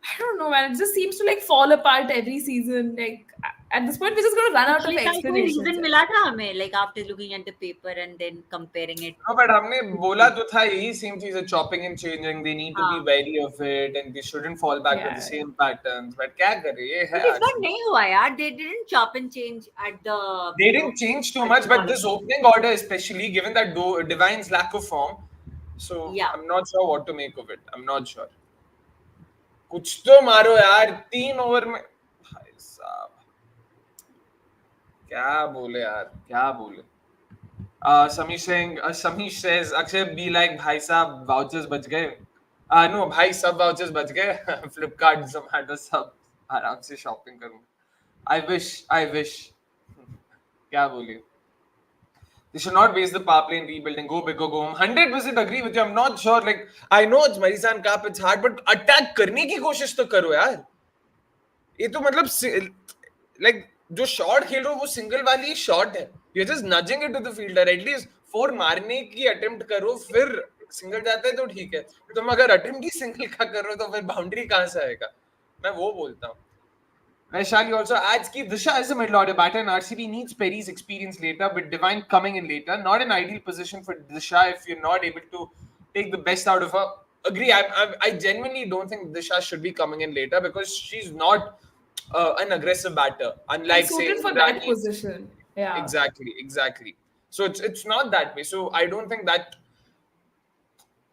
I don't know, man. It just seems to like fall apart every season. Like at this point, we're just going to run out of पिछले साल कोई explanations. reason मिला था हमें, like after looking at the paper and then comparing it. No, but हमने बोला तो था यही same चीज़ है, chopping and changing. They need to be wary of it and they shouldn't fall back to the same patterns. But क्या करे ये है. But इस बार नहीं हुआ यार. They didn't chop and change at the. They didn't change too much, but this opening order, especially given that Divine's lack of form, so I'm not sure what to make of it. I'm not sure. कुछ तो मारो यार 3 over में. भाई साहब क्या बोले यार, क्या बोले. Samish says, Akshay, be like, भाई साहब vouchers बच गए. No, भाई सब vouchers बच गए. Flipkart, Zomato सब आराम से shopping करूँ. I wish. क्या बोले. They should not waste the power play in rebuilding. Go big or go home. 100% agree with you. I'm not sure. Like, I know it's Marisan Cup, it's hard, but attack करने की कोशिश तो करो यार. ये तो मतलब like जो शॉट खेल रहे हो वो सिंगल वाली शॉट है. You're just nudging it to the fielder. At least 4 मारने की अटेम्प्ट करो, फिर सिंगल जाता है तो ठीक है. तुम अगर अटेम्प्ट ही सिंगल का कर रहे हो तो फिर बाउंड्री कहाँ से आएगा. मैं वो बोलता हूँ. Vaishali also adds that Disha is a middle order batter and RCB needs Perry's experience later, with Divine coming in later. Not an ideal position for Disha if you're not able to take the best out of her. Agree. I genuinely don't think Disha should be coming in later because she's not an aggressive batter. Unlike suited say for that position. Yeah. Exactly. So it's not that way. So I don't think that,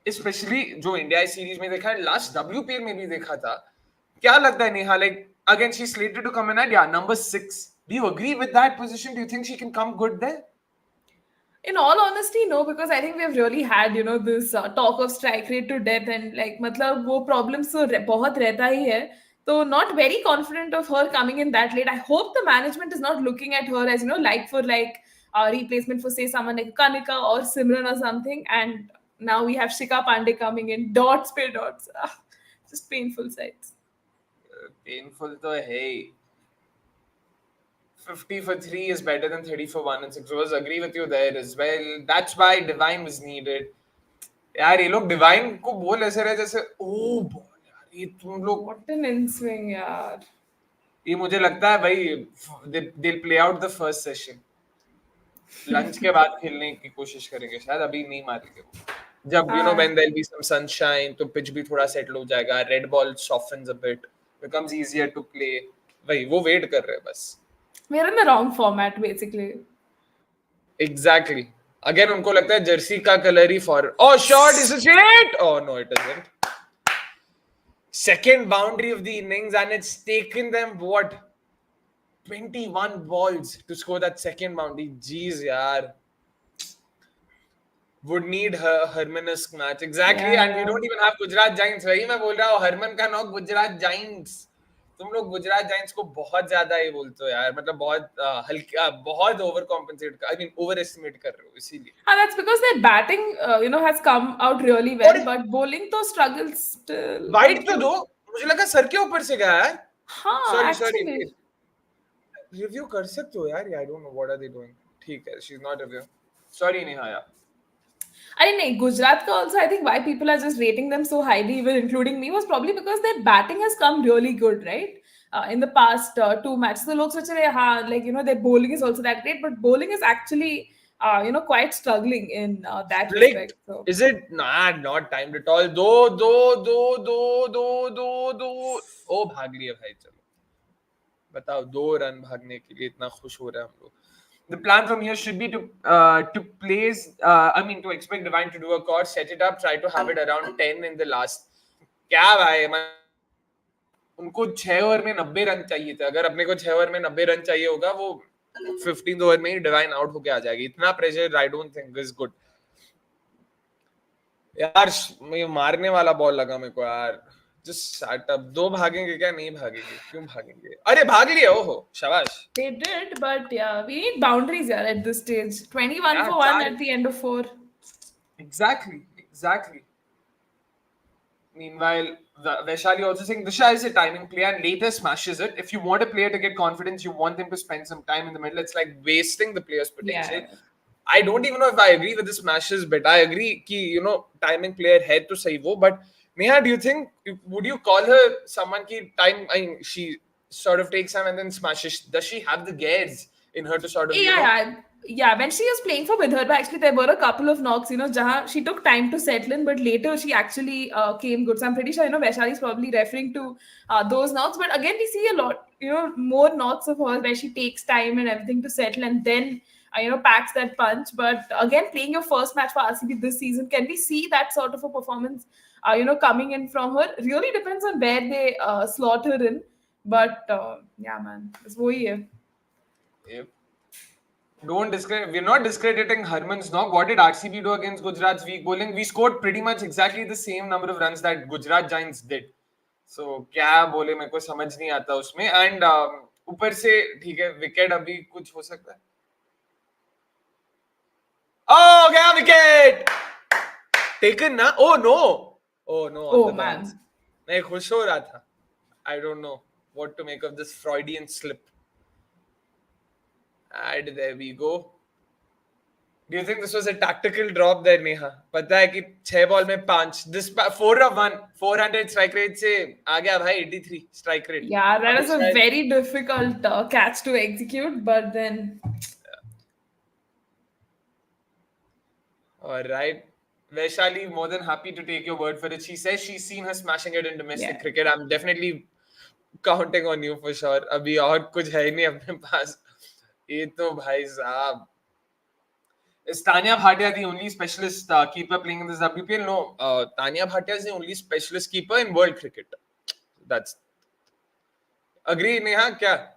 especially जो India series में देखा है, last WPL में भी देखा था. क्या लगता है Neha, like again she's slated to come in at number 6. Do you agree with that position? Do you think she can come good there? In all honesty, no, because I think we have really had, this talk of strike rate to death and like, मतलब वो problems तो बहुत रहता ही है. So not very confident of her coming in that late. I hope the management is not looking at her as, like for like a replacement for say someone like Kanika or Simran or something. And now we have Shika Pandey coming in. Dots पे dots. Just painful sights. Painful तो है. 50 for 3 is better than 30 for 1 and 6 overs. Agree with you there as well. That's why Divine was needed. यार ये लोग Divine को बोल ऐसे रहे जैसे ओ बॉल यार ये तुम लोग. What an in-swing यार. ये मुझे लगता है भाई they'll play out the first session. Lunch के बाद खेलने की कोशिश करेंगे शायद. अभी नहीं मारेंगे वो. जब when there'll be some sunshine तो pitch भी थोड़ा settle हो जाएगा. Red ball softens a bit. Becomes easier to play. भाई वो wait कर रहे हैं बस. We're in the wrong format basically. Exactly. Again उनको लगता है जर्सी का colour he for. Oh shot, is it shit? Oh no, it isn't. Second boundary of the innings and it's taken them what? 21 balls to score that second boundary. Jeez yaar. Would need her Herman-esque match. Exactly. Yeah. And we don't even have Gujarat Giants. वही मैं बोल रहा हूँ Herman का knock Gujarat Giants. तुम लोग Gujarat Giants को बहुत ज्यादा ये बोलते हो यार. मतलब बहुत हल्का बहुत over compensate I mean over estimate कर रहे हो इसीलिए. That's because their batting has come out really well, but bowling तो struggles still. वाइड तो दो. मुझे लगा सर के ऊपर से गया यार. हाँ actually. रिव्यू कर सकते हो यार. I don't know what are they doing. ठीक है, she's not review. Sorry Neha यार. नहीं, Gujarat का also I think why people are just rating them so highly, even including me, was probably because their batting has come really good, right? In the past 2 matches. So लोग सोच रहे हैं हाँ, like their bowling is also that great, but bowling is actually quite struggling in that respect. So. Is it not timed at all? दो ओ भाग लिया भाई. चलो बताओ 2 रन भागने के लिए इतना खुश हो रहे हैं हम लोग. The plan from here should be to expect Divine to do a course, set it up, try to have it around 10 in the last. क्या भाई उनको 6 ओवर में 90 रन चाहिए थे. अगर अपने को 6 ओवर में 90 रन चाहिए होगा वो 15th ओवर में ही Divine आउट होके आ जाएगी. इतना pressure I don't think is good. यार ये मारने वाला बॉल लगा मेरे को यार. Just start up. 2 भागेंगे क्या? नहीं भागेंगे. क्यों भागेंगे? अरे भाग लिए. ओहो शाबाश. They did, but yeah, we need boundaries here at this stage. 21 for 1 at the end of 4. Exactly. Meanwhile, Vaishali also saying Disha is a timing player and later smashes it. If you want a player to get confidence, you want them to spend some time in the middle. It's like wasting the player's potential. Yeah. I don't even know if I agree with the smashes bit. I agree कि timing player है तो सही वो, but Neha, do you think, would you call her someone ki time, I mean, she sort of takes time and then smashes? Does she have the gears in her to sort of, Yeah. When she was playing for Vidarbha, actually, there were a couple of knocks, jahan she took time to settle in, but later she actually came good. So I'm pretty sure, Vaishali is probably referring to those knocks. But again, we see a lot, more knocks of hers where she takes time and everything to settle and then, packs that punch. But again, playing your first match for RCB this season, can we see that sort of a performance, coming in from her? Really depends on where they slot her in. But yeah, man, it's wohi hai. Yep. Don't discredit. We're not discrediting Harman's knock. What did RCB do against Gujarat's weak bowling? We scored pretty much exactly the same number of runs that Gujarat Giants did. So क्या बोले मेरे को समझ नहीं आता उसमें. And ऊपर से ठीक है विकेट अभी कुछ हो सकता है. Oh, गया विकेट. Taken ना? Oh no. Oh no. On the bounce. मैं खुश हो रहा था. I don't know what to make of this Freudian slip. And there we go. Do you think this was a tactical drop there, Neha? पता है कि 6 ball में 5. This 4-1, 400 strike rate से आ गया भाई 83 strike rate. Yeah, that is a very difficult catch to execute, but then. All right. Vaishali, more than happy to take your word for it. She says she's seen her smashing it in domestic cricket. I'm definitely counting on you for sure. अभी और कुछ है ही नहीं अपने पास. ये तो भाई साहब. Is Tanya Bhatia the only specialist keeper playing in this WPL? No, Tanya Bhatia is the only specialist keeper in world cricket. That's agree, Neha? Kya?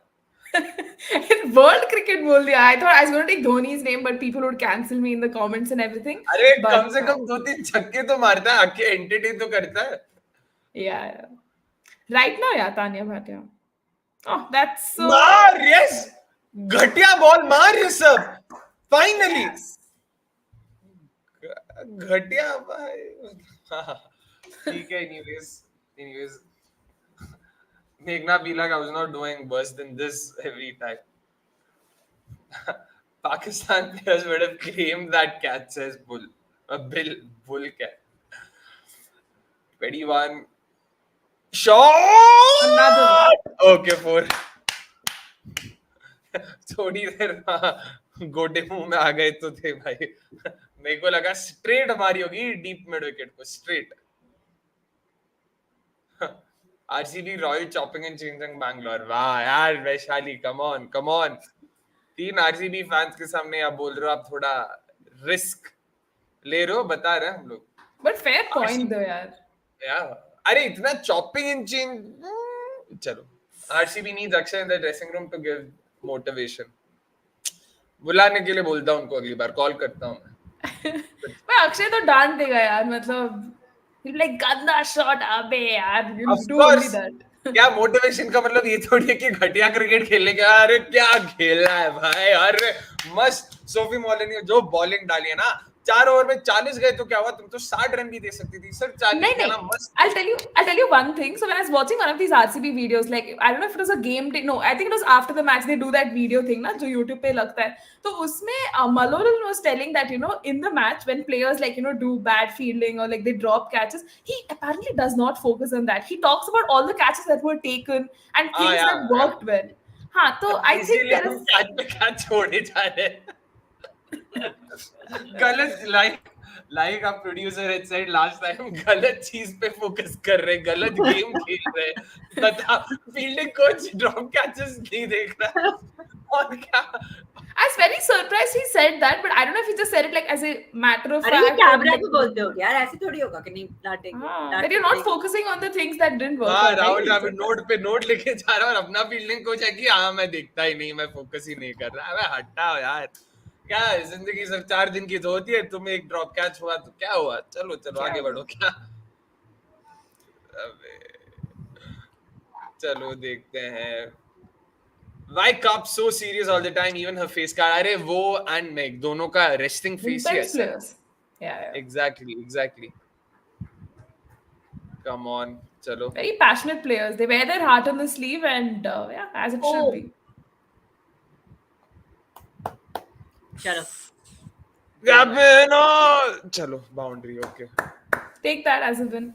World cricket बोल दिया. I thought I was going to take Dhoni's name, but people would cancel me in the comments and everything. अरे कम से कम 2-3 छक्के तो मारता है, आके entertain तो करता है. Yeah. Right now, yeah, Tanya Bhatia. Oh, that's so. मार, yes. घटिया बॉल मार ये सब. Finally. Yes. घटिया भाई. ठीक है, anyways. Meghna be like, I was not doing worse than this every time. Pakistan players would have claimed that catch, says Bull. Bull cat. 21. Shot! Another one. Okay, 4. थोड़ी देर गोटे मुंह में आ गए तो थे भाई. मेरे को लगा स्ट्रेट मारी होगी डीप मिड विकेट को. Straight. RCB Royal chopping and changing Bangalore. वाह यार Vaishali, come on. 3 RCB fans के सामने आप बोल रहे हो, आप थोड़ा रिस्क ले रहे हो, बता रहे हैं हम लोग. But fair point though, यार. Yeah. अरे इतना chopping and change. चलो. RCB needs Akshay in the dressing room to give motivation. बुलाने के लिए बोलता हूँ उनको, अगली बार कॉल करता हूँ मैं. अक्षय तो डांट देगा यार, मतलब like गंदा शॉट अबे यार. Of course. क्या मोटिवेशन का मतलब ये थोड़ी है कि घटिया क्रिकेट खेलने का. अरे क्या खेलना है भाई. अरे मस्त. सोफी मॉलिनी जो बॉलिंग डाली है ना, 4 ओवर में 40 गए तो क्या हुआ, तुम तो 60 रन भी दे सकती थी सर. 40 ना मस्त. I'll tell you one thing. So when I was watching one of these RCB videos, like I don't know if it was a game day. No, I think it was after the match. They do that video thing ना, जो YouTube पे लगता है. तो उसमें Malone was telling that in the match when players like do bad fielding or like they drop catches, he apparently does not focus on that. He talks about all the catches that were taken and things that worked well. हाँ, तो I think there is catch छोड़े जा रहे. गलत like a producer had said last time, गलत चीज पे focus कर रहे, गलत गेम खेल रहे. तथा फील्डिंग कोच ड्रॉप कैचेस नहीं देख रहा. और क्या. I was very surprised he said that, but I don't know if he just said it like as a matter of fact. अरे ये कैमरा पे बोलते हो यार, ऐसे थोड़ी होगा कि नहीं that you're not focusing on the things that didn't work. हाँ, राहुल राहुल नोट पे नोट लेके जा रहा है और अपना फील्डिंग कोच है कि हाँ मैं देखता ही नहीं, मैं फोकस ही नहीं कर रहा. मैं हटाओ यार. क्या जिंदगी सिर्फ 4 दिन की तो होती है. तुम्हें एक ड्रॉप कैच हुआ तो क्या हुआ. चलो आगे बढ़ो. क्या चलो देखते हैं. Why Cup so serious all the time? Even her face card. अरे वो and Meg दोनों का resting face ही ऐसा. Yeah. Exactly. Come on, चलो. Very passionate players. They wear their heart on the sleeve and as it should be. चलो चलो boundary. Okay. Take that as a win.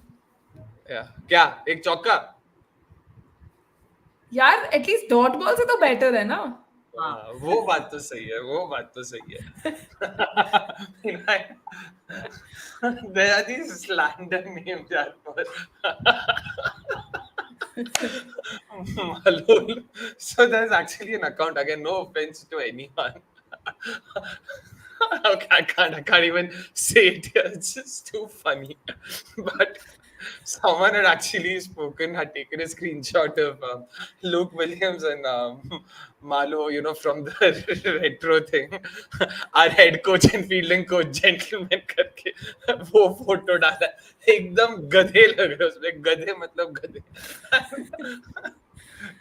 क्या एक चौका यार एटलीस्ट डॉट बॉल से तो बेटर है ना. वो बात तो सही है, वो बात तो सही है. There are these slander names यार पर. Malol. So there's actually an account, again, no offense to anyone. Okay, I can't even say it here. It's just too funny. But someone had actually had taken a screenshot of Luke Williams and Malo, from the retro thing. Our head coach and fielding coach, gentleman करके वो photo डाला. एकदम गधे लग रहे उसमें. गधे मतलब गधे.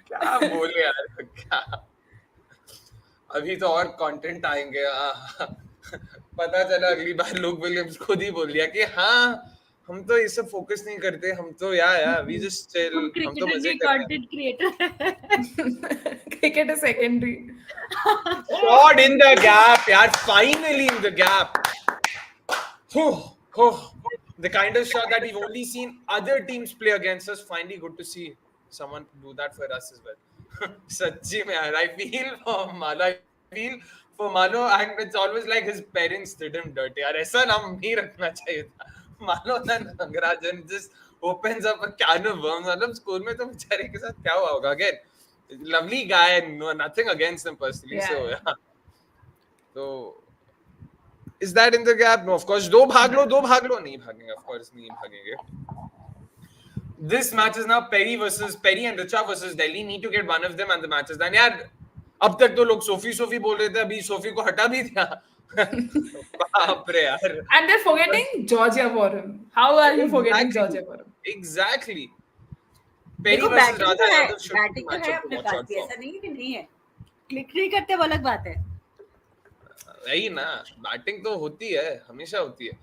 क्या बोले यार, क्या. अभी तो और कंटेंट आएंगे. पता चला अगली बार लुक विलियम्स खुद ही बोल दिया कि हाँ हम तो ये सब फोकस नहीं करते, हम तो वी जस्ट चिल, हम तो मजे कर रहे हैं. Content creator. Cricket is secondary. Shot in the gap, yaar, finally in the gap. The kind of shot that we've only seen other teams play against us. Finally, good to see someone do that for us as well. Sachi mein yaar, I feel for Malo. And it's always like his parents did him dirty. यार ऐसा नाम नहीं रखना चाहिए था. Malo Nagarajan just opens up a can of worms. मतलब school में तो बेचारे के साथ क्या हुआ होगा. Again, lovely guy and nothing against him personally. Yeah. So yeah. So is that in the gap? No, of course. दो भाग लो नहीं भागेंगे. Of course नहीं भागेंगे. This match is now Perry and Richa versus Delhi. Need to get one of them and the match is done. यार अब तक तो लोग सोफी बोल रहे थे, अभी सोफी को हटा भी दिया. बाप रे यार. And they're forgetting Georgia Warren. How are you forgetting Georgia Warren? Exactly. Perry देखो versus बैटिंग Radha तो है, Yadav should be बैटिंग तो match है up to अपने watch पास out भी, for. ऐसा नहीं कि नहीं है. क्लिक नहीं करते वो अलग बात है. वही ना, बैटिंग तो होती है, हमेशा होती है.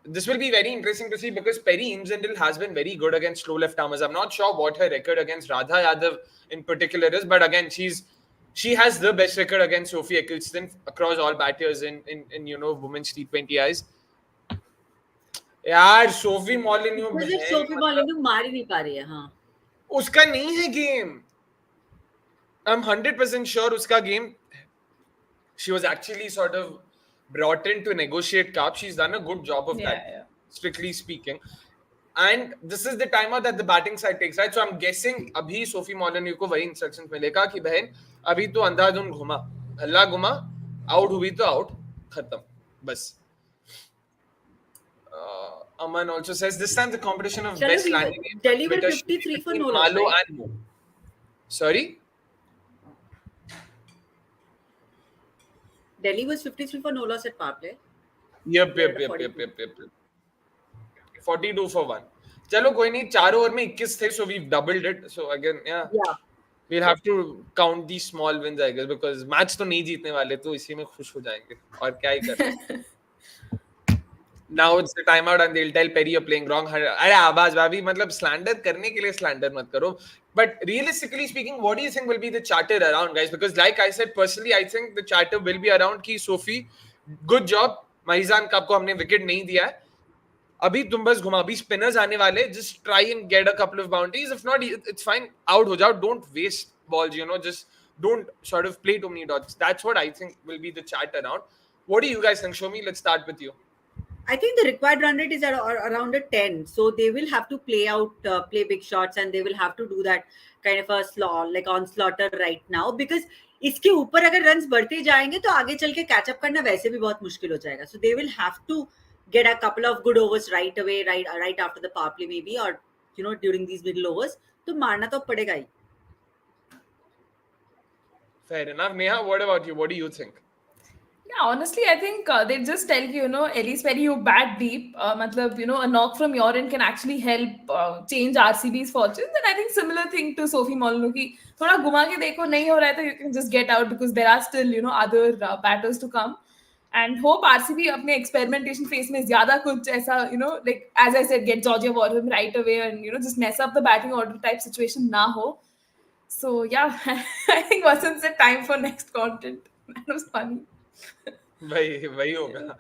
This will be very interesting to see because Perry in general has been very good against slow left armers. I'm not sure what her record against Radha Yadav in particular is, but again, she has the best record against Sophie Eccleston across all batters in women's T20 eyes. यार Sophie Molyneux Sophie Molyneux मार ही नहीं पा रही है. हाँ, उसका नहीं है गेम. I'm 100% sure उसका game. She was actually sort of brought in to negotiate cup. She's done a good job of that, strictly speaking. And this is the timeout that the batting side takes, right? So I'm guessing अभी Sophie Molyneux को वही instructions मिलेगा कि बहन अभी तो अंधाधुन घुमा, हल्ला घुमा, आउट हुई तो आउट, खत्म, बस. Aman also says this time the competition of best landing game. Delhi were 53 for no loss. Malo and Mo. Sorry? Delhi was 53 for no loss at Powerplay. Yep. 42 for 1. चलो कोई नहीं, 4 over में 21 थे, so we've doubled it. So again, yeah. We'll have to count these small wins, I guess, because match तो नहीं जीतने वाले, तो इसी में खुश हो जाएंगे. और क्या ही कर. Now it's the timeout and they'll tell Perry you're playing wrong. अरे आवाज भाभी, मतलब slander करने के लिए slander मत करो. But realistically speaking, what do you think will be the chatter around, guys? Because like I said, personally, I think the chatter will be around कि Sophie, good job. Mahizan Cup को हमने wicket नहीं दिया है. अभी तुम बस घुमा, अभी spinners आने वाले. Just try and get a couple of boundaries. If not, it's fine. Out हो जाओ. Don't waste balls, just don't sort of play too many dots. That's what I think will be the chat around. What do you guys think? Shomi, let's start with you. I think the required run rate is around a 10. So they will have to play big shots and they will have to do that kind of a onslaughter right now. Because इसके ऊपर अगर runs बढ़ते जाएंगे तो आगे चल के catch up करना वैसे भी बहुत मुश्किल हो जाएगा. So they will have to get a couple of good overs right away, right after the power play maybe, or during these middle overs. तो मारना तो पड़ेगा ही. Fair enough. Neha, what about you? What do you think? Yeah, honestly, I think they just tell you, at least when you bat deep, matlab, a knock from your end can actually help change RCB's fortunes. And I think similar thing to Sophie Molyneux ki thoda घुमा के देखो नहीं हो रहा है तो you can just get out because there are still, other batters to come. And hope RCB अपने experimentation phase में ज़्यादा कुछ ऐसा, like as I said, get Georgia Warren right away and, just mess up the batting order type situation ना हो. So yeah, I think Vasant said time for next content. That was funny. वही होगा.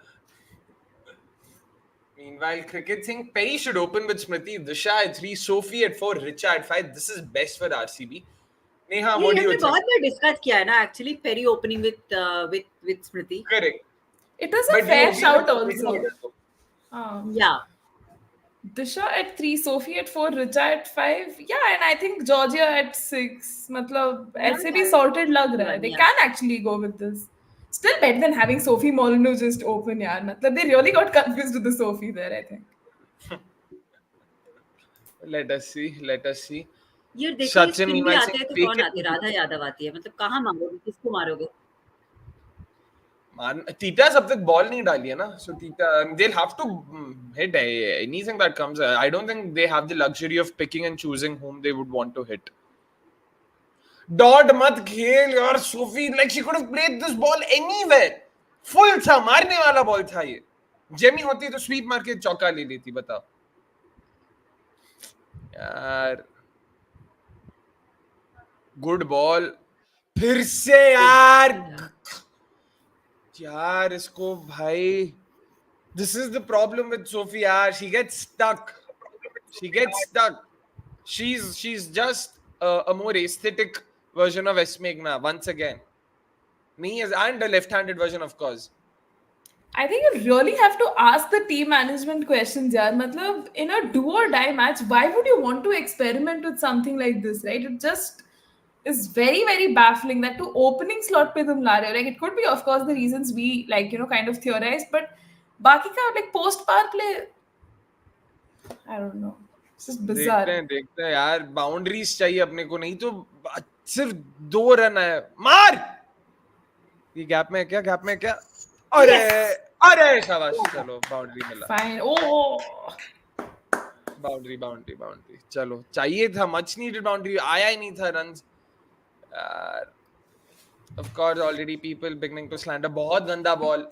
Meanwhile, cricket think Perry should open with Smriti, Disha at 3, Sophie at 4, Richa at 5. This is best for RCB. Neha, ये what do you हमने think? बहुत बार discuss किया है ना actually Perry opening with Smriti. Correct. It was a But you fair agree with shout the picking also. order though. Yeah. Disha at 3, Sophie at 4, Richa at 5. Yeah, and I think Georgia at 6. Matlab, ऐसे भी sorted lag raha hai. They can actually go with this. Still better than having Sophie Molyneux just open, yaar. Matlab, they really got confused with the Sophie there, I think. Let us see. Let us see. ये देखो Sachin, spin भी meanwhile, आते saying हैं तो fake कौन it. आती है? राधा यादव आती है. मतलब कहाँ मारोगे, किसको मारोगे? Man, Tita's अब तक ball नहीं डाली है ना, so Tita they'll have to hit anything that comes. I don't think they have the luxury of picking and choosing whom they would want to hit. Dot मत खेल यार Sophie, like she could have played this ball anywhere. Full था, मारने वाला ball था ये. Jamie होती तो sweep मार के चौका ले लेती, बताओ. यार good ball. फिर से यार इसको भाई. This is the problem with Sophie. She gets stuck. She's just a more aesthetic version of Esmegna once again. Me as and a left-handed version, of course. I think you really have to ask the team management questions, yaar. Matlab, in a do or die match, why would you want to experiment with something like this, right? It just is very, very baffling that to opening slot pe tum la rahe ho. Like, it could be, of course, the reasons we, like, kind of theorized, but baki ka, like, post power play, I don't know. It's just bizarre. देखते हैं यार. Boundaries चाहिए अपने को, नहीं तो सिर्फ 2 run है. मार ये गैप में क्या. अरे शाबाश, चलो बाउंड्री मिला. Fine. Oh. बाउंड्री. चलो, चाहिए था, मच नीडेड बाउंड्री. आया ही नहीं था runs. Of course, already people beginning to slander. बहुत गंदा बॉल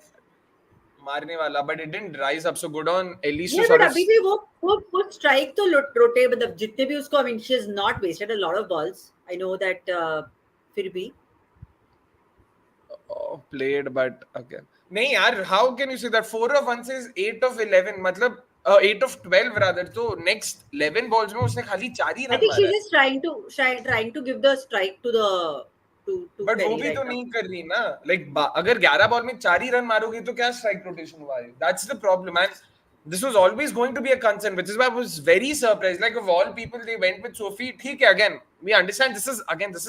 मारने वाला, but it didn't rise up so good on at least to sort of. अभी भी वो स्ट्राइक तो रोटेट, मतलब जितने भी उसको, I mean, she has not wasted a lot of balls. I know that. फिर भी played, but again नहीं यार. How can you say that 4 of 1 is 8 of 11, मतलब 8 of 12 rather. तो next 11 balls में उसने खाली 4 ही रन मारा. I think she's just trying to give the strike to the but वो भी तो नहीं कर रही ना. लाइक अगर 11 बॉल में 4 ही रन मारोगे तो क्या स्ट्राइक रोटेशन हुआ है? That's the problem. And this was always going to be a concern, which is why I was very surprised. Like, of all people, they went with Sophie. ठीक है, again, we understand this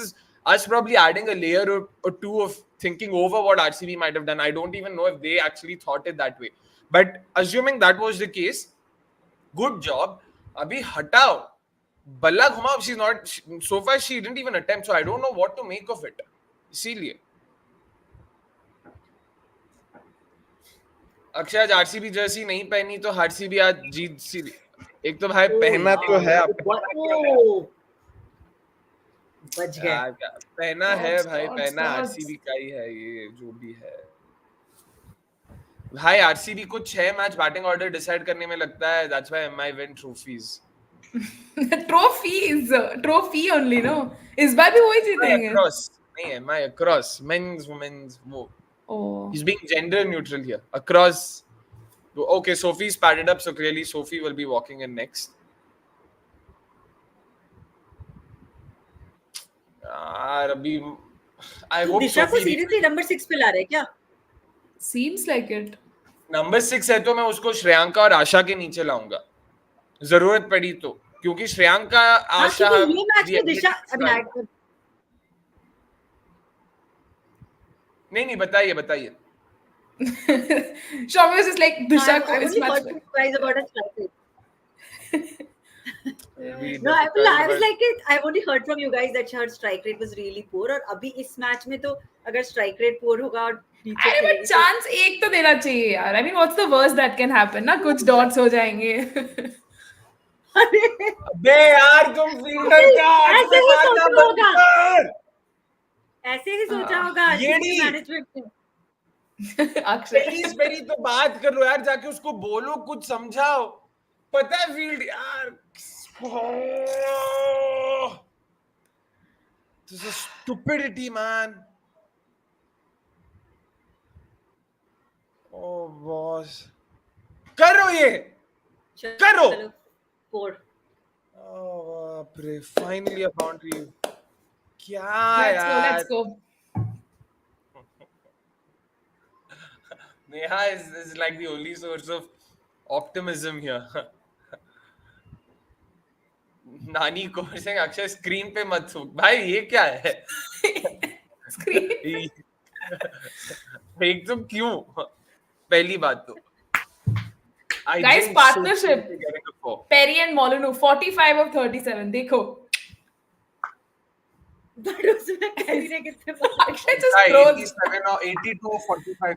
is us probably adding a layer or two of thinking over what RCB might have done. I don't even know if they actually thought it that way. But assuming that was the case, good job. Abhi hatao. Balla घुमाओ. She's not. So far, she didn't even attempt. So I don't know what to make of it. इसीलिए अक्षय आज RCB Jersey नहीं पहनी तो RCB आज जीत सी. एक तो भाई पहना तो है, बच गया. पहना है भाई, पहना आरसीबी का ही है ये जो भी है भाई. आरसीबी को 6 मैच बैटिंग ऑर्डर डिसाइड करने में लगता है. That's why MI win trophies. Trophy only, no इस बार भी वही जीतेंगे. नहीं एमआई अक्रॉस मेंस वुमेन्स. वो he's being gender neutral here across. Okay, Sophie's padded up, so clearly Sophie will be walking in next. Abhi I hope दिशा को seriously number 6 पे ला रहे हैं क्या? Seems like it. नंबर 6 है तो मैं उसको श्रेयांका और आशा के नीचे लाऊंगा जरूरत पड़ी तो, क्योंकि श्रेयांका आशा ये मैच में दिशा नहीं बताइए. Shobhana was just like Disha ko is much about a strike rate. No, I was like, I've only heard from you guys that her strike rate was really poor. और अभी इस मैच में तो अगर strike rate poor होगा और अरे but chance एक तो देना चाहिए यार. I mean, what's the worst that can happen? ना कुछ dots हो जाएंगे. अबे यार तुम फील्डर का ऐसे ही सोचा होगा मैनेजमेंट ने. अक्षय पेरी तो बात कर लो यार, जाके उसको बोलो, कुछ समझाओ. पता है फील्ड यार. This is stupidity, man. Oh boss. करो ये, करो। चलो 4. बाप रे, फाइनली अ बाउंड्री। क्या यार, let's go. Neha is like the only source of optimism here. नानी को से अक्षय स्क्रीन पे मत थूक भाई, ये क्या है? Screen. एक तो क्यों, पहली बात तो Guys, partnership. Perry and Molyneux, 45 of 37. देखो. But उसमें Perry ने कितने Akshay just froze. 87 और 82 और 45 था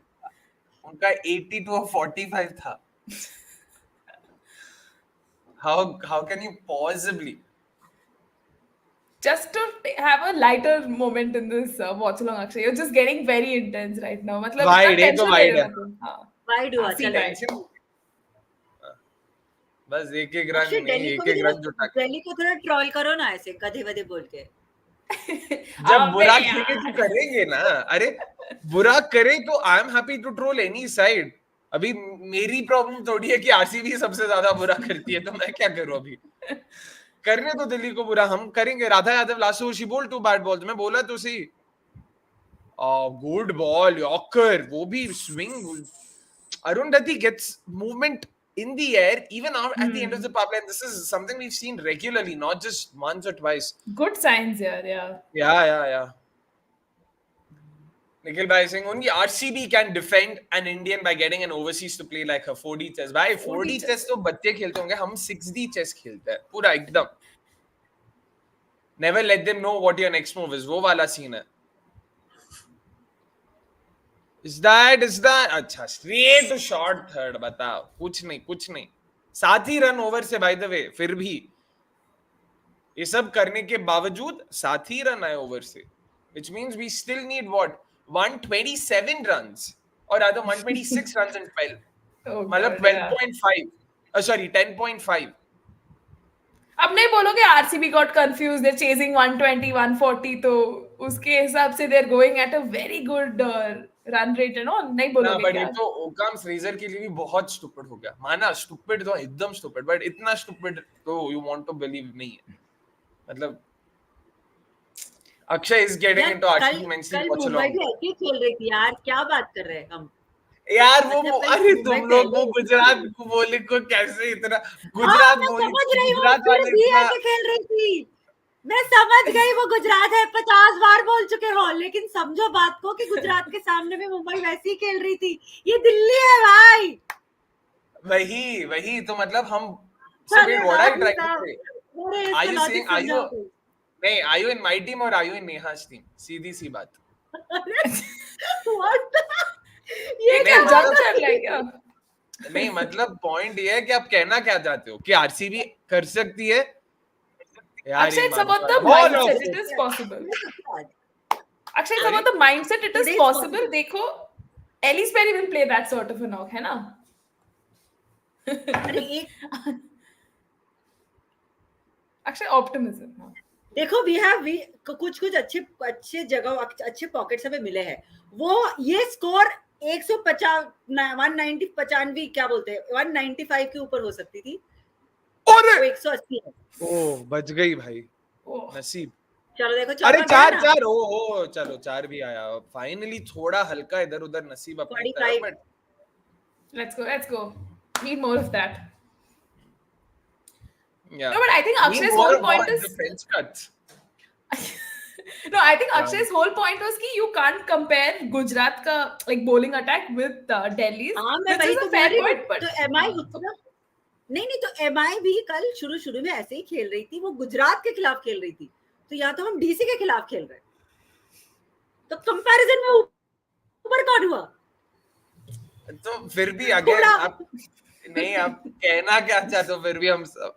उनका, 82 और 45 था. How can you possibly? Just to have a lighter moment in this Watchalong, Akshay, you're just getting very intense right now. मतलब Wide, इतना tension ले रहे हो. हाँ. Wide हुआ, See, चलो. tension. बस एक रन नहीं, एक रन जुटा के. दिल्ली को थोड़ा ट्रोल करो ना ऐसे गधे वधे बोल के. जब बुरा खेले तो करेंगे ना. अरे बुरा करे तो I am happy to troll any side. अभी मेरी प्रॉब्लम थोड़ी है कि आरसीबी सबसे ज्यादा बुरा करती है, तो मैं क्या करूं अभी. करने तो दिल्ली को बुरा, हम करेंगे. Radha Yadav last over she बोल 2 बैट बॉल्स, मैं बोला तो सी. गुड बॉल यॉर्कर, वो भी swing. Arundhati gets movement in the air even at the end of the power play. This is something we've seen regularly, not just once or twice. Good signs here, yeah. Nikhil Bhai saying only RCB can defend an Indian by getting an overseas to play like a 4D chess. Bhai 4D chess तो बच्चे खेलते होंगे, हम 6D chess खेलते हैं पूरा एकदम. Never let them know what your next move is. वो वाला सीन है. Is that अच्छा straight to short third, बताओ. कुछ नहीं 7 ही रन ओवर से, by the way. फिर भी ये सब करने के बावजूद 7 ही रन आए ओवर से, which means we still need what 127 runs or rather 126 runs and 12. मतलब 12.5 sorry 10.5. अब नहीं बोलोगे RCB got confused, they chasing 120 140, तो उसके हिसाब से they are going at a very good run rate है ना, नहीं बोलोगे बट क्या? ये तो ओकाम फ्रेजर के लिए भी बहुत स्टूपिड हो गया. माना स्टूपिड तो एकदम स्टूपिड, बट इतना स्टूपिड तो यू वांट टू बिलीव नहीं है. मतलब Akshay is getting into RCB men's in watch along. Mumbai भी ऐसे खेल रही थी यार, क्या बात कर रहे हैं हम यार. वो अरे तुम लोग वो गुजरात को बोले को कैसे इतना गुजरात बोली, गुजरात वाले ऐसे खेल रही थी. मैं समझ गई वो गुजरात है, 50 बार बोल चुके हो, लेकिन समझो बात को कि गुजरात के सामने भी मुंबई वैसे ही खेल रही थी. ये दिल्ली है भाई. वही तो मतलब हम व्हाट आई ट्राई टू से. Are you saying are you in my team or are you in Neha's team? सीधी सी बात. ये क्या जंग चल रहा है क्या? नहीं मतलब पॉइंट ये है कि आप कहना क्या चाहते हो कि आरसीबी कर सकती है यार. Akshay, it's about the mindset. It is possible. Akshay, it's about the mindset. It is possible. देखो, Ellis Perry will play that sort of a knock, है ना? अरे एक Akshay, optimism. देखो we कुछ अच्छे जगह अच्छे पॉकेट्स हमें मिले हैं. वो ये स्कोर 150 195 क्या बोलते हैं 195 के ऊपर हो सकती थी, और 180 है. ओह बच गई भाई, नसीब. चलो देखो, अरे 4 ओ चलो 4 भी आया फाइनली. थोड़ा हल्का इधर उधर नसीब अपनी तरफ. But let's go need more of that. Yeah. No, but I think Akshay's whole point is defense cuts. No, I think Akshay's whole point was कि you can't compare Gujarat का like bowling attack with Delhi's. मैं वही तो fair point, but तो MI उतना नहीं तो MI भी कल शुरू में ऐसे ही खेल रही थी. वो गुजरात के खिलाफ खेल रही थी, तो या तो हम डीसी के खिलाफ खेल रहे हैं, तो कंपैरिजन में ऊपर कौन हुआ? तो फिर भी अगेन आप नहीं, आप कहना क्या चाहते हो? फिर भी हम सब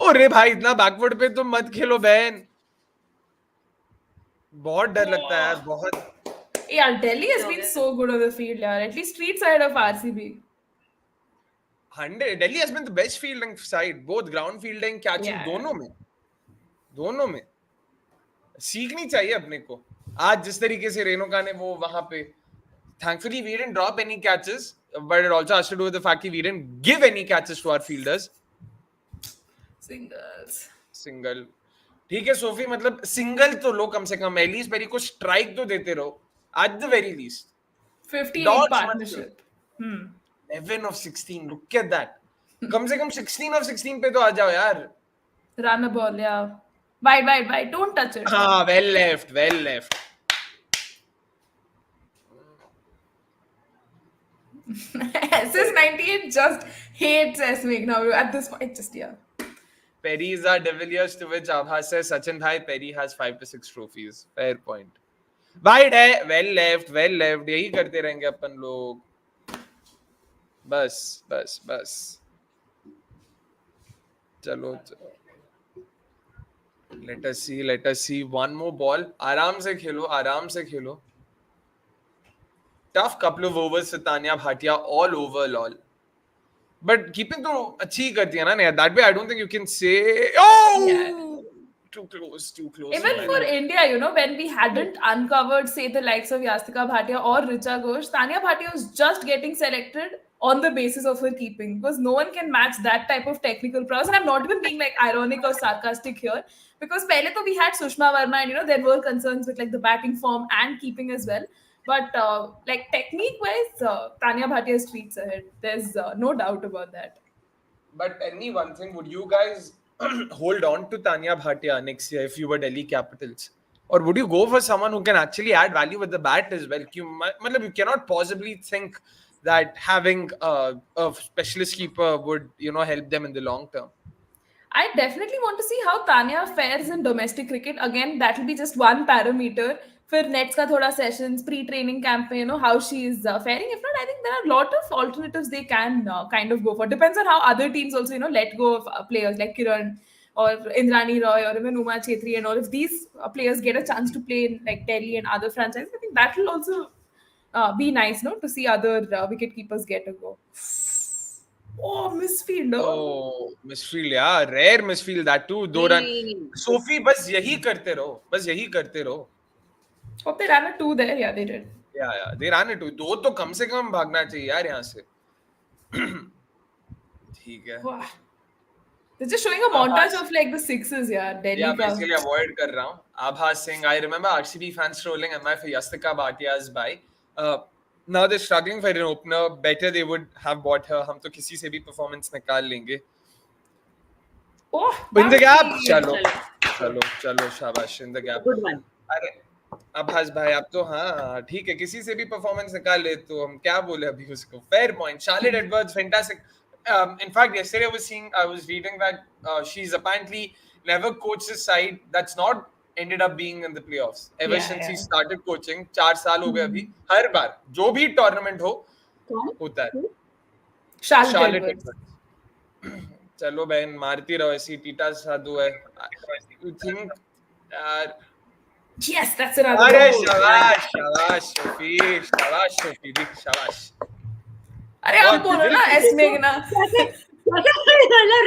अरे भाई इतना बैकवर्ड पे तुम मत खेलो बहन. बहुत डर लगता है यार, बहुत. यार Delhi has been so good on the field यार, at least street side of RCB. 100 Delhi has been the best fielding side, both ground fielding, catching, दोनों में सीखनी चाहिए अपने को. आज जिस तरीके से रेणुका ने वो वहां पे, thankfully we didn't drop any catches, but it also has to do with the fact that we didn't give any catches to our fielders. Single. ठीक है सोफी, मतलब सिंगल तो लो कम से कम, एटलीस्ट पेरी को स्ट्राइक तो देते रहो at the very least. 58 partnership. 11 of 16, look at that. कम से कम 16 of 16 पे तो आ जाओ यार. Run a ball, yeah. Wide. Don't touch it. हाँ, well left. SS98 just hates S-Meg now at this point. Just, yeah. Perry's are De Villiers, to which Abha says, Sachin bhai, Perry has 5 to 6 trophies. Fair point. Wide है, well left. यही करते रहेंगे अपन लोग. बस. चलो. Let us see. One more ball. आराम से खेलो. Tough couple of overs for Tanya Bhatia all over lol. But keeping to अच्छी ही करती है ना Neha. That way I don't think you can say too close. Even for India, when we hadn't uncovered, say, the likes of Yastika Bhatia or Richa Ghosh, Tanya Bhatia was just getting selected on the basis of her keeping, because no one can match that type of technical prowess. And I'm not even being like ironic or sarcastic here, because pehle to we had Sushma Verma, and there were concerns with like the batting form and keeping as well. But like technique-wise, Tanya Bhatia streets ahead. There's no doubt about that. But tell me one thing: would you guys hold on to Tanya Bhatia next year if you were Delhi Capitals, or would you go for someone who can actually add value with the bat as well? You cannot possibly think that having a specialist keeper would help them in the long term. I definitely want to see how Tanya fares in domestic cricket. Again, that will be just one parameter. For nets ka thoda sessions, pre-training camp, how she is faring. If not, I think there are a lot of alternatives they can kind of go for. Depends on how other teams also, let go of players like Kiran or Indrani Roy or even Uma Chetri and all. If these players get a chance to play in like Delhi and other franchises, I think that will also be nice, to see other wicket keepers get a go. Oh, misfield. Oh, misfield, yeah. Rare misfield, that too. 2 run. Sophie, बस यही करते रहो. Hope they ran a 2 there. Yeah, they did. Yeah, they ran a 2. 2 तो कम से कम भागना चाहिए यार यहाँ से. ठीक है. Wow. They're just showing a montage of like the sixes, yeah. Delhi yeah, basically avoid कर रहा हूँ. Abha Singh, I remember RCB fans trolling MI for Yastika Bhatia's buy. Now they're struggling for an opener. Better they would have bought her. हम तो किसी से भी performance निकाल लेंगे. Oh, in the gap. चलो, शाबाश. In the gap. Good one. अरे अब्बास भाई, आप तो हाँ ठीक है, किसी से भी परफॉर्मेंस निकाल ले तो हम क्या बोले अभी उसको. Fair point. Charlotte Edwards, fantastic. In fact, yesterday I was reading that she's apparently never coached a side that's not ended up being in the playoffs ever since she started coaching. 4 साल हो गए अभी. हर बार जो भी tournament हो होता है. Charlotte Edwards. चलो बहन, मारती रहो ऐसी. टीटा साधु है. You think यार. Yes, that's another. अरे शाबाश शोफी, शाबाश. अरे आप बोलो ना S-Meg ना.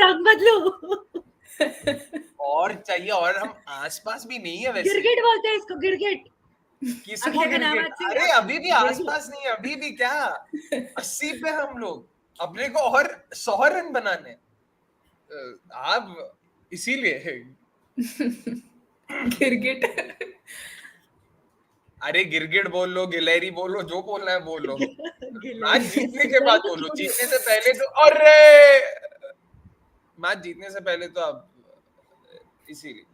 रंग बदलो. और चाहिए, और हम आसपास भी नहीं है वैसे. गिरगिट बोलते हैं इसको, गिरगिट. किसको गिरगिट? अरे अभी भी आसपास नहीं है. अभी भी क्या 80 पे हम लोग. अपने को और 100 रन बनाने. आप इसीलिए गिरगिट. अरे गिरगिट बोल लो, गिलहरी बोलो, जो बोलना है बोल लो. मैच जीतने के बाद बोलो. जीतने से पहले तो मैच जीतने से पहले तो आप इसीलिए.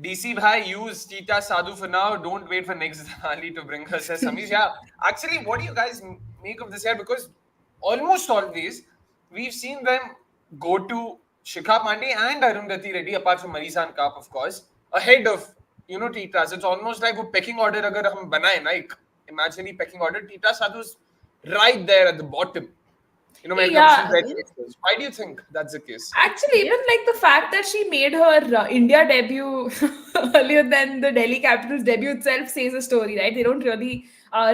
DC bhai, use Cheetah Sadhu for now. Don't wait for next Denali to bring her, says Samish. Yeah, actually, what do you guys make of this year? Because almost always we've seen them go to Shikha Pandey and Arundhati Reddy, apart from Marisan Cup, of course, ahead of Cheetahs. It's almost like a pecking order. Agar hum banaye, like imaginary pecking order, Cheetah Sadhu's right there at the bottom. When it comes to red cases. Why do you think that's the case? Actually, even like the fact that she made her India debut earlier than the Delhi Capitals debut itself says a story, right? They don't really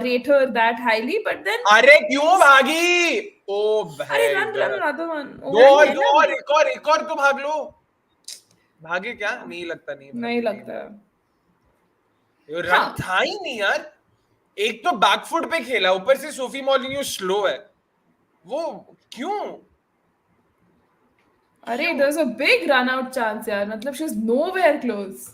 rate her that highly, but then. अरे क्यों भागी? ओ भाई. Run another one. दो और एक और तो भाग लो. भागे क्या? नहीं लगता. नहीं लगता. ये रन था ही नहीं यार. एक तो बैकफुट पे खेला, ऊपर से सोफी मॉलिन्यू स्लो है, वो क्यों? अरे there's a big run out chance यार, मतलब she's nowhere close.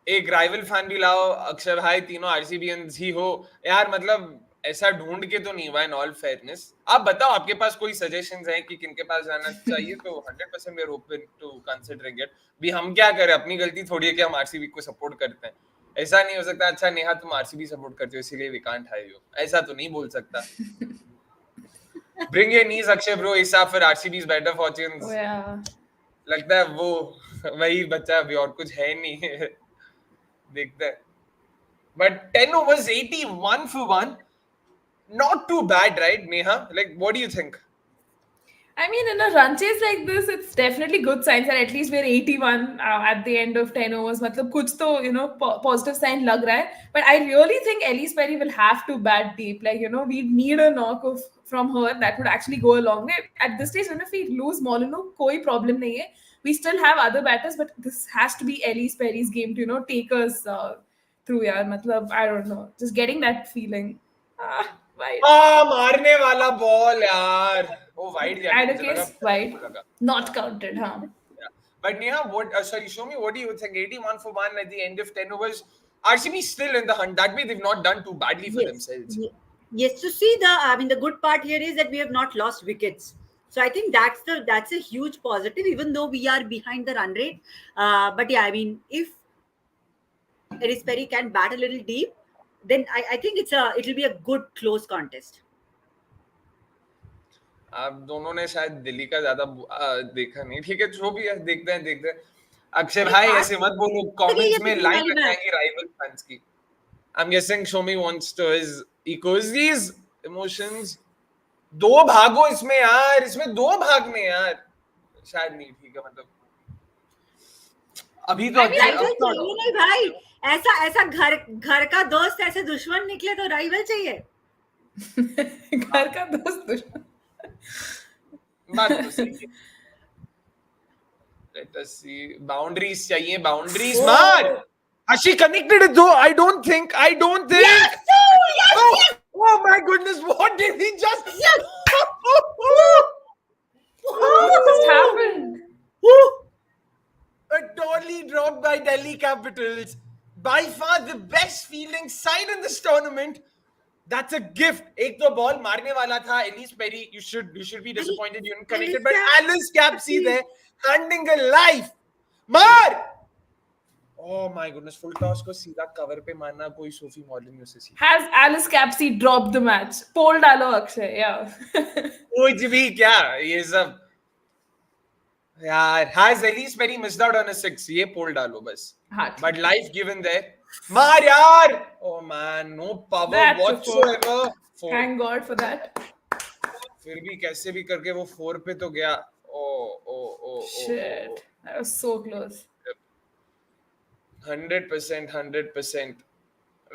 एक राइवल फैन भी लाओ, अक्षर भाई, तीनों आरसीबीएंस ही हो यार, मतलब ऐसा ढूंढ के तो नहीं हुआ इन ऑल फेयरनेस। आप बताओ आपके पास कोई सजेशंस हैं कि किनके पास जाना चाहिए, तो 100% we are open to considering it. भी हम क्या करें, अपनी गलती थोड़ी है कि हम आरसीबी को सपोर्ट करते हैं। ऐसा नहीं हो सकता अच्छा नेहा तुम आरसीबी सपोर्ट करते हो इसीलिए वी कांट हायर यू, ऐसा तो नहीं बोल सकता। Bring your knees Akshay bro, this for RCB is better fortunes. लगता है वो वही बच्चा, अभी और कुछ है नहीं। देखते हैं। But 10 overs, 81 for 1. Not too bad, right, Neha? Like, what do you think? I mean, in a run chase like this, it's definitely good signs that at least we're 81 at the end of 10 overs. मतलब कुछ तो, you know, positive sign लग रहा है. But I really think Elise Perry will have to bat deep. Like, you know, we need a knock of from her that would actually go a long way. At this stage, even if we lose Molyneux, कोई problem नहीं है. We still have other batters, but this has to be Elise Perry's game to, you know, take us through. यार, मतलब I don't know, just getting that feeling. मारने वाला ball यार, वो wide जाके मुझे लगा, wide, not counted, हाँ. But Neha, sorry, show me, what do you think? 81 for 1 at the end of 10 overs. RCB still in the hunt. That way they've not done too badly for themselves. Yes, to see the good part here is that we have not lost wickets. So I think that's a huge positive, even though we are behind the run rate. But yeah, I mean, if Elise Perry can bat a little deep, then I think it'll be a good close contest. आप दोनों ने शायद दिल्ली का ज्यादा देखा नहीं, ठीक है जो भी है, देखते हैं। अक्षय भाई ऐसे मत बोलो, कमेंट्स में लाइन लग जाएगी राइवल फैंस की। I'm guessing Soumi wants to echoes these emotions. दो भागो इसमें यार, इसमें दो भागने यार, शायद नहीं, ठीक है, मतलब अभी तो नहीं भाई, ऐसा घर का दोस्त ऐसे दुश्मन निकले तो राइवल चाहिए। घर का दोस्त दुश्मन, बात तो सही है। Let us see, boundaries चाहिए, boundaries मार। Has she connected it though? I don't think. Yes, oh my goodness, what did he just? Yes. What just happened? A dolly dropped by Delhi Capitals. By far the best fielding side in this tournament. That's a gift. एक तो ball मारने वाला था Elise Perry. You should be disappointed you didn't connect it. But Alice Capsey there, handing a life. मार! Oh my goodness, full toss को सीधा cover पे मारना कोई सोफी मॉलिन्यू से सीखा। Has Alice Capsey dropped the match? पोल डालो Akshay, yeah. कुछ भी क्या ये सब यार। Has Elise Perry missed out on a 6? ये पोल डालो बस। But life given there. मार यार! Oh man, no power whatsoever. Thank God for that. फिर भी कैसे भी करके वो 4 पे तो गया। Oh. Shit, that was so close. 100%.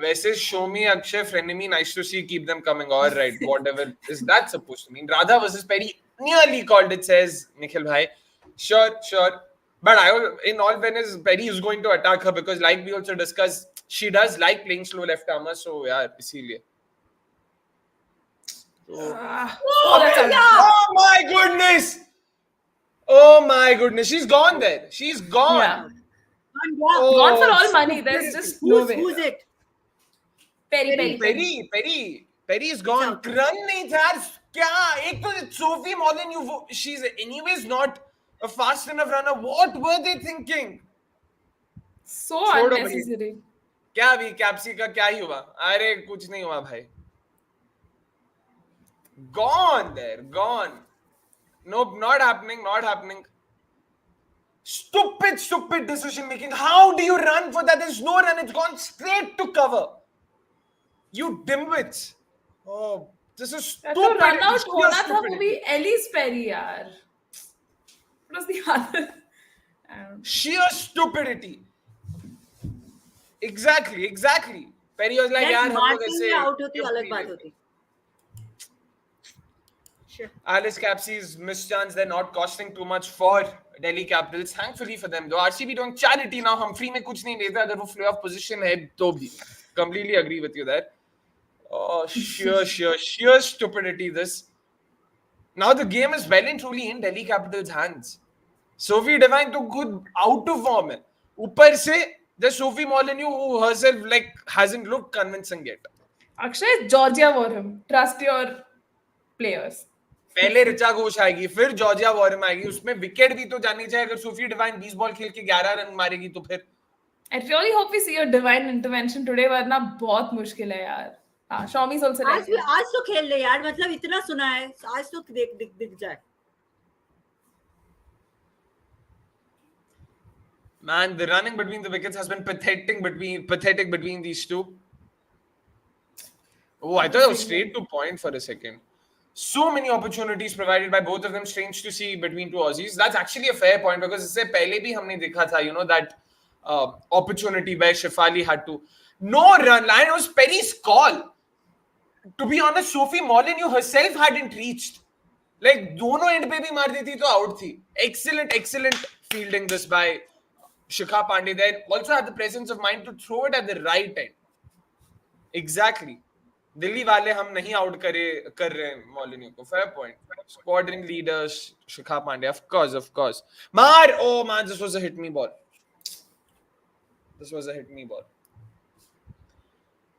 वैसे Soumi, Akshay, frenemy, nice to see, keep them coming. All right, whatever is that supposed to mean? Radha versus Perry, nearly called it, says Nikhil bhai. Sure. But in all fairness, Perry is going to attack her because, like we also discussed, she does like playing slow left armer. So yeah, इसीलिए. Oh my goodness, she's gone there. She's gone. Yeah. Gone for all money. There's just no way. Who's it? Perry is gone. Run नहीं था यार, क्या एक तो Sophie Molyneux, she's anyways not a fast enough runner. What were they thinking? So unnecessary. क्या भी Capsey का क्या ही हुआ? अरे कुछ नहीं हुआ भाई। Gone. Nope, not happening. Stupid decision making. How do you run for that? There's no run. It's gone straight to cover. You dimwits. Oh, this is stupid. तो run out होना था वो भी Elise Perry यार. What was the other? Sheer stupidity. Exactly. Perry was like, यार हम लोग ऐसे out होती अलग बात होती. Alice Capsey's missed chance, they're not costing too much for Delhi Capitals. Thankfully for them, though. RCB doing charity now. हम free में कुछ नहीं लेते अगर वो playoff position है तो भी. Completely agree with you there. Oh, sheer stupidity this. Now the game is well and truly in Delhi Capitals' hands. Sophie Devine तो खुद out of form है. ऊपर से the Sophie Molyneux who herself like hasn't looked convincing yet. Akshay, Georgia Warham. Trust your players. पहले ऋचा घोष आएगी फिर Georgia warm आएगी उसमें विकेट भी तो जानी चाहिए अगर सोफी डिवाइन 20 बॉल खेल के 11 रन मारेगी तो फिर I really hope we see a divine intervention today वरना बहुत मुश्किल है यार. हाँ, Shawmi is also like आज तो खेल ले यार मतलब इतना सुना है आज तो दिख जाए. Man, the running between the wickets has been pathetic between these two. Oh, I thought it was straight to point for a second. So many opportunities provided by both of them. Strange to see between two Aussies. That's actually a fair point because इससे पहले भी हमने देखा था, you know, that opportunity where Shafali had to no run line. It was Perry's call. To be honest, Sophie Molyneux herself hadn't reached. Like दोनों end पे भी मार दी थी तो out थी. Excellent fielding this by Shikha Pandey. Then also had the presence of mind to throw it at the right end. Exactly. Delhi वाले हम नहीं आउट कर रहे हैं मॉलिन्यू को. Fair point. Squadron leader Shikha Pandey. Of course मार. Oh man, this was a hit me ball.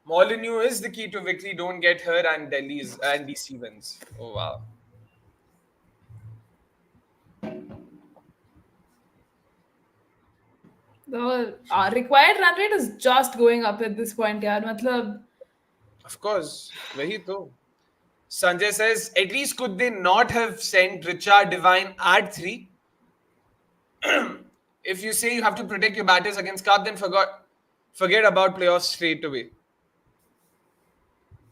Molyneux is the key to victory. Don't get her and DC wins. Oh wow. the required run rate is just going up at this point यार. मतलब Of course, वही तो. Sanjay says, at least could they not have sent Richa Divine at 3? If you say you have to protect your batters against Cup, then forget about playoffs straight away.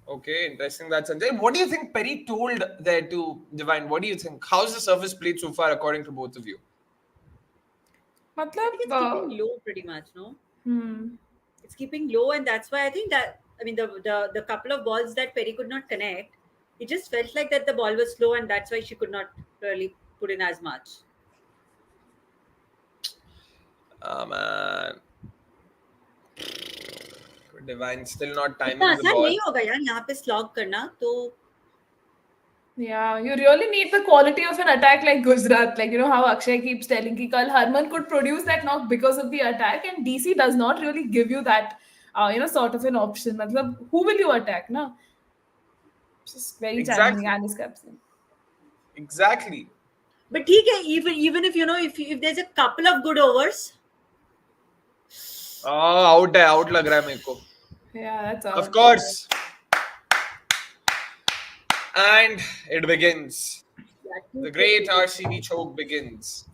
Okay, interesting that, Sanjay. What do you think Perry told there to Divine? What do you think? How's the service played so far according to both of you? मतलब it's keeping low pretty much, no? It's keeping low and that's why I think that the couple of balls that Perry could not connect, it just felt like that the ball was slow and that's why she could not really put in as much. Oh man. Divine still not timing इतना the आसान ball. नहीं होगा यार यहाँ पे slog करना तो. Yeah, you really need the quality of an attack like Gujarat. Like, you know how Akshay keeps telling ki kal Harman could produce that knock because of the attack and DC does not really give you that sort of an option. Matlab, who will you attack, na? It's just very challenging. Alice Capsey. Exactly. But ठीक है, even if if there's a couple of good overs. Out लग रहा है मेरे को. Yeah, that's out. Of course. And it begins. The great RCB choke begins.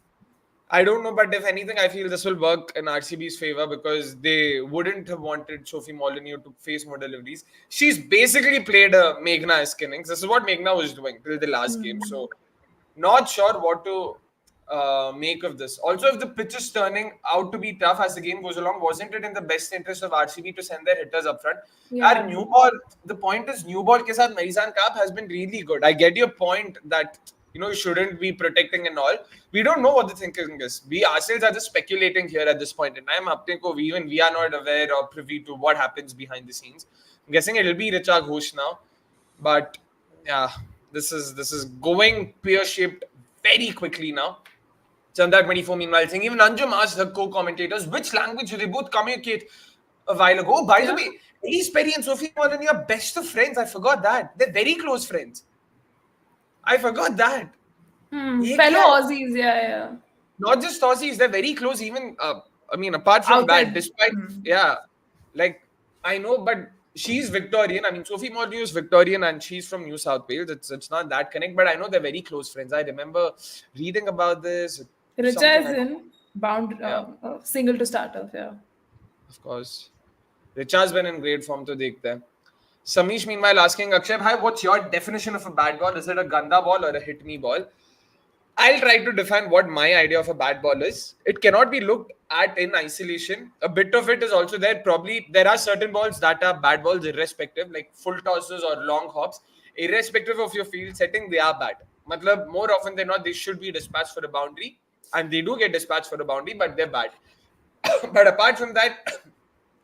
I don't know, but if anything, I feel this will work in RCB's favor because they wouldn't have wanted Sophie Molyneux to face more deliveries. She's basically played a Meghna-esque innings. This is what Meghna was doing till the last game. So, not sure what to make of this. Also, if the pitch is turning out to be tough as the game goes along, wasn't it in the best interest of RCB to send their hitters up front? Yeah. New ball, the point is new ball ke saath Marizan Cap has been really good. I get your point that you shouldn't be protecting and all. We don't know what the thinking is. We ourselves are just speculating here at this point in time. Even we are not aware or privy to what happens behind the scenes. I'm guessing it'll be Richa Ghosh now. But yeah, this is going pear-shaped very quickly now. Chanda 24 meanwhile saying, even Anjum asked her co-commentators which language do they both communicate a while ago. By the way, Elise Perry and Sophie Molyneux are best of friends. I forgot that. They're very close friends. I forgot that. Fellow Aussies, yeah. Not just Aussies, they're very close. Even, apart from that, despite, I know, but she's Victorian. I mean, Sophie Molyneux is Victorian and she's from New South Wales. It's not that connect, but I know they're very close friends. I remember reading about this. Richa is in single to start off, yeah. Of course. Richa's been in great form to dekhte hain. Samish, meanwhile, asking Akshay, hi, what's your definition of a bad ball? Is it a ganda ball or a hit me ball? I'll try to define what my idea of a bad ball is. It cannot be looked at in isolation. A bit of it is also there. Probably there are certain balls that are bad balls irrespective, like full tosses or long hops. irrespective of your field setting, they are bad. Matlab, more often than not, they should be dispatched for a boundary, and they do get dispatched for a boundary, but they're bad. But apart from that,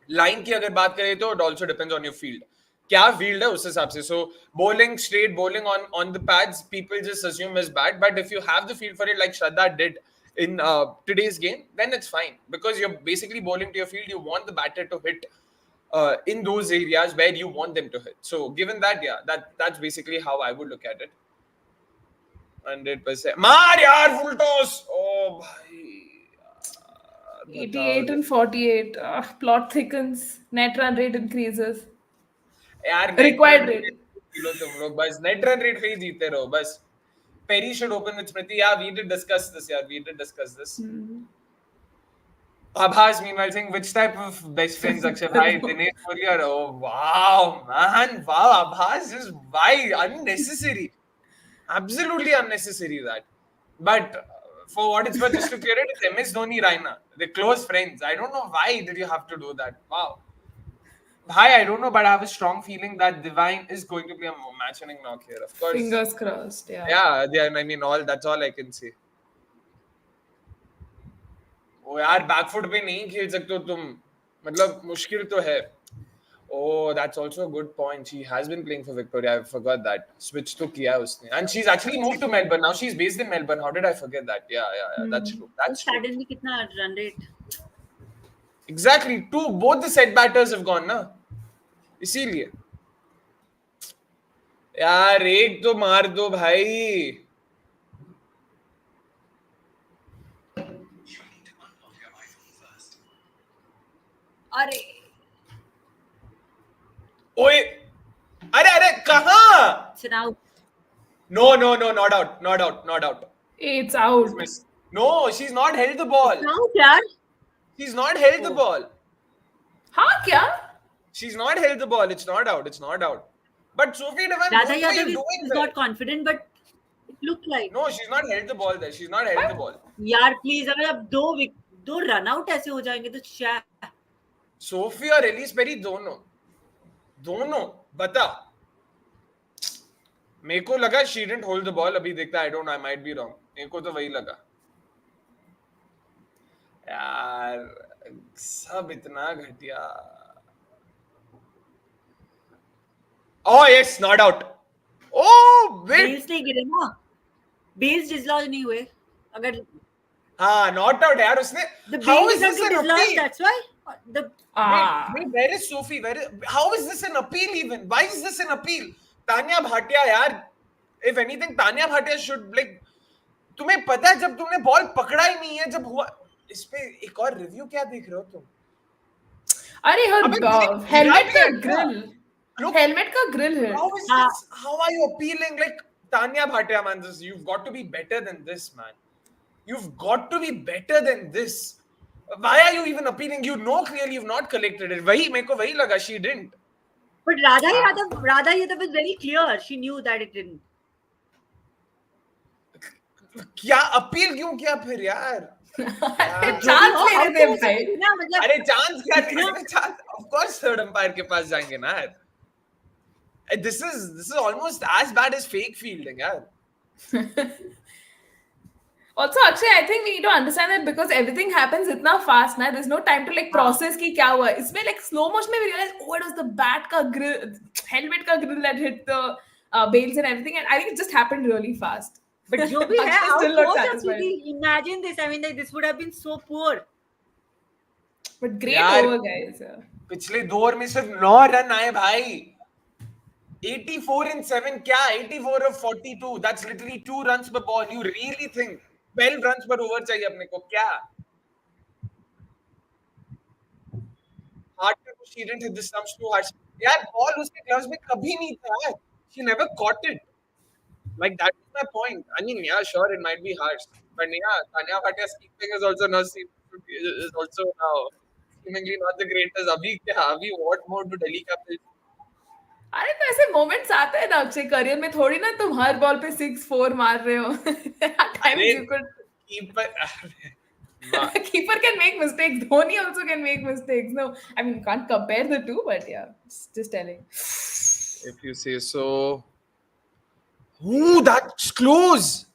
line की अगर बात करें तो it also depends on your field. क्या field है उस हिसाब से. So bowling, straight bowling on the pads, people just assume is bad. But if you have the field for it, like Shraddha did in today's game, then it's fine, because you're basically bowling to your field. You want the batter to hit in those areas where you want them to hit. So given that, yeah, that's basically how I would look at it. 100%. Maar yaar, full toss. Oh, bhai. 88 and 48. Plot thickens. Net run rate increases. यार Required rate. तुम लोग बस net run rate पे ही जीते रहो बस. Perry should open with Smriti. Yeah, we did discuss this. Yeah, we did discuss this. Abhas, meanwhile, saying which type of best friends Akshay bhai? Dinesh Murli. Oh wow, man, wow, Abhas, just why unnecessary? Absolutely unnecessary that. But for what it's worth, just to clear it, it's MS Dhoni, Raina. They're close friends. I don't know why did you have to do that. Wow. Bhai, I don't know, but I have a strong feeling that Divine is going to be a match-winning knock here. Of course. Fingers crossed. Yeah. Yeah, I mean, that's all I can say. ओ यार back foot पे नहीं खेल सकते हो तुम, मतलब मुश्किल तो है. Oh, that's also a good point. She has been playing for Victoria. I forgot that. Switch to kiya usne. And she's actually moved to Melbourne. Now she's based in Melbourne. How did I forget that? Yeah. That's true. That's true. Suddenly kitna run rate? Exactly. Both the set batters have gone, na? इसीलिए. यार एक तो मार दो भाई. अरे ओए अरे कहाँ? it's out. No, not out. It's out. No, she's not held the ball. Out, yaar. She's not held the ball. हाँ क्या? She's not held the ball. It's not out. But Sophie Devine, Radha what are you Yadav doing is there? not confident, but it looked like. No, she's not held the ball there. She's not held the ball. यार please अगर अब दो run out ऐसे हो जाएंगे तो क्या? Sophie और एलिस पेरी दोनों बता. मेरे को लगा she didn't hold the ball. अभी देखता I don't know, I might be wrong. मेरे को तो वही लगा. यार सब इतना घटिया. Oh yes, not out. Oh wait. Bails नहीं गिरे ना, बेल्स डिसलॉज नहीं हुए. अगर हाँ not out यार उसने. the How bales is this not an dislodged, appeal? that's why the Wait, where is Sophie? How is this an appeal even? Why is this an appeal? Tanya Bhatia यार. If anything, Tanya Bhatia should like. तुम्हें पता है जब तुमने ball पकड़ा ही नहीं है जब हुआ. इस पे एक और रिव्यू क्या देख रहे हो तुम? अरे her helmet का grill. Look, Helmet का grill है. how is this? How are you appealing like Tanya Bhatia, man? You've got to be better than this, man. You've got to be better than this. Why are you even appealing? You know clearly you've not collected it. वही मेरे को वही लगा. She didn't. but Radha Yadav was very clear. She knew that it didn't. क्या appeal क्यों किया फिर यार? चांस ले रहे थे भाई. ना मतलब अरे चांस क्या देंगे? Chance of course third umpire के पास जाएंगे ना यार. This is almost as bad as fake fielding यार. Also, Akshay, I think we need to understand that because everything happens itna fast, na, there's no time to like process ki kya hua. Isme like slow motion mein we realize, oh, it was the bat ka grill, helmet ka grill that hit the bails and everything, and I think it just happened really fast. but जो भी है, Akshay how still not close are satisfied. we? Imagine this. I mean, like, this would have been so poor. But great यार, over, guys. पिछले 2 over में सिर्फ 9 run आए भाई. 84 in 7 क्या? 84 of 42. That's literally 2 runs per ball. You really think 12 runs per over चाहिए अपने को क्या? Hard to she didn't hit the stumps too hard. यार ball उसके gloves में कभी नहीं था यार. She never caught it. Like that is my point. I mean, yeah, sure, it might be harsh, but yeah, Tanya Bhatia's keeping is also now seemingly not the greatest. Abhi, what more do Delhi Capitals? अरे तो ऐसे moments आते हैं ना Akshay career में, थोड़ी ना तुम हर बॉल पे 6-4 मार रहे हो. Times you could keeper can make mistakes. Dhoni also can make mistakes. No, I mean, you can't compare the two, but yeah, just telling. If you say so. Ooh, that's close.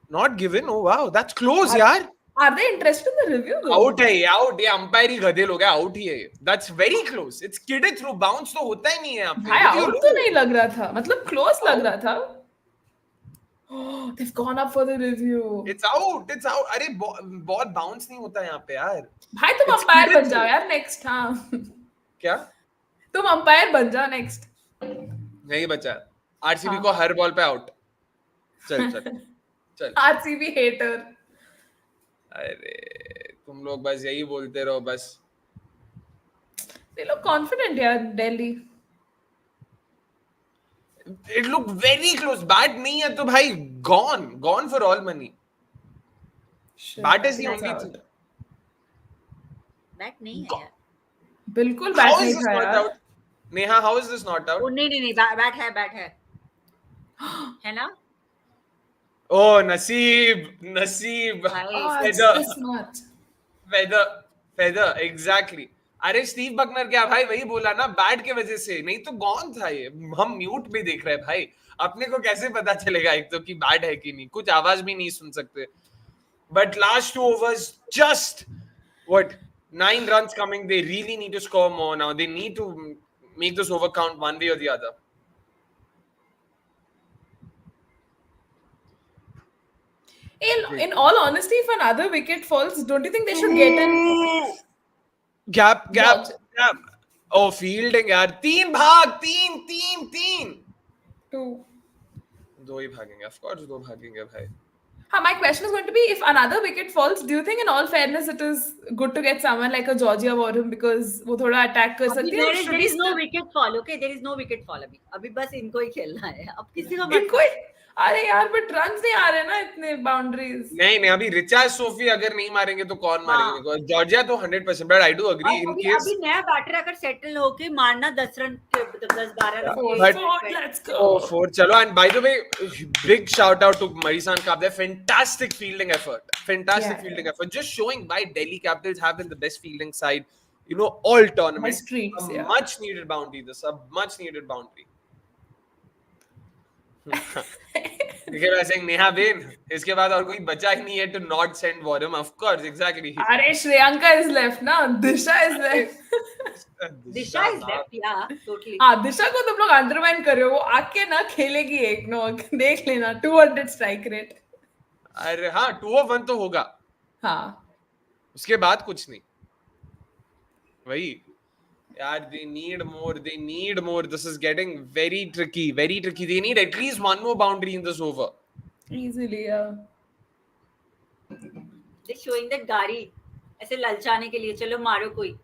Not given. Oh wow, that's close, yaar. Are they interested in the review though? Out है, out. ये umpire ही गधे लोग हैं, out ही है ये. That's very close. It's kidded through. Bounce तो होता ही नहीं है यहाँ पे. भाई What do you out do? तो नहीं लग रहा था, मतलब क्लोज लग रहा था. Oh, they've gone up for the review. It's out. It's out. अरे बहुत bounce नहीं होता यहाँ पे यार. भाई तुम अंपायर बन जाओ यार नेक्स्ट. हाँ क्या? तुम अंपायर बन जाओ नेक्स्ट. नहीं बचा. आरसीबी को हर बॉल पे आउट. चल चल चल. RCB hater. अरे तुम लोग बस यही बोलते रहो बस. They look confident यार Delhi. It looked very close. Bat नहीं है तो भाई gone for all money. Bat is the only thing. Bat नहीं है यार. बिल्कुल बैट नहीं था यार. Neha, how is this not out? Oh, नहीं बैट है है ना. Oh, Naseeb. Feather, exactly. अरे स्टीव बकनर क्या भाई वही बोला ना, बैट के वजह से, नहीं तो गॉन था ये. हम म्यूट पे देख रहे हैं भाई, अपने को कैसे पता चलेगा एक तो कि बैट है कि नहीं, कुछ आवाज भी नहीं सुन सकते. But last 2 overs, just what 9 runs coming. They really need to score more now. They need to make this over count one way or the other. In all honesty, if another wicket falls, don't you think they should get in? Gap. Oh, fielding यार. 3 भाग. 2. 2 ही भागेंगे. Of course 2 भागेंगे भाई. My question is going to be, if another wicket falls, do you think in all fairness it is good to get someone like a Georgia Warham because वो थोड़ा attack कर सकती है? There is no wicket fall. Okay, there is no wicket fall अभी बस इनको ही खेलना है. अब किसी को इनको अरे यार बट रन्स नहीं आ रहे ना इतने बाउंड्रीज. नहीं अभी रिचा सोफी अगर नहीं मारेंगे तो कौन मारेंगे? जॉर्जिया तो 100%. But I do agree in case अभी नया बैटर अगर सेटल होके मारना 10 run 10-12 run. Let's go. Oh, 4 चलो. And by the way, big shout out to Marisan Kabde. Fantastic fielding effort. Fielding effort. Just showing why Delhi Capitals have been the best fielding side, all tournaments. Much needed boundary. A much needed boundary. Neha Bain, इसके बाद और कोई बचा ही नहीं है to not send Warham. Of course, exactly. अरे Shreyanka is left ना, दिशा is left. Disha is left, yeah, totally. दिशा को तुम लोग अंडरमाइन कर रहे हो. वो आके ना खेलेगी एक नो, देख लेना. 200 स्ट्राइक रेट. अरे हाँ 201 तो होगा. हाँ उसके बाद कुछ नहीं. वही यार, they need more. This is getting very tricky. They need at least one more boundary in this over. Easily, yeah. They're showing that गाड़ी ऐसे ललचाने के लिए, चलो मारो कोई.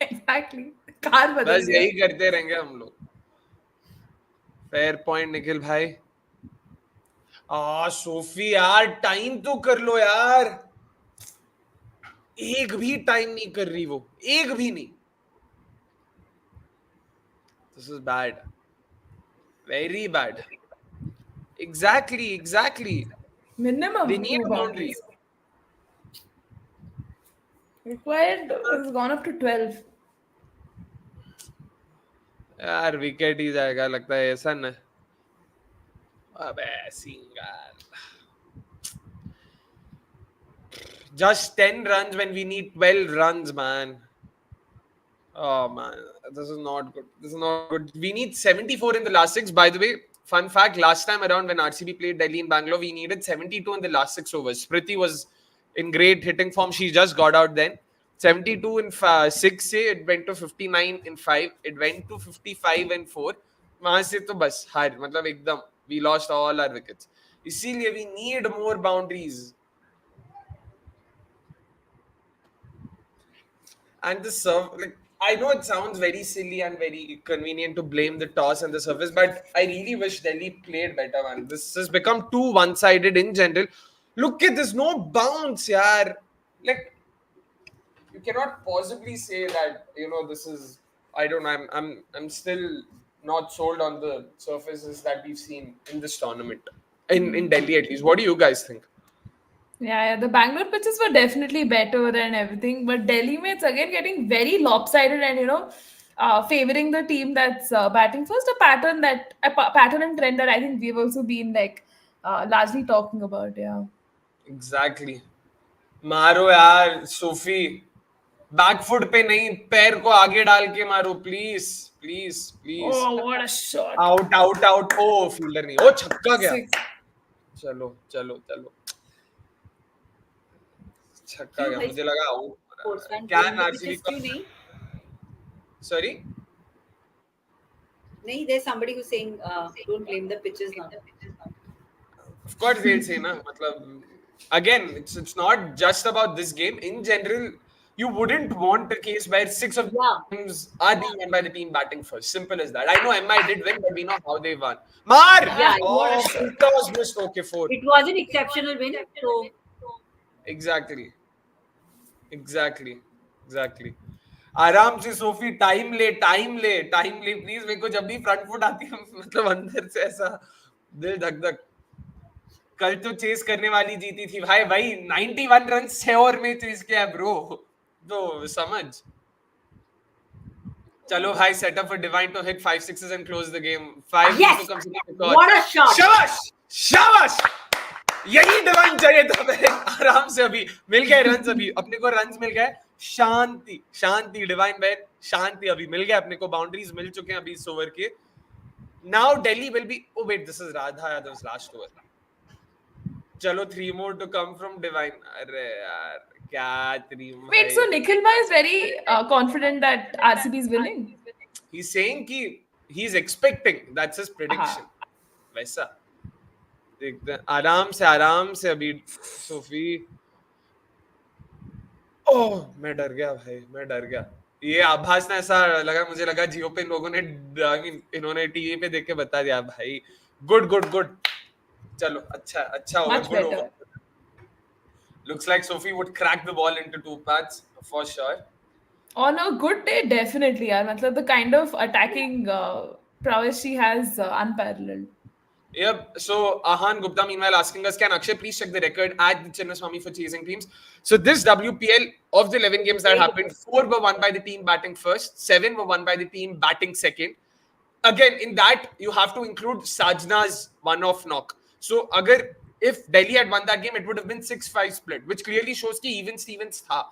Exactly. कार बदल. बस यही करते रहेंगे हम लोग. Fair point निखिल भाई. सोफी यार टाइम तो कर लो यार. एक भी टाइम नहीं कर रही वो, एक भी नहीं. This is bad. Very bad. Exactly. Minimum. They need boundaries. Required has gone up to 12. यार विकेट ही जाएगा लगता है ऐसा ना. अबे single. Just 10 runs when we need 12 runs, man. Oh man, this is not good. We need 74 in the last 6. By the way, fun fact, last time around when RCB played Delhi in Bangalore, we needed 72 in the last 6 overs. Spriti was in great hitting form. She just got out then. 72 in 6 से it went to 59 in 5. It went to 55 in 4. वहाँ से तो बस हार, मतलब एकदम we lost all our wickets. इसीलिए we need more boundaries. And the serve, I know it sounds very silly and very convenient to blame the toss and the surface, but I really wish Delhi played better, man. This has become too one-sided in general. Look at this, no bounce, yaar. You cannot possibly say that, this is, I don't know, I'm still not sold on the surfaces that we've seen in this tournament. In Delhi at least. What do you guys think? Yeah, the Bangalore pitches were definitely better and everything, but Delhi it's again getting very lopsided, and favoring the team that's batting first, a pattern and trend that I think we've also been like largely talking about. Yeah. Exactly. मारो यार Sophie, back foot पे नहीं, पैर को आगे डाल के मारो please please please. Oh, what a shot! Out out out. Oh fielder नहीं, ओ छक्का गया. Six. चलो चलो चलो, छक्का क्यों गया, भाई मुझे लगा आउट. sportsman क्या blame the आरसीबी pitches का? क्यों नहीं? सॉरी, नहीं, there's somebody who's saying don't blame the pitches now. of course they'll say na, matlab, again it's not just about this game. In general, you wouldn't want a case where 6 of the teams are being won by the team batting first. Simple as that. I know MI did win, but we know how they won. Mar! Yeah, Oh, filter was missed. Okay, 4. It was an exceptional win. So Exactly. आराम से Sophie, time ले please. मेरे को जब भी front foot आती है, मतलब अंदर से ऐसा दिल धक धक. कल तो चेस करने वाली जीती थी भाई 91 रन 6 ओवर में चेस किया ब्रो, तो समझ. चलो भाई, set up for Devine to hit 5 sixes and close the game. 5 yes, to come to the record. what a shot! शाबाश, यही डिवाइन चाहिए था भाई. आराम से अभी मिल गए रन्स, अभी अपने को रन्स मिल गए. शांति डिवाइन भाई, शांति. अभी मिल गए अपने को, बाउंड्रीज मिल चुके हैं अभी इस ओवर के. Now Delhi will be, oh wait, this is Radha Yadav's last over. चलो 3 more to come from Devine. अरे यार क्या 3 more. Wait, so Nikhil bhai is very confident that RCB is winning. He's saying कि he's expecting, that's his prediction. वैसा देखते हैं. आराम से अभी सोफी. ओह, मैं डर गया. ये आभास ना ऐसा लगा, मुझे लगा जियो पे लोगों ने, इन्होंने टीवी पे देख के बता दिया भाई. गुड. चलो अच्छा होगा. Much better. Looks like Sophie would crack the ball into 2 paths for sure. On a good day, definitely. यार, मतलब the kind of attacking prowess she has unparalleled. Yep. So Ahan Gupta meanwhile asking us, can Akshay please check the record at the Chinnaswamy for chasing teams? So this WPL, of the 11 games that happened, 4 were won by the team batting first, 7 were won by the team batting second. Again, in that you have to include Sajna's one-off knock. So if Delhi had won that game, it would have been 6-5 split, which clearly shows कि even Stevens था.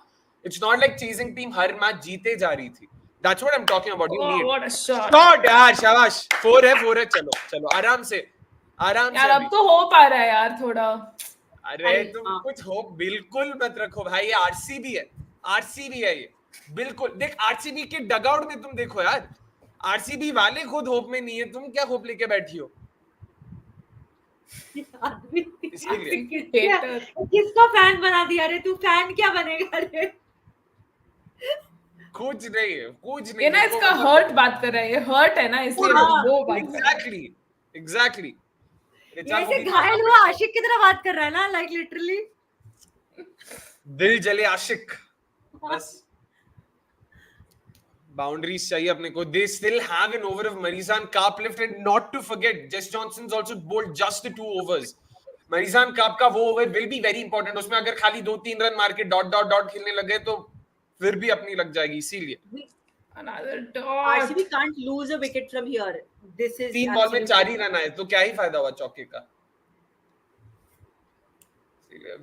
It's not like chasing team her match जीते जा रही थी. That's what I'm talking about. You need. What a shot! Shot यार, शाबाश. 4 है. चलो आराम से. यार अब तो हो पा रहा है यार थोड़ा. अरे तुम कुछ होप बिल्कुल मत रखो भाई. ये आरसीबी है ये. बिल्कुल देख, आरसीबी के डगआउट में तुम देखो यार, आरसीबी वाले खुद होप में नहीं है. तुम क्या होप लेके बैठी हो? किसको फैन बना दिया रे तू? फैन क्या बनेगा रे? कुछ नहीं. ये ना इसका हर्ट बात कर रहा है, ये हर्ट है ना, इसलिए वो बात. एग्जैक्टली. जैसे घायल हुआ आशिक की तरह बात कर रहा है ना, लाइक लिटरली. दिल जले आशिक. बस बाउंड्रीज चाहिए अपने को. They still have an over of Marizan Carp left, and not to forget, Jess Johnson's also bowled just the 2 overs. Marizan Carp का वो over will be very important. उसमें अगर खाली 2-3 रन मार के डॉट खेलने लगे तो फिर भी अपनी लग जाएगी. इसीलिए another dot. RCB can't lose a wicket from here. This is 3 ball में 4 ही रन आए तो क्या ही फायदा हुआ चौके का.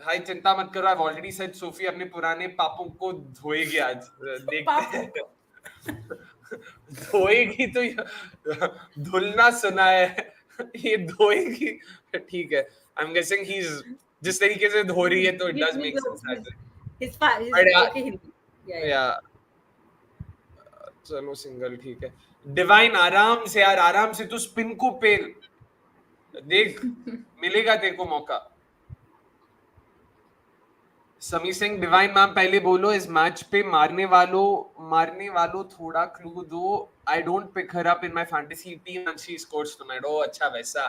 भाई चिंता मत करो. I've already said सोफी अपने पुराने पापों को धोएगी आज. देखते हैं. धोएगी तो धुलना सुना है, ये धोएगी. ठीक है. I'm guessing he's जिस तरीके से धो रही है तो it does make sense. His okay Hindi. Yeah. चलो सिंगल ठीक है. डिवाइन आराम से यार, आराम से. तू स्पिन को पेल देख, मिलेगा तेरे को मौका. समी सिंह, डिवाइन मैम पहले बोलो इस मैच पे मारने वालों थोड़ा क्लू दो. I don't pick her up in my fantasy team and she scores tonight. Oh अच्छा वैसा.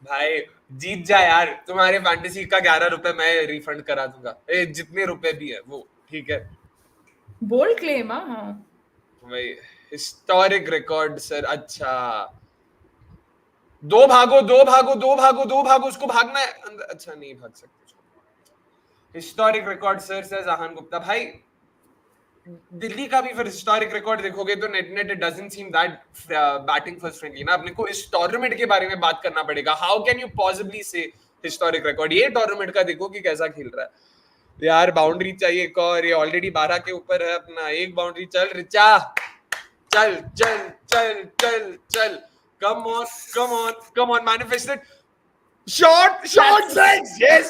भाई जीत जा यार, तुम्हारे फैंटेसी का 11 रुपए मैं रिफंड करा दूंगा. जितने रुपए भी है वो. ठीक है. Bold claim. हां भाई हिस्टोरिक रिकॉर्ड सर. अच्छा दो भागो. उसको भागना है. अच्छा नहीं भाग सकते. Historic record sir, says Ahan Gupta. भाई दिल्ली का भी फिर हिस्टोरिक रिकॉर्ड देखोगे तो net it doesn't seem that batting first friendly ना. अपने को इस टूर्नामेंट के बारे में बात करना पड़ेगा. हाउ कैन यू पॉसिबली से हिस्टोरिक रिकॉर्ड? ये टूर्नामेंट का देखो कि कैसा खेल रहा है यार. बाउंड्री चाहिए एक और. ये ऑलरेडी 12 के ऊपर है अपना. एक बाउंड्री. चल रिचा, चल चल चल चल चल. Come on come on come on. Manifested. Shot, six, yes,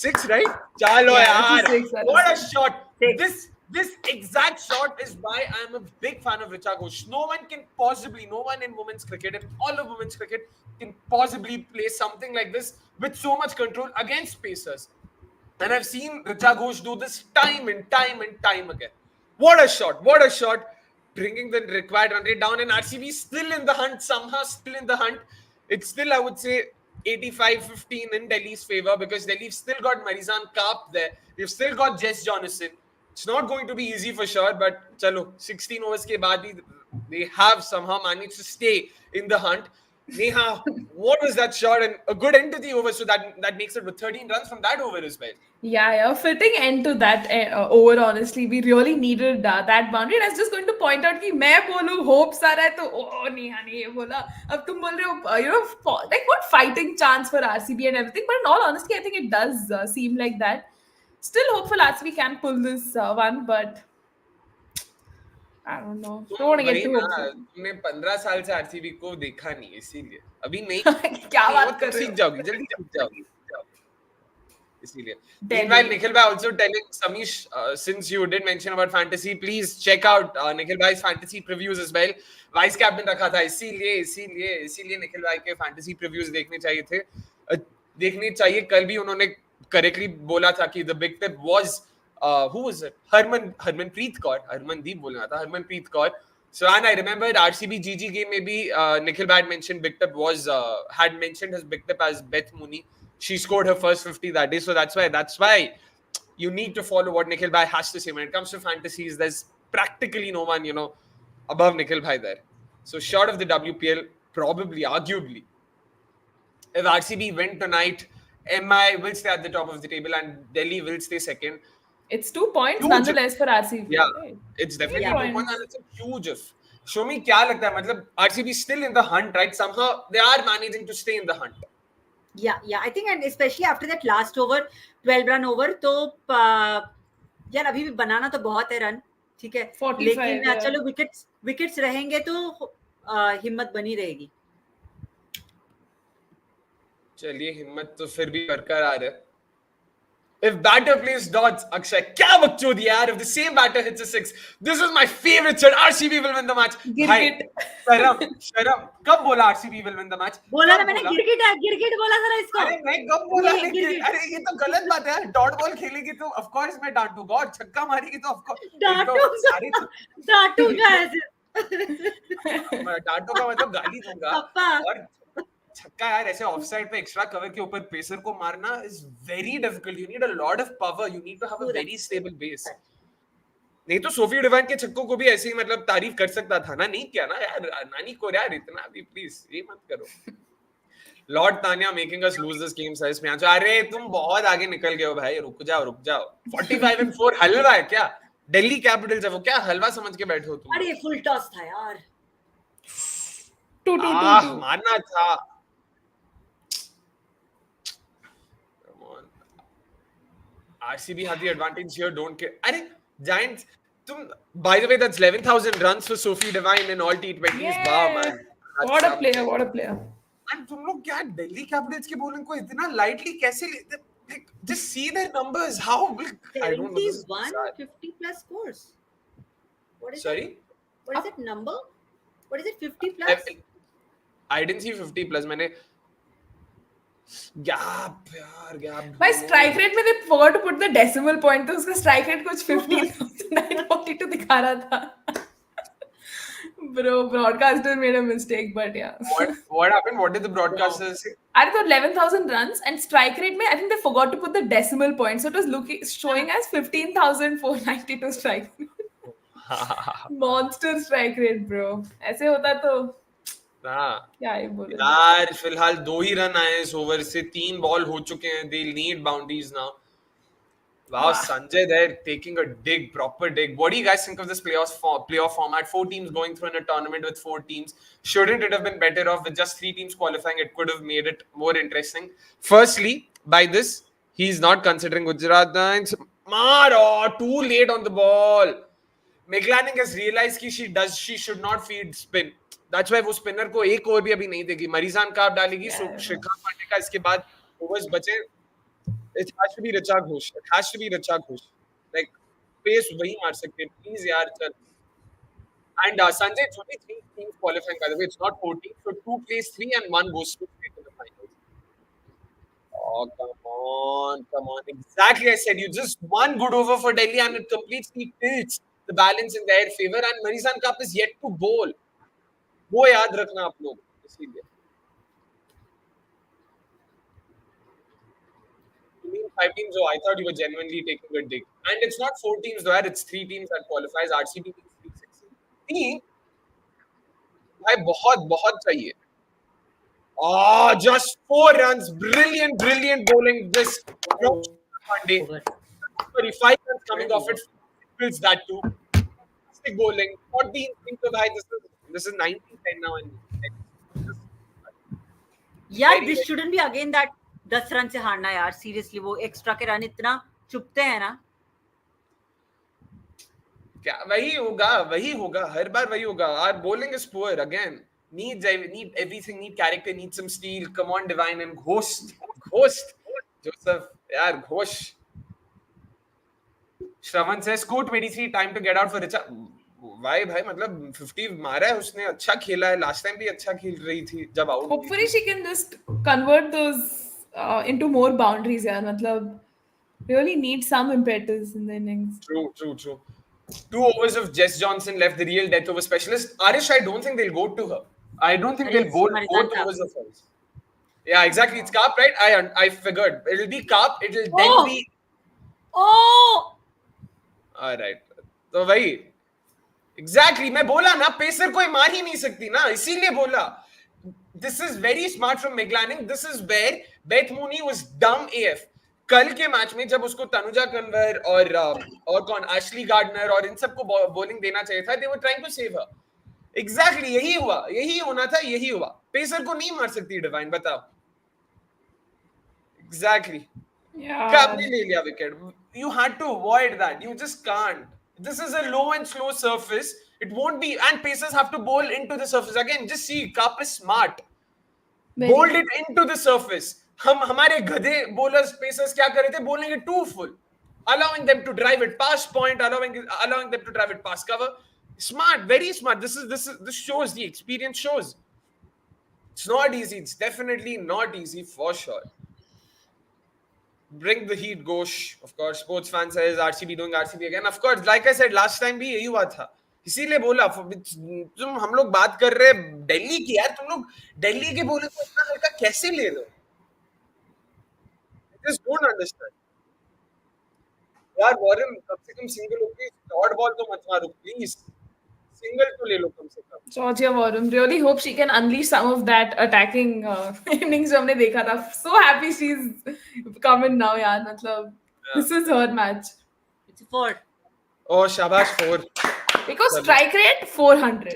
6, right? Chalo yaar, what a shot! This exact shot is why I'm a big fan of Richa Ghosh. No one in women's cricket, in all of women's cricket, can possibly play something like this with so much control against pacers. And I've seen Richa Ghosh do this time and time and time again. What a shot! What a shot! Bringing the required run rate down, and RCB still in the hunt, somehow still in the hunt. It's still, I would say, 85-15 in Delhi's favor because Delhi's still got Marizan Karp there. They've still got Jess Jonathan. It's not going to be easy for sure, but chalo, 16 overs ke baad bhi they have somehow managed to stay in the hunt. Neha, what was that shot? And a good end to the over, so that makes it with 13 runs from that over as well. Yeah, fitting end to that over. Honestly, we really needed that boundary. And I was just going to point out कि मैं बोलूँ hopes आ रहा है तो नेहा ने ये बोला. अब तुम बोल रहे हो like what fighting chance for RCB and everything. But in all honesty, I think it does seem like that. Still hopeful RCB can pull this one, but I don't know. Don't want to get too hopeful. तुमने 15 साल से RCB को देखा नहीं, इसीलिए अभी नहीं. क्या बात कर रहे हो? सीख जाओगी, जल्दी सीख जाओगी. इसीलिए. Meanwhile, Nikhil bhai also telling Samish, since you did mention about fantasy, please check out Nikhil bhai's fantasy previews as well. Vice captain रखा था, इसीलिए Nikhil bhai के fantasy previews देखने चाहिए. कल भी उन्होंने correctly बोला था कि the big tip was who was it? Harmanpreet Kaur. So, and I remember RCB GG game maybe Nikhil bhai had mentioned big tip was had mentioned his big tip as Beth Mooney. She scored her first 50 that day, so that's why you need to follow what Nikhil bhai has to say when it comes to fantasies. There's practically no one above Nikhil bhai there. So short of the WPL, probably, arguably, if RCB win tonight, MI will stay at the top of the table and Delhi will stay second. It's 2 points nonetheless for RCB. Yeah, it's definitely 2 points and it's a huge if. Soumi, क्या लगता है? मतलब RCB still in the hunt, right? Somehow they are managing to stay in the hunt. Yeah, I think, and especially after that last over, 12 run over, तो यार अभी भी बनाना तो बहुत है रन, ठीक है, लेकिन चलो विकेट्स रहेंगे तो हिम्मत बनी रहेगी. चलिए, हिम्मत तो फिर भी बरकरार है. If batter plays dots, Akshay, क्या बकचोदी यार. If the same batter hits a 6, this is my favorite shot. RCB will win the match. शर्म. कब बोला RCB will win the match? बोला ना मैंने, गिरगिट बोला था इसको. अरे मैं कब बोला? अरे ये तो गलत बात है. डॉट बॉल खेलेगी तो of course मैं डांटूंगा, और छक्का मारेगी तो of course डांटूंगा ऐसे. मैं डांटूंगा मतलब गाली दूंगा. और छक्का यार ऐसे ऑफसाइड पे एक्स्ट्रा कवर के ऊपर पेसर को मारना is very difficult. You need a lot of power, you need to have a very stable base. नहीं तो सोफी डिवाइन के छक्कों को भी ऐसे ही मतलब तारीफ कर सकता था ना. नहीं किया ना यार. नानी को यार इतना भी प्लीज ये मत करो. Lord Tania making us lose this game size में. अरे तुम बहुत आगे निकल गए हो भाई. रुक जाओ. 45-4 हलवा है क्या? दिल्ली कैपिटल्स है वो, क्या हलवा समझ के बैठे हो तुम? अरे फुल टॉस था यार. 2 मारना था. RCB had the advantage here. Don't care. अरे Giants, by the way, that's 11,000 runs for Sophie Devine in all T20s. Yeah. Wow, man. What a player. And तुम लोग क्या Delhi Capitals के bowling को इतना lightly कैसे लेते? Like, just see their numbers. How? I don't know. 50 plus scores. What is Sorry? What is that number? What is it? 50 plus? I didn't see 50 plus. मैंने gap. By strike rate में they forgot to put the decimal point, तो उसका strike rate कुछ 15,942 दिखा रहा था. Bro, broadcaster made a mistake, but yeah. What happened? What did the broadcaster say? I thought 11,000 runs and strike rate में I think they forgot to put the decimal point, so it was showing as 15,492 strike. Monster strike rate, bro. ऐसे होता तो क्या ये बोले यार. फिलहाल 2 ही run आए इस ओवर से. 3 बॉल हो चुके हैं. They'll need boundaries now. Wow, Sanjay there taking a dig, proper dig. What do you guys think of this playoff format? 4 teams going through in a tournament with 4 teams. Shouldn't it have been better off with just 3 teams qualifying? It could have made it more interesting. Firstly, by this, he's not considering Gujarat Nines. Maro, too late on the ball. Meg Lanning has realized that she should not feed spin. That's why वो spinner को एक over भी अभी नहीं देगी. मरीजान काप डालेगी. शिखर पांडे का इसके बाद ओवर्स बचे. It has to be Richa Ghosh. It has to be Richa Ghosh. Like, pace वही मार सकते हैं. Please यार चल. And Sanjay, it's only 3 teams qualifying, by the way. It's not 4 teams. So 2 plays 3 and 1 goes straight to the finals. Oh, come on. Exactly, I said. You just one good over for Delhi and it completely tilts the balance in their favor. And Marizan Cup is yet to bowl. वो याद रखना आप लोग. इसीलिए. 5 teams, I thought you were genuinely taking a dig. And it's not 4 teams though, it's 3 teams that qualifies. RCB means 360. Team, भाई बहुत चाहिए. Just 4 runs. Brilliant bowling. This from Pandey. Sorry, 5 runs coming off it. Fills that too. Fantastic bowling. 14 think of high. This is 19-10 now. Yeah, this shouldn't be again that 10 run से हारना यार. Seriously, वो extra के run इतना चुपते हैं ना. क्या वही होगा हर बार वही होगा. Our bowling is poor again. Need everything. Need character. Need some steel. Come on, Divine and Ghost. Joseph, yaar, Ghosh. Shravan says, score 23. Time to get out for Richa. Why, भाई? मतलब 50 मारा है उसने. अच्छा खेला है. Last time भी अच्छा खेल रही थी जब out. Hopefully she can just convert those into more boundaries. यार मतलब really need some impetus in the innings. True. 2 overs of Jess Johnson left, the real death over specialist. Arish, I don't think they'll go to her. I don't think they'll bowl both overs of hers. Yeah, exactly. It's Carp, right? I figured. It'll be Carp. It'll then be... Oh! Alright. So, वही. Exactly. मैं बोला ना, pacer कोई मार ही नहीं सकती ना. इसीलिए बोला. This is very smart from Meg Lanning. This is where Beth Mooney was dumb AF. कल के मैच में जब उसको तनुजा कन्वर और कौन एशली गार्डनर और इन सबको बॉलिंग देना चाहिए था, they were trying to save her. Exactly, यही होना था, यही हुआ. पेसर को नहीं मार सकती डिवाइन, बताओ. Exactly. कब नहीं ले लिया wicket? You had to avoid that. You just can't. This is a low and slow surface. It won't be, and pacers have to bowl into the surface. Again, just see, Cup is smart. Bowled it into the surface. हमारे गधे bowlers, pacers क्या कर रहे थे? Bowling it too full, allowing them to drive it past point, allowing them to drive it past cover. Smart, very smart. This shows, the experience shows. It's not easy. It's definitely not easy for sure. Bring the heat, Ghosh. Of course, sports fan says RCB doing RCB again. Of course, like I said last time भी यही हुआ था. इसीलिए बोला तुम हम लोग बात कर रहे दिल्ली की यार, तुम लोग दिल्ली के बॉलर को इतना हल्का कैसे ले रहे हो? I just don't understand. यार वॉरेन कम से कम सिंगल होके शॉर्ट बॉल तो मत मारो प्लीज. Single to ले लो कम से कम. Georgia Warren, really hope she can unleash some of that attacking innings जो हमने देखा था. So happy she's coming now यार. मतलब this is her match. It's 4. Oh, शाबाश 4. Because strike rate 400.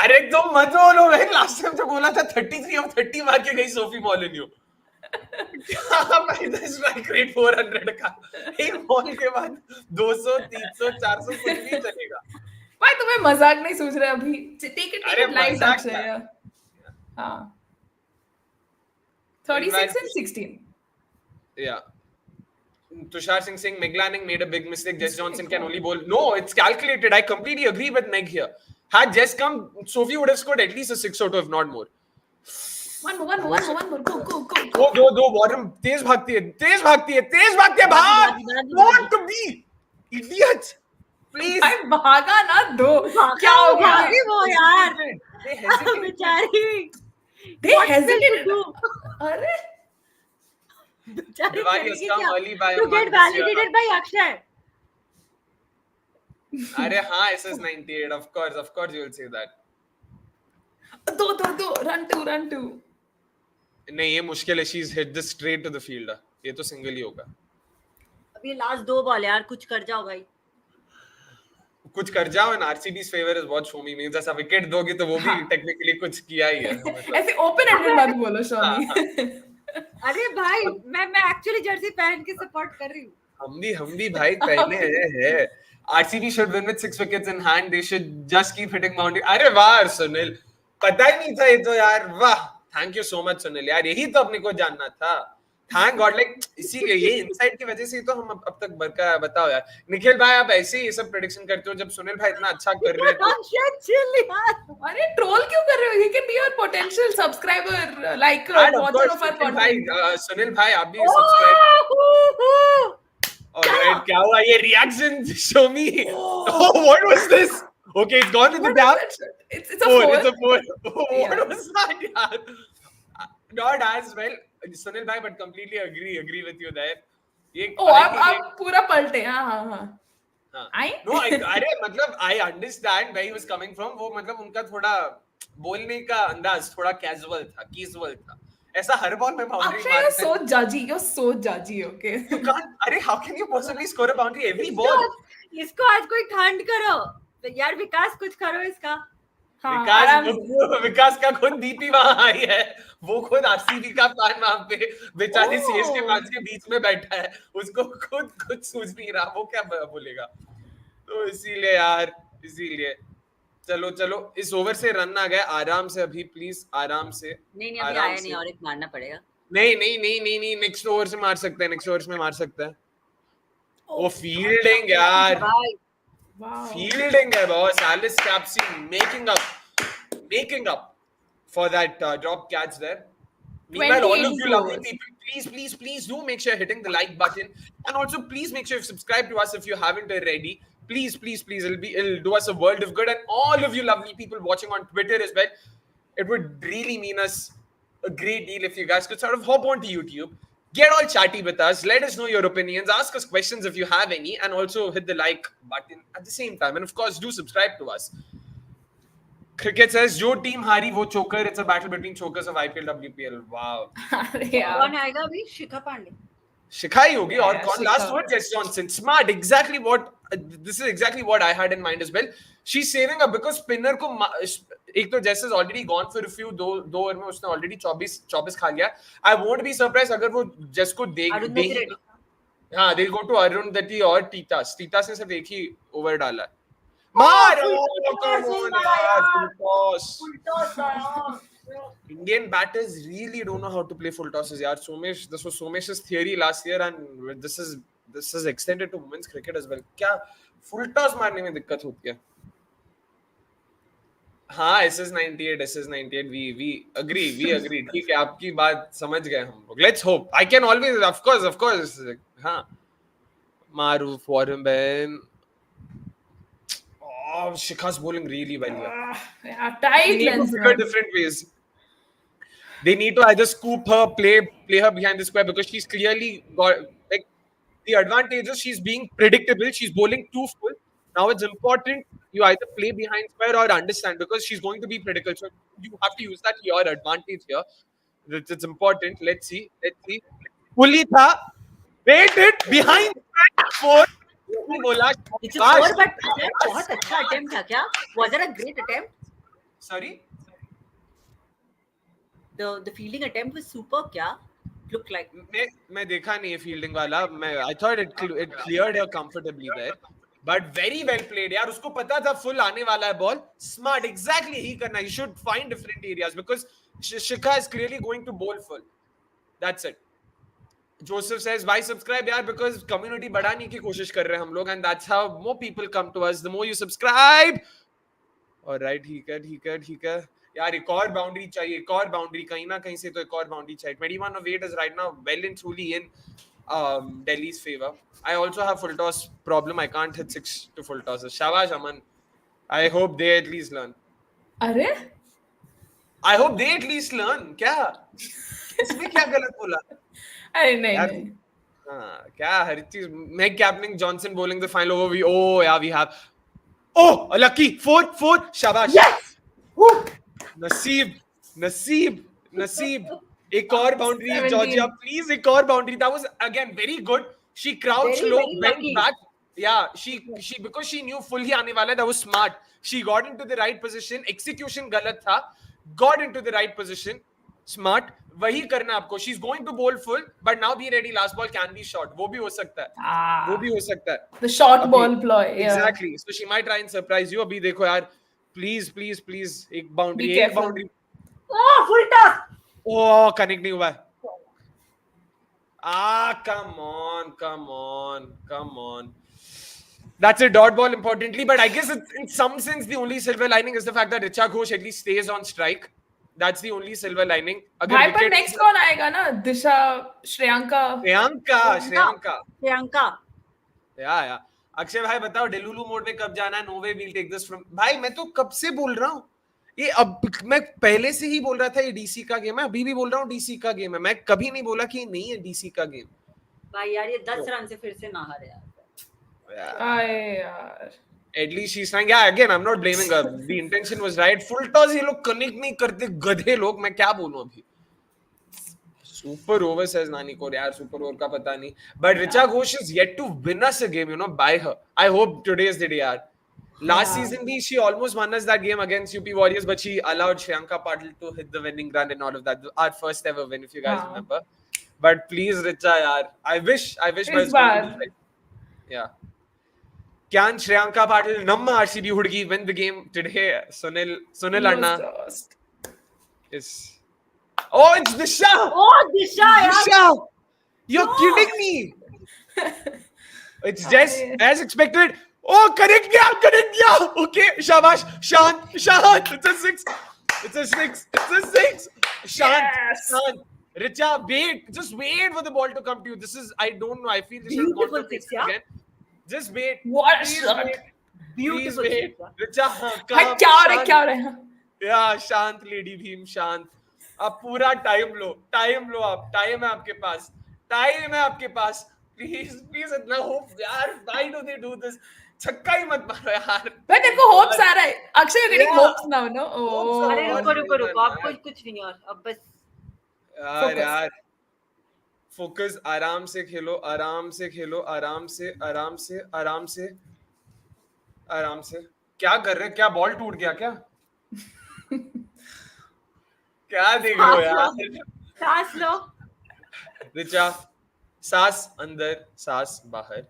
अरे तुम मत बोलो भाई. लास्ट टाइम तो बोला था 33 of 30 मार के गई सोफी मॉलिन्यू. स्ट्राइक रेट 400 का. एक बॉल के बाद 200 300 400 कुछ नहीं चलेगा. भाई तुम्हें मजाक नहीं सोच रहे अभी. Take it light Akshay. हाँ. 36 and 16. Yeah. Tushar Singh saying Meg Lanning made a big mistake. Jess Johnson can only bowl. No, it's calculated. I completely agree with Meg here. Had Jess come, Sophie would have scored at least a 6 out of, not more. One more. Go. Bottom. तेज भागती है. भाग. Want to be idiots. Please. भाई भागा ना दो. क्या हो गया? वो यार. They hesitate. बेचारी. They hesitate. अरे. Divine has come early by to get validated by Akshay. अरे हाँ, SS 98. Of course you will say that. दो. Run two. नहीं, ये मुश्किल है. She's hit this straight to the fielder. ये तो सिंगल ही होगा. अभी लास्ट 2 बॉल यार, कुछ कर जाओ भाई. कुछ कर जाओ in RCB's favor is what Soumi means. ऐसा विकेट दोगे तो वो भी technically कुछ किया ही है मतलब. ऐसे ओपन एंडेड मत बोलो शोमी. अरे भाई मैं एक्चुअली जर्सी पहन के सपोर्ट कर रही हूँ. हम भी भाई पहले है. RCB should win with 6 wickets in hand. They should just keep hitting boundary. अरे वाह सुनील, पता ही नहीं था ये तो यार. वाह, thank you so much Sunil यार, यही तो अपने को जानना था. थैंक गॉड, लाइक इसीलिए ये इनसाइट की वजह से ही तो हम अब तक बरकरार. बताओ यार निखिल भाई, आप ऐसे ही ये सब प्रेडिक्शन करते हो जब सुनील भाई इतना अच्छा कर रहे हैं. अरे ट्रोल क्यों कर रहे हो? He can be your potential subscriber, like watcher of our content. Sunil भाई आप भी सब्सक्राइब. Alright, क्या हुआ ये reaction? Show me. Oh, what was this? Okay, it's gone to the gap. It's a four. It's a four. What was that? यार? Not as well, Sunil bhai, but completely agree with you there. ये आप पूरा पलटे. हाँ. No, अरे मतलब I understand where he was coming from. वो मतलब उनका थोड़ा बोलने का अंदाज थोड़ा casual था. ऐसा हर बॉल में बाउंड्री मारते हैं. You're so judgy, okay? You can't. अरे how can you possibly score a boundary every ball? इसको आज कोई ठंड करो यार. विकास कुछ करो इसका. विकास का खुद डीपी वहां आई है. वो खुद आरसीबी का फैन वहां पे बेचारी सीएसके मैच के बीच में बैठा है. उसको खुद कुछ सूझ नहीं रहा, वो क्या बोलेगा. तो इसीलिए यार, चलो इस ओवर से रन आ गए आराम से. अभी प्लीज आराम से. नहीं अभी आया नहीं, और एक मारना पड़ेगा. नहीं नेक्स्ट ओवर से मार सकते हैं. नेक्स्ट ओवर में मार सकते हैं. वो फील्डिंग यार, fielding है boss. Alice Capsey making up for that drop catch there. Meanwhile, all of you lovely people, please do make sure you're hitting the like button, and also please make sure you subscribe to us if you haven't already. Please, it'll do us a world of good. And all of you lovely people watching on Twitter as well, it would really mean us a great deal if you guys could sort of hop onto YouTube, get all chatty with us, let us know your opinions, ask us questions if you have any, and also hit the like button at the same time. And of course, do subscribe to us. Cricket says, "Jo team hari wo choker." It's a battle between chokers of IPL WPL. Wow. कौन आएगा अभी? शिखा पांडे. शिखा ही होगी और कौन? Last word, Jess Johnson. Smart. Exactly what. This is exactly what I had in mind as well. She's saving up because spinner को एक तो Jess has already gone for a few. दो ओवर में उसने already 24 खा लिया. I won't be surprised अगर वो Jess को देगी. हाँ, they'll go to Arundhati और Titas. Titas ने सिर्फ एक ही ओवर डाला है. Indian batters really don't know how to play full tosses. Yaar, this was Somesh's theory last year, and this is extended to women's cricket as well. क्या full toss मारने में दिक्कत होती है? हाँ, SS98, we agree. ठीक है, आपकी बात समझ गए हम लोग. Let's hope. I can always, of course. हाँ, मारू for him, Ben. Oh, Shikha's bowling really well here. Yeah, tight lens. Different ways. They need to either scoop her, play her behind the square, because she's clearly got, like, the advantage is she's being predictable. She's bowling too full. Now it's important you either play behind square or understand, because she's going to be predictable. So you have to use that to your advantage here. It's important. Let's see. Fully tha. Wait it behind square. It's a 4, but बहुत अच्छा attempt था क्या? Was it a great attempt? Sorry? The fielding attempt was super क्या? Looked like. मैं देखा नहीं है fielding वाला. I thought it cleared her comfortably there. But very well played यार. उसको पता था full आने वाला है ball. Smart. Exactly ही करना. You should find different areas, because Shikha is clearly going to bowl full. That's it. Joseph says, why subscribe yaar? Because community बढ़ाने की कोशिश कर रहे हैं हम लोग, and that's how more people come to us. The more you subscribe. Alright, ठीक है. यार एक और बाउंड्री चाहिए, कहीं ना कहीं से तो एक और बाउंड्री चाहिए. 21 of 8 is right now well and truly in Delhi's favor. I also have full toss problem. I can't hit 6 to full tosses. Shabash Aman. I hope they at least learn. अरे? I hope they at least learn. क्या? इसमें क्या गलत बोला? अरे नहीं. क्या हर चीज. Meg captaining Johnson bowling the final over. Oh yeah, we have. Oh, a lucky 4. Shabash. Yes. नसीब. एक और बाउंड्री जॉर्जिया, प्लीज एक और boundary. That was again very good. she crouched Very, low, very went lucky. back. Yeah, she because she knew full ही आने वाला, that was smart. She got into the right position. Execution गलत था. Got into the right position. Smart. वही करना आपको. She's going to bowl full, but now be ready. Last ball can be short. वो भी हो सकता है. वो भी हो सकता है. The short अभी, ball ploy. Yeah. Exactly. So she might try and surprise you. अभी देखो यार. Please, please, please. एक boundary. Be एक careful. boundary. Oh, full toss. Oh, connect नहीं हुआ है. Come on, come on, come on. That's a dot ball, importantly, but I guess in some sense the only silver lining is the fact that Richa Ghosh at least stays on strike. That's the only silver lining. भाई पर next कौन आएगा ना? दिशा, Shreyanka. Yeah. Akshay भाई बताओ डेलुलू mode में कब जाना है? No way we'll take this from. भाई मैं तो कब से बोल रहा हूँ ये, अब मैं पहले से ही बोल रहा था ये डीसी का गेम है, अभी भी बोल रहा हूँ डीसी का गेम है. मैं कभी नहीं बोला कि ये नहीं है डीसी का गेम. भाई यार ये 10 रन से फिर से ना हारे यार. यार. At least she's trying. Yeah, again, I'm not blaming her. The intention was right. Full toss ये लोग connect नहीं करते गधे लोग. मैं क्या बोलूं अभी? Super over says Nani को यार, super over का पता नहीं. But Richa Ghosh is yet to win us a game, by her. I hope today is the day यार. Last season भी she almost won us that game against UP Warriors, but she allowed Shriyanka Patil to hit the winning run and all of that. Our first ever win, if you guys remember. But please, Richa yaar, I wish but it's going to be like, yeah. Can Shriyanka Patil namma RCB hudgi win the game today? Sunil Anna is. Oh, it's Disha! Oh, Disha! You're kidding me! It's just as expected. Oh, correct gaya! Okay, shabash, Shant. It's a six. Shant. Richa, just wait for the ball to come to you. This is, I don't know, I feel this is going to fix again. Just wait. What a shot! Beautiful. Richa, क्या रहा? Yeah, Shant, Lady Bheem, Shant. अब पूरा time लो आप. Time है आपके पास. Please, इतना hope यार. Why do they do this? छक्का ही मत मारो यार. भाई तेरे को hopes आ रहा है. Akshay, you're getting hopes now, no? Oh. अरे रुको आप कुछ नहीं और अब बस. यार. Focus. आराम से खेलो. क्या कर रहे? क्या बॉल टूट गया क्या? क्या देख रहे हो यार? सांस लो. रिचा, सांस अंदर, सांस बाहर.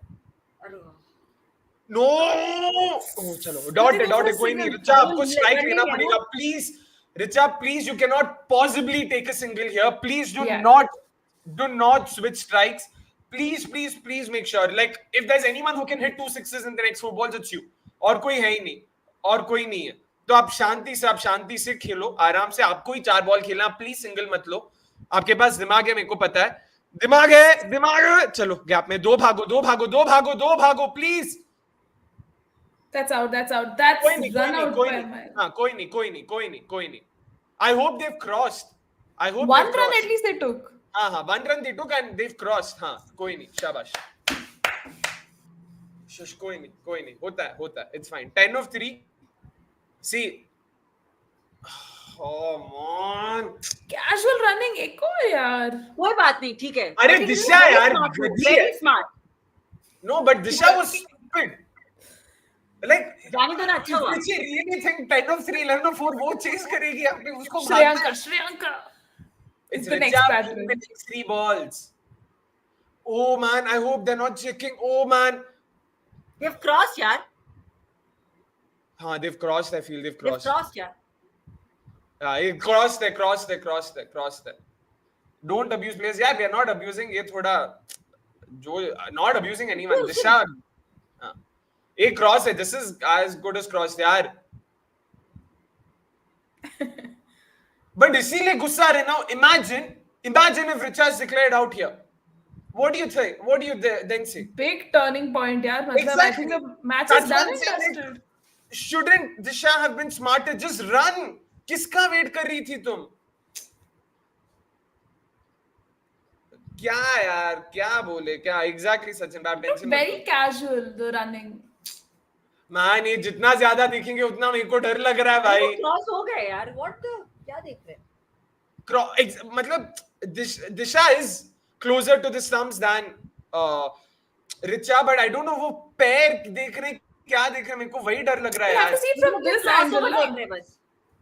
नो. चलो डॉट है कोई नहीं. रिचा आपको स्ट्राइक लेना पड़ेगा please. Richa please, you cannot possibly take a single here. Please do not switch strikes. Please make sure. Like if there's anyone who can hit 2 sixes in the next 4 balls, it's you. और कोई है ही नहीं है. तो आप शांति से खेलो. आराम से. आपको ही 4 बॉल खेलना. प्लीज सिंगल मत लो. आपके पास दिमाग है, मेरे को पता है. दिमाग है. चलो गैप में दो भागो please. That's out. That's run out. कोई नहीं. I hope they've crossed. One run at least they took. हाँ, 1 run they took and they've crossed. हाँ, कोई नहीं. शाबाश. शुश, कोई नहीं. होता है. It's fine. 10 of 3. See. Oh man. Casual running एक और यार. कोई बात नहीं, ठीक है. अरे दिशा यार. Very smart. No, but Disha was stupid. Like जाने दो ना. अच्छा हुआ. Did she really think 10 of 3, 11 of 4 वो chase करेगी अपने उसको? Shreyanka. It's the next Richa batter. the next 3 balls. Oh man, I hope they're not checking. Oh man. They've crossed यार. हाँ, they've crossed. I feel they've crossed. यार. Yeah, crossed there. Don't abuse players. Yeah, they're not abusing. ये थोड़ा जो not abusing anyone. Disha. एक cross है. This is as good as cross यार. But इसीलिए गुस्सा आ रहे now. Imagine if Richa is declared out here. What do you think? What do you then say? Big turning point यार. मतलब Exactly. I think the match That's is done what I'm and saying. dusted. Shouldn't Disha have been smarter? Just run. किसका wait कर रही थी तुम? क्या यार, क्या बोले? क्या exactly Sachin? Very casual the running. Man, ये जितना ज्यादा दिखेंगे उतना मेरे को डर लग रहा है भाई. क्रॉस हो गए यार. What the? क्या देख रहे हैं? मतलब Disha is closer to the stumps than Richa, but I don't know वो पैर देख रहे क्या देख रहे मेरे को वही डर लग रहा है You have यार. to see it from this angle. crossover Na? देख रहे बस.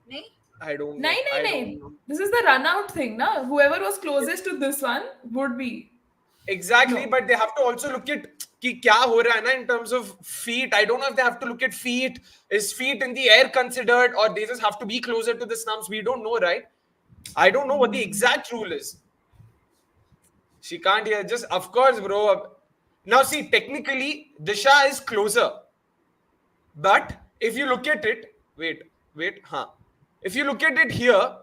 नहीं? I don't know. Nahin, I nahin, don't nahin. know. This is the run out thing, na? Whoever was closest to this one would be. Exactly, No. but they have to also look at कि क्या हो रहा है ना in terms of feet. I don't know if they have to look at feet. Is feet in the air considered, or they just have to be closer to the stumps? We don't know, right? I don't know what the exact rule is. She can't hear. Just of course, bro. Now see, technically, Disha is closer. But if you look at it, wait, huh? If you look at it here,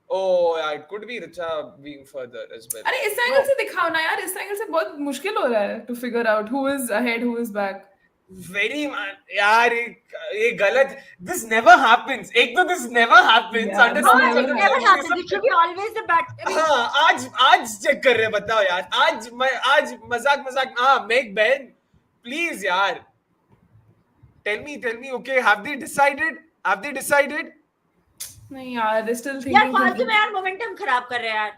oh yeah, it could be Richa being further as well. अरे इस angle से दिखाओ ना यार, इस angle से बहुत मुश्किल हो रहा है to figure out who is ahead, who is back. Very man, यार ये गलत. This never happens. एक तो this never happens. Yeah, Under this No, some it never happens. circumstances. It should be always the bat. I mean, हाँ आज check कर रहे हैं बताओ यार. आज मजाक हाँ Meg बहन please यार. Tell me. Okay, have they decided? नहीं यार, they still यार thinking. फालतू में यार मोमेंटम खराब कर रहे हैं यार.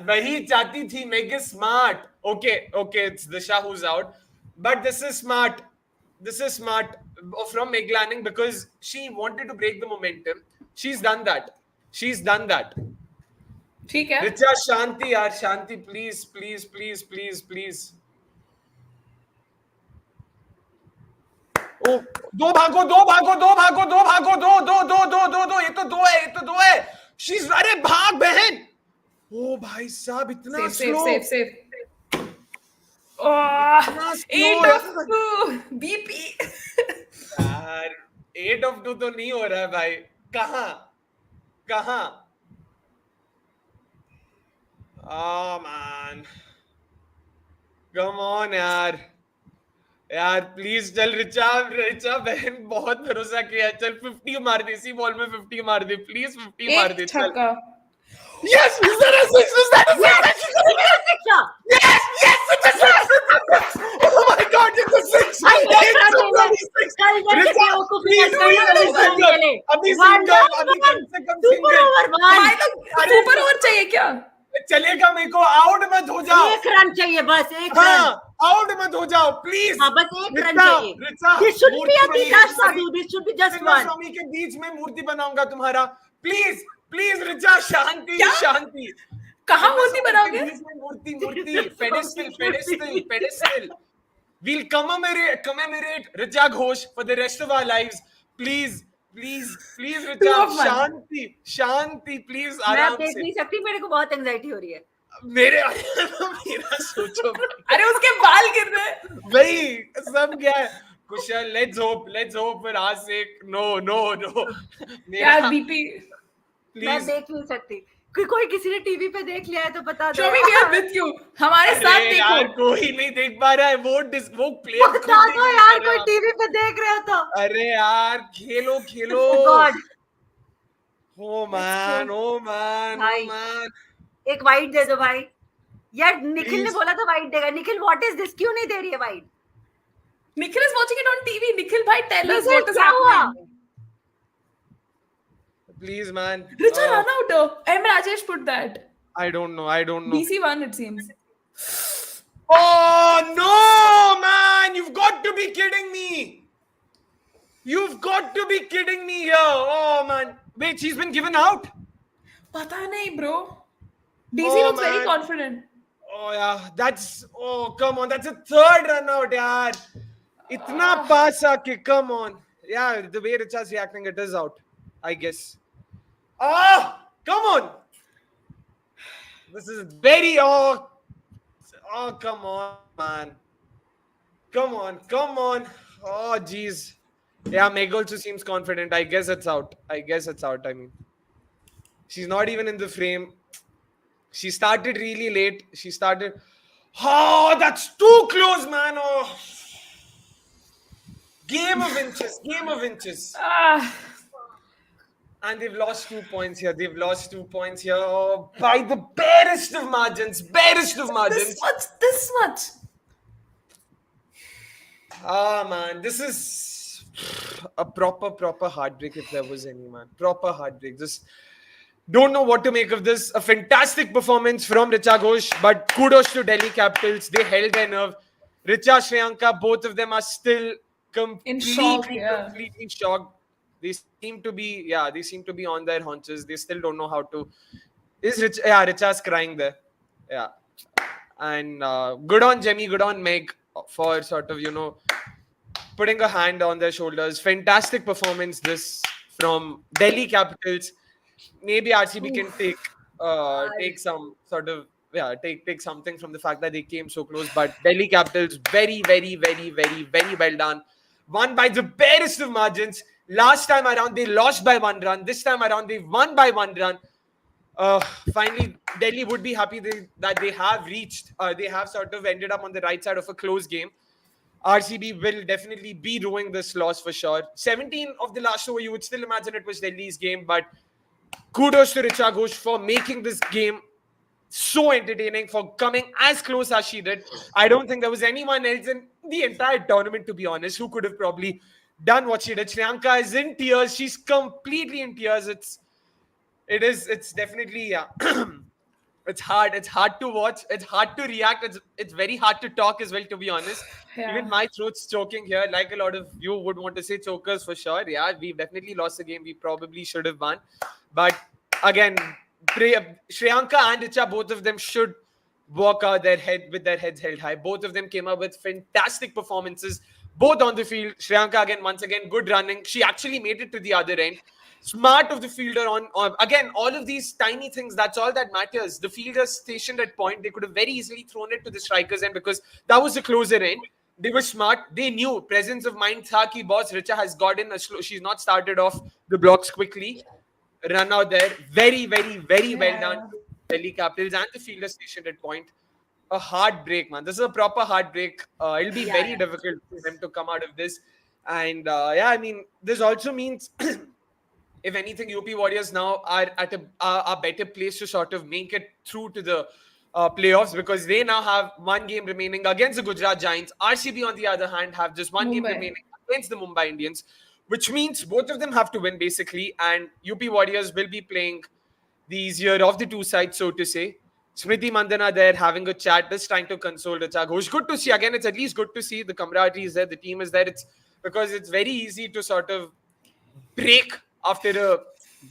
वही चाहती थी. Meg is smart. Okay, it's Disha who's out. But this is smart from Meg Lanning because she wanted to break the momentum. She's done that. ठीक है. Richa, Shanti yaar, Shanti, please. Oh, दो भागो. ये तो दो है. She's अरे भाग बहन. ओ भाई साहब इतना slow. Safe. Oh, 8 of 2 BP. यार 8 of 2 तो नहीं हो रहा है भाई. कहाँ? Oh man. Come on यार प्लीज चल. रिचा बहन बहुत भरोसा किया. चल 50 मार दे. इसी बॉल में 50 मार दे प्लीज. 50 मार दे. चल. Yes, is that a six? Yes, it's a six. Oh my God, it's a six. अभी सुपर ओवर चाहिए क्या? चलेगा मेरे को. आउट मत हो जाओ. 1 रन चाहिए बस. 1 रन. आउट मत हो जाओ प्लीज. हाँ बस 1 रन चाहिए. This should be a Vikas Sadhu. This should be just one. स्वामी के बीच में मूर्ति बनाऊंगा तुम्हारा. प्लीज रिचा. शांति. कहाँ मूर्ति बनाओगे? मूर्ति. Pedestal. We'll commemorate Richa Ghosh for the rest of our lives. Please Richa. Shanti please. मैं आराम देख से. नहीं सकती. मेरे को बहुत एंजाइटी हो रही है. मेरा सोचो. अरे उसके बाल गिर रहे हैं. वही सब क्या है. कुशल, let's hope for our sake. No. यार बीपी. मैं देख नहीं सकती. कोई किसी ने टीवी पे देख लिया है तो बता दो. Shomi, we are with you. हमारे साथ यार देखो. कोई नहीं देख पा रहा है. वो प्ले बता दो यार. कोई टीवी पे देख रहे हो तो. अरे यार खेलो. गॉड. Oh man. एक वाइड दे दो भाई. यार निखिल ने बोला था वाइड देगा. Nikhil what is this? क्यों नहीं दे रही है wide? Nikhil is watching it on TV. Nikhil भाई tell us Nikhil what is क्या हुआ? happening. Please man. Richa run out. M Rajesh put that. I don't know. DC won it seems. Oh no man, you've got to be kidding me. Here. Oh man. Wait, she's been given out? पता नहीं bro. DC looks very man. confident. Oh yeah, come on, that's a third run out yaar. Itna pass aake, come on. Yeah, the way Richa's reacting, it is out, I guess. Come on. This is very come on man. Come on. Oh jeez. Yeah, Meg also seems confident. I guess it's out. I mean, she's not even in the frame. She started really late. Oh, that's too close, man. Oh. Game of inches. And they've lost 2 points here. Oh, by the barest of margins. This much. Man, this is a proper heartbreak if there was any, man. Proper heartbreak. Just don't know what to make of this. A fantastic performance from Richa Ghosh, but kudos to Delhi Capitals. They held their nerve. Richa, Shriyanka, both of them are still In shock, completely, yeah. completely shocked. They seem to be on their haunches. They still don't know how to. Is Richa? Yeah, Richa's crying there. Yeah, and good on Jemmy, good on Meg for sort of putting a hand on their shoulders. Fantastic performance this from Delhi Capitals. Maybe RCB can take some sort of take something from the fact that they came so close. But Delhi Capitals very very very very very well done. Won by the barest of margins. Last time around they lost by 1 run. This time around they won by 1 run. Uh, Finally, Delhi would be happy that they have reached. They have sort of ended up on the right side of a close game. RCB will definitely be ruining this loss for sure. 17 of the last over, you would still imagine it was Delhi's game, but kudos to Richa Ghosh for making this game so entertaining, for coming as close as she did. I don't think there was anyone else in the entire tournament, to be honest, who could have probably done what she did. Shriyanka is in tears. She's completely in tears. It's definitely, yeah. It's hard. It's hard to watch. It's hard to react. It's very hard to talk as well, to be honest. Even Yeah. my throat's choking here. Like a lot of you would want to say chokers for sure. Yeah, we've definitely lost the game. We probably should have won. But again, Shriyanka and Richa, both of them should walk out with their heads held high. Both of them came up with fantastic performances, both on the field. Shriyanka again, once again, good running. She actually made it to the other end. Smart of the fielder on again, all of these tiny things. That's all that matters. The fielder stationed at point. They could have very easily thrown it to the strikers end because that was the closer end. They were smart. They knew presence of mind. Thaki boss Richa has gotten a slow. She's not started off the blocks quickly. Run out there. Very, very, very well done. Yeah. Delhi Capitals and the fielder stationed at point. A heartbreak, man. This is a proper heartbreak. It'll be very difficult for them to come out of this. And I mean, this also means, if anything, UP Warriors now are at a better place to sort of make it through to the playoffs, because they now have one game remaining against the Gujarat Giants. RCB, on the other hand, have just one game Mumbai. remaining against the Mumbai Indians, which means both of them have to win basically. And UP Warriors will be playing the easier of the two sides, so to say. Smriti Mandana there having a chat, just trying to console Richa Ghosh. Good to see. Again, it's at least good to see the camaraderie is there, the team is there. It's because it's very easy to sort of break after a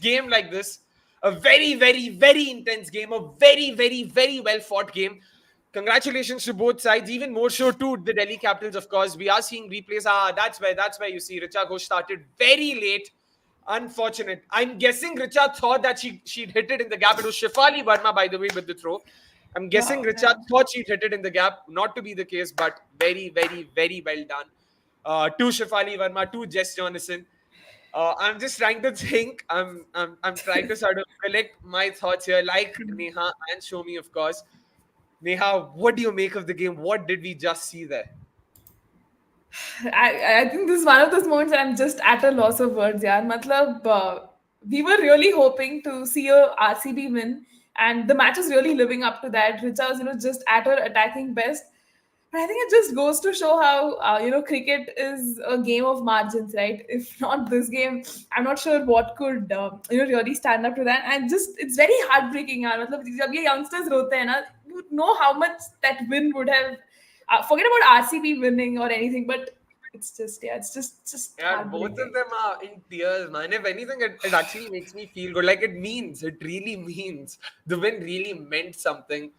game like this. A very, very, very intense game. A very, very, very well fought game. Congratulations to both sides. Even more so to the Delhi Capitals, of course. We are seeing replays. That's where you see Richa Ghosh started very late. Unfortunate. I'm guessing Richa thought that she'd hit it in the gap. It was Shafali Verma, by the way, with the throw. I'm guessing Wow. Richa thought she'd hit it in the gap. Not to be the case, but very, very, very well done. To Shafali Verma, to Jess Jonathan. I'm just trying to think. I'm trying to sort of collect my thoughts here, like Neha and Soumi, of course. Neha, what do you make of the game? What did we just see there? I think this is one of those moments that I'm just at a loss of words. Yeah, matlab, we were really hoping to see a RCB win, and the match is really living up to that. Richa was, just at her attacking best. But I think it just goes to show how cricket is a game of margins, right? If not this game, I'm not sure what could really stand up to that. And just it's very heartbreaking. यार मतलब जब ये youngsters रोते हैं ना, you know how much that win would have. Forget about RCB winning or anything, but it's just Yeah, both of heartbreaking. them are in tears, man. If anything, it actually makes me feel good. Like it really means. The win really meant something.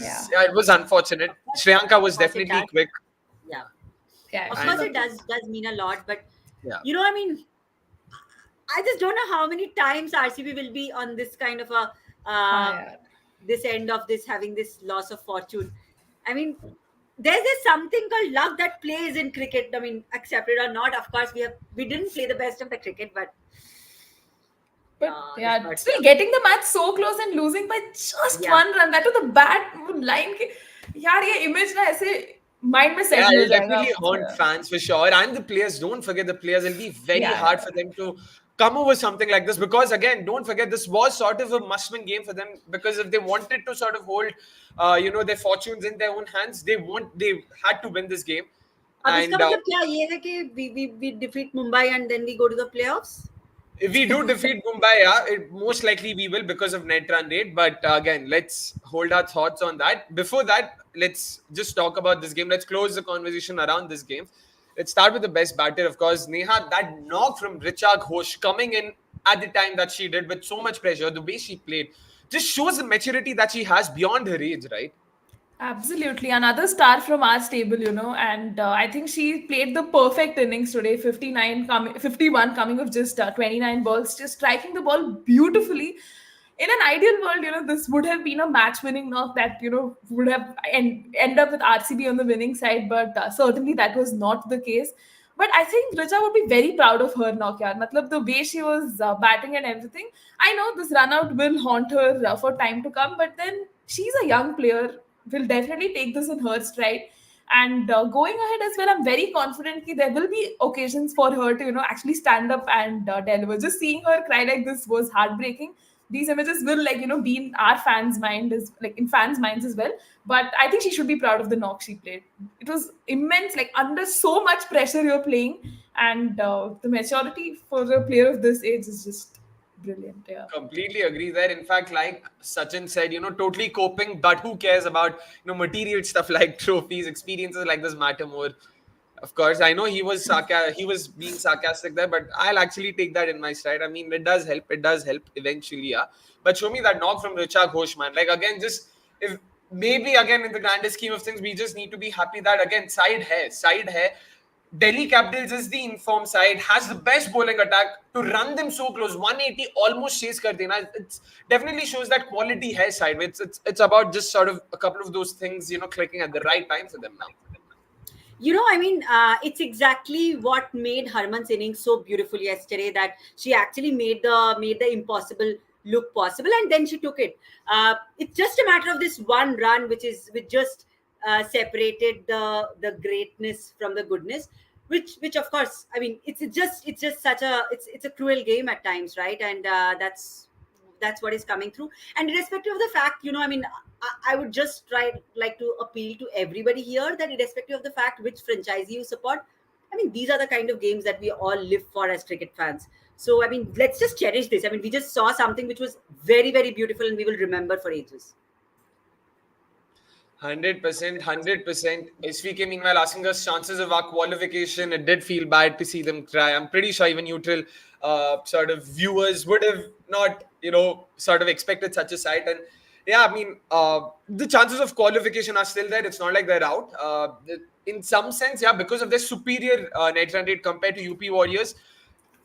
Yeah. It was unfortunate. Shriyanka was Of course it definitely does. quick. Yeah. Yeah, Of she's course, a- it does mean a lot, but Yeah. I mean, I just don't know how many times RCB will be on this kind of a yeah. this end of this having this loss of fortune. I mean, there's this something called luck that plays in cricket. I mean, accepted or not, of course, we didn't play the best of the cricket, but But yeah, despite still that, getting the match so close and losing by just Yeah. 1 run. That to the bat line. यार ये image ना ऐसे mind में Yeah, settle हो it'll जाएगा. definitely haunt fans for sure. And the players, don't forget the players. It'll be very Yeah, hard yeah. for them to come over something like this, because again, don't forget, this was sort of a must-win game for them, because if they wanted to sort of hold, their fortunes in their own hands, they had to win this game. अब इसका And मतलब क्या ये है कि we defeat Mumbai and then we go to the playoffs? If we do defeat Mumbai, yeah, most likely we will because of net run rate. But again, let's hold our thoughts on that. Before that, let's just talk about this game. Let's close the conversation around this game. Let's start with the best batter, of course. Neha, that knock from Richa Ghosh coming in at the time that she did with so much pressure, the way she played, just shows the maturity that she has beyond her age, right? Absolutely. Another star from our stable, and I think she played the perfect innings today, 51 coming of just 29 balls, just striking the ball beautifully. In an ideal world, this would have been a match-winning knock that, would have end up with RCB on the winning side, but certainly that was not the case. But I think Richa would be very proud of her knock, yaar. Matlab, the way she was batting and everything. I know this run out will haunt her for time to come, but then she's a young player, will definitely take this in her stride. And going ahead as well, I'm very confident that there will be occasions for her to, actually stand up and deliver. Just seeing her cry like this was heartbreaking. These images will, like, be in our fans' mind, as like in fans' minds as well. But I think she should be proud of the knock she played. It was immense, like under so much pressure you're playing, and the maturity for a player of this age is just brilliant. Yeah. Completely agree there. In fact, like Sachin said, totally coping, but who cares about, material stuff like trophies, experiences like this matter more. Of course, I know he was being sarcastic there, but I'll actually take that in my stride. I mean, it does help. It does help eventually, yeah. But show me that knock from Richa Ghosh, man. Like, again, just if maybe again in the grander scheme of things, we just need to be happy that again side hai. Delhi Capitals is the informed side, has the best bowling attack. To run them so close, 180 almost chase kar dena. It definitely shows that quality hai side. It's about just sort of a couple of those things, clicking at the right time for them now. It's exactly what made Harman's innings so beautiful yesterday, that she actually made the impossible look possible, and then she took it. It's just a matter of this one run, which just separated the greatness from the goodness. Which of course, I mean, it's just such a it's a cruel game at times, right? And that's what is coming through. And irrespective of the fact, I would just like to appeal to everybody here that irrespective of the fact which franchise you support, I mean, these are the kind of games that we all live for as cricket fans. So, I mean, let's just cherish this. I mean, we just saw something which was very, very beautiful, and we will remember for ages. 100%, 100%. SVK, meanwhile, asking us chances of our qualification. It did feel bad to see them cry. I'm pretty sure even neutral sort of viewers would have not, sort of expected such a sight. And yeah, I mean, the chances of qualification are still there. It's not like they're out. In some sense, yeah, because of their superior net run rate compared to UP Warriors,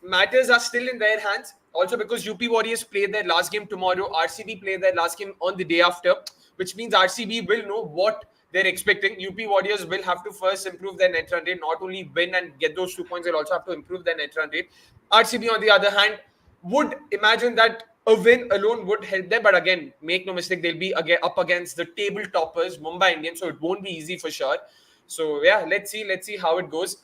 matters are still in their hands. Also, because UP Warriors play their last game tomorrow, RCB play their last game on the day after, which means RCB will know what they're expecting. UP Warriors will have to first improve their net run rate, not only win and get those 2 points, they'll also have to improve their net run rate. RCB, on the other hand, would imagine that a win alone would help them. But again, make no mistake, they'll be again up against the table toppers, Mumbai Indians, so it won't be easy for sure. So yeah, let's see how it goes.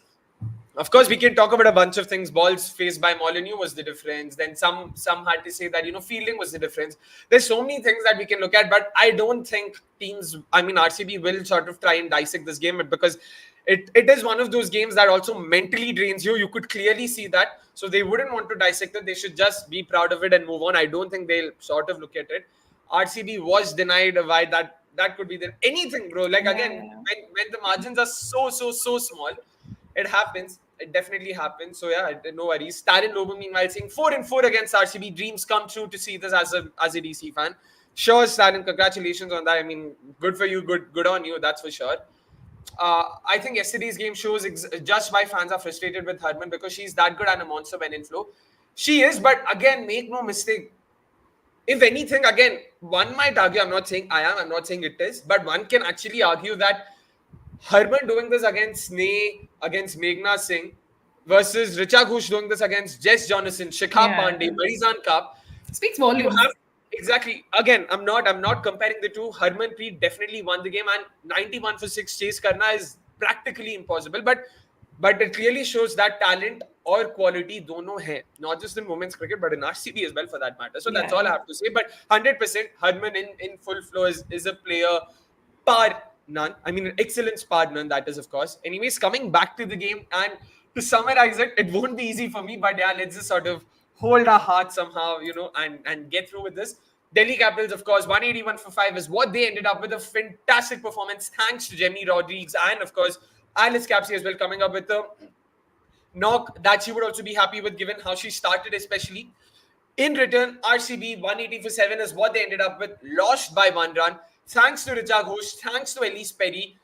Of course, we can talk about a bunch of things. Balls faced by Molyneux was the difference. Then some had to say that, fielding was the difference. There's so many things that we can look at, but I don't think RCB will sort of try and dissect this game, because it is one of those games that also mentally drains you. You could clearly see that. So they wouldn't want to dissect it. They should just be proud of it and move on. I don't think they'll sort of look at it. RCB was denied a why that could be there. Anything, bro. Like, again, when the margins are so small, it happens. It definitely happens. So yeah, no worries. Taran Lobo, meanwhile, saying 4-4 against RCB. Dreams come true to see this as a DC fan. Sure, Taran, congratulations on that. I mean, good for you. Good on you. That's for sure. I think yesterday's game shows just why fans are frustrated with Harman, because she's that good and a monster when in flow. She is, but again, make no mistake. If anything, again, one might argue, I'm not saying it is, but one can actually argue that Harman doing this against Sneh, against Meghna Singh, versus Richa Ghosh doing this against Jess Jonathan, Shikha Pandey, Marizan Kaap, speaks volumes. Exactly. Again, I'm not comparing the two. Harmanpreet definitely won the game, and 91 for 6 chase karna is practically impossible. But it clearly shows that talent or quality dono hai. Not just in women's cricket, but in RCB as well, for that matter. So that's all I have to say. But 100% Harman in full flow is a player par none. I mean, excellence par none, that is, of course. Anyways, coming back to the game, and to summarize it, it won't be easy for me, but yeah, let's just sort of hold our hearts somehow, and get through with this. Delhi Capitals, of course, 181 for 5 is what they ended up with. A fantastic performance, thanks to Jemimah Rodrigues and, of course, Alice Capsey as well, coming up with a knock that she would also be happy with, given how she started, especially. In return, RCB 180 for 7 is what they ended up with, lost by 1 run. Thanks to Richa Ghosh, thanks to Elise Perry.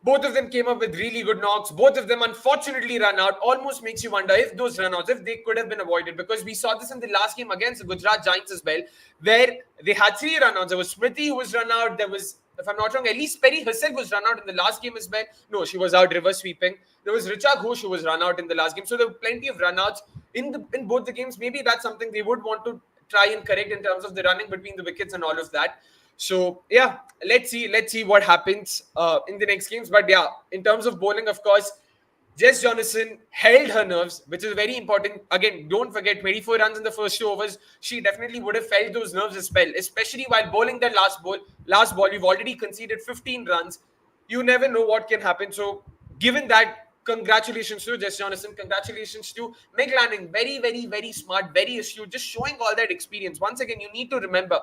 Both of them came up with really good knocks. Both of them unfortunately run out. Almost makes you wonder if those run outs, if they could have been avoided. Because we saw this in the last game against the Gujarat Giants as well, where they had 3 run outs. There was Smriti who was run out. There was, if I'm not wrong, Elise Perry herself was run out in the last game as well. No, she was out reverse sweeping. There was Richa Ghosh who was run out in the last game. So there were plenty of run outs in both the games. Maybe that's something they would want to try and correct in terms of the running between the wickets and all of that. So yeah, let's see what happens in the next games. But yeah, in terms of bowling, of course, Jess Johnson held her nerves, which is very important. Again, don't forget, 24 runs in the first 2 overs. She definitely would have felt those nerves as well, especially while bowling that last ball. You've already conceded 15 runs. You never know what can happen. So given that, congratulations to Jess Johnson. Congratulations to Meg Lanning. Very, very, very smart, very astute, just showing all that experience. Once again, you need to remember,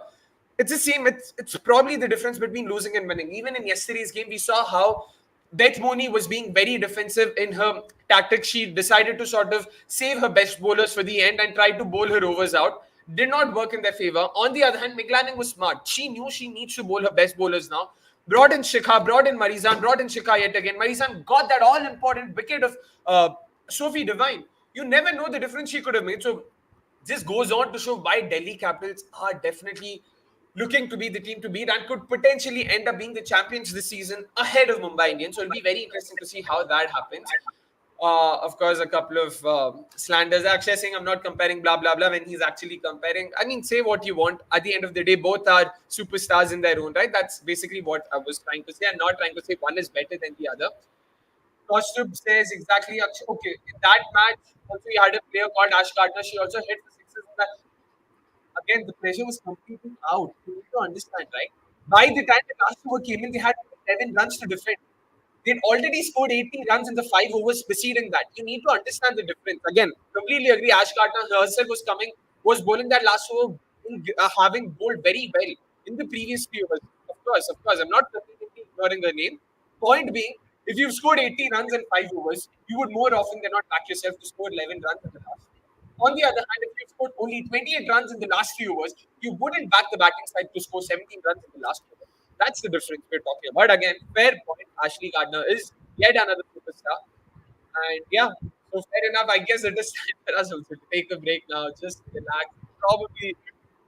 it's the same. It's probably the difference between losing and winning. Even in yesterday's game, we saw how Beth Mooney was being very defensive in her tactics. She decided to sort of save her best bowlers for the end and try to bowl her overs out. Did not work in their favor. On the other hand, Meg Lanning was smart. She knew she needs to bowl her best bowlers now. Brought in Shikha, brought in Marizan, brought in Shikha yet again. Marizan got that all-important wicket of Sophie Devine. You never know the difference she could have made. So this goes on to show why Delhi Capitals are definitely looking to be the team to beat and could potentially end up being the champions this season ahead of Mumbai Indians. So it'll be very interesting to see how that happens. Of course, a couple of slanders. Akshay saying I'm not comparing blah, blah, blah when he's actually comparing. I mean, say what you want. At the end of the day, both are superstars in their own right. That's basically what I was trying to say. I'm not trying to say one is better than the other. Costume says exactly. Okay, in that match, also we had a player called Ash Gardner. She also hit the sixes in that. Again, the pressure was completely out. You need to understand, right? By the time the last over came in, they had 11 runs to defend. They'd already scored 80 runs in the 5 overs preceding that. You need to understand the difference. Again, completely agree. Ash Gardner herself was bowling that last over, having bowled very well in the previous few overs. Of course, I'm not completely ignoring her name. Point being, if you've scored 80 runs in 5 overs, you would more often than not back yourself to score 11 runs in the last. On the other hand, if you scored only 28 runs in the last few overs, you wouldn't back the batting side to score 17 runs in the last over. That's the difference we're talking about. Again, fair point. Ashley Gardner is yet another superstar. And yeah, so fair enough. I guess it is time for us also to take a break now. Just relax. Probably,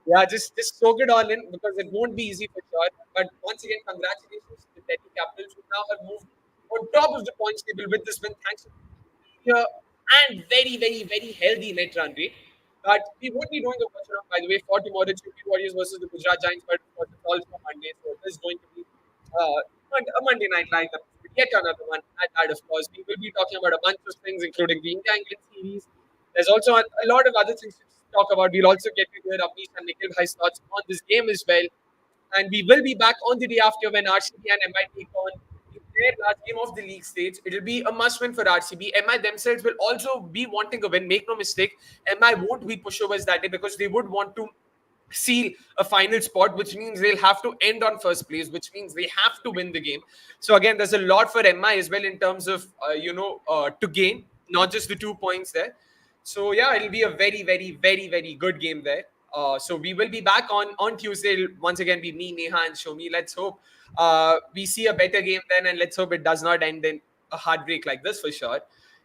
yeah, just soak it all in because it won't be easy for sure. But once again, congratulations to the Delhi Capitals who now have moved on top of the points table with this win. Thanks to here and very, very, very healthy net run rate. But we won't be doing a watch along, by the way, for tomorrow's UP Warriors versus the Gujarat Giants, but of course, it's all for Monday. So it is going to be a Monday night live episode, yet another one. And that, of course, we will be talking about a bunch of things, including the India-England series. There's also a lot of other things to talk about. We'll also get to hear Avnish and Nikhil Bhai's thoughts on this game as well. And we will be back on the day after when RCB and MI take on their last game of the league stage. It'll be a must win for RCB. MI themselves will also be wanting a win. Make no mistake, MI won't be pushovers that day because they would want to seal a final spot, which means they'll have to end on first place, which means they have to win the game. So again, there's a lot for MI as well in terms of to gain, not just the 2 points there. So yeah, it'll be a very, very, very, very good game there. So we will be back on Tuesday. It'll once again be me, Neha, and Soumi. Let's hope we see a better game then, and let's hope it does not end in a heartbreak like this for sure.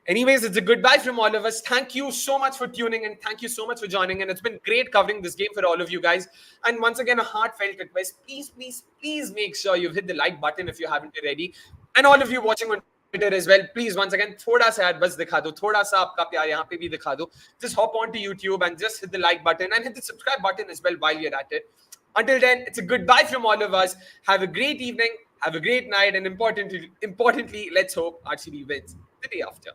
Anyways, it's a goodbye from all of us. Thank you so much for tuning in. Thank you so much for joining in. It's been great covering this game for all of you guys. And once again, a heartfelt request. Please, please, please make sure you've hit the like button if you haven't already. And all of you watching on Twitter as well, please once again, thoda sa ad bas dikha do, thoda sa aapka pyar yahan pe bhi dikha do. Just hop onto YouTube and just hit the like button and hit the subscribe button as well while you're at it. Until then, it's a goodbye from all of us. Have a great evening, have a great night, and importantly, let's hope RCB wins the day after.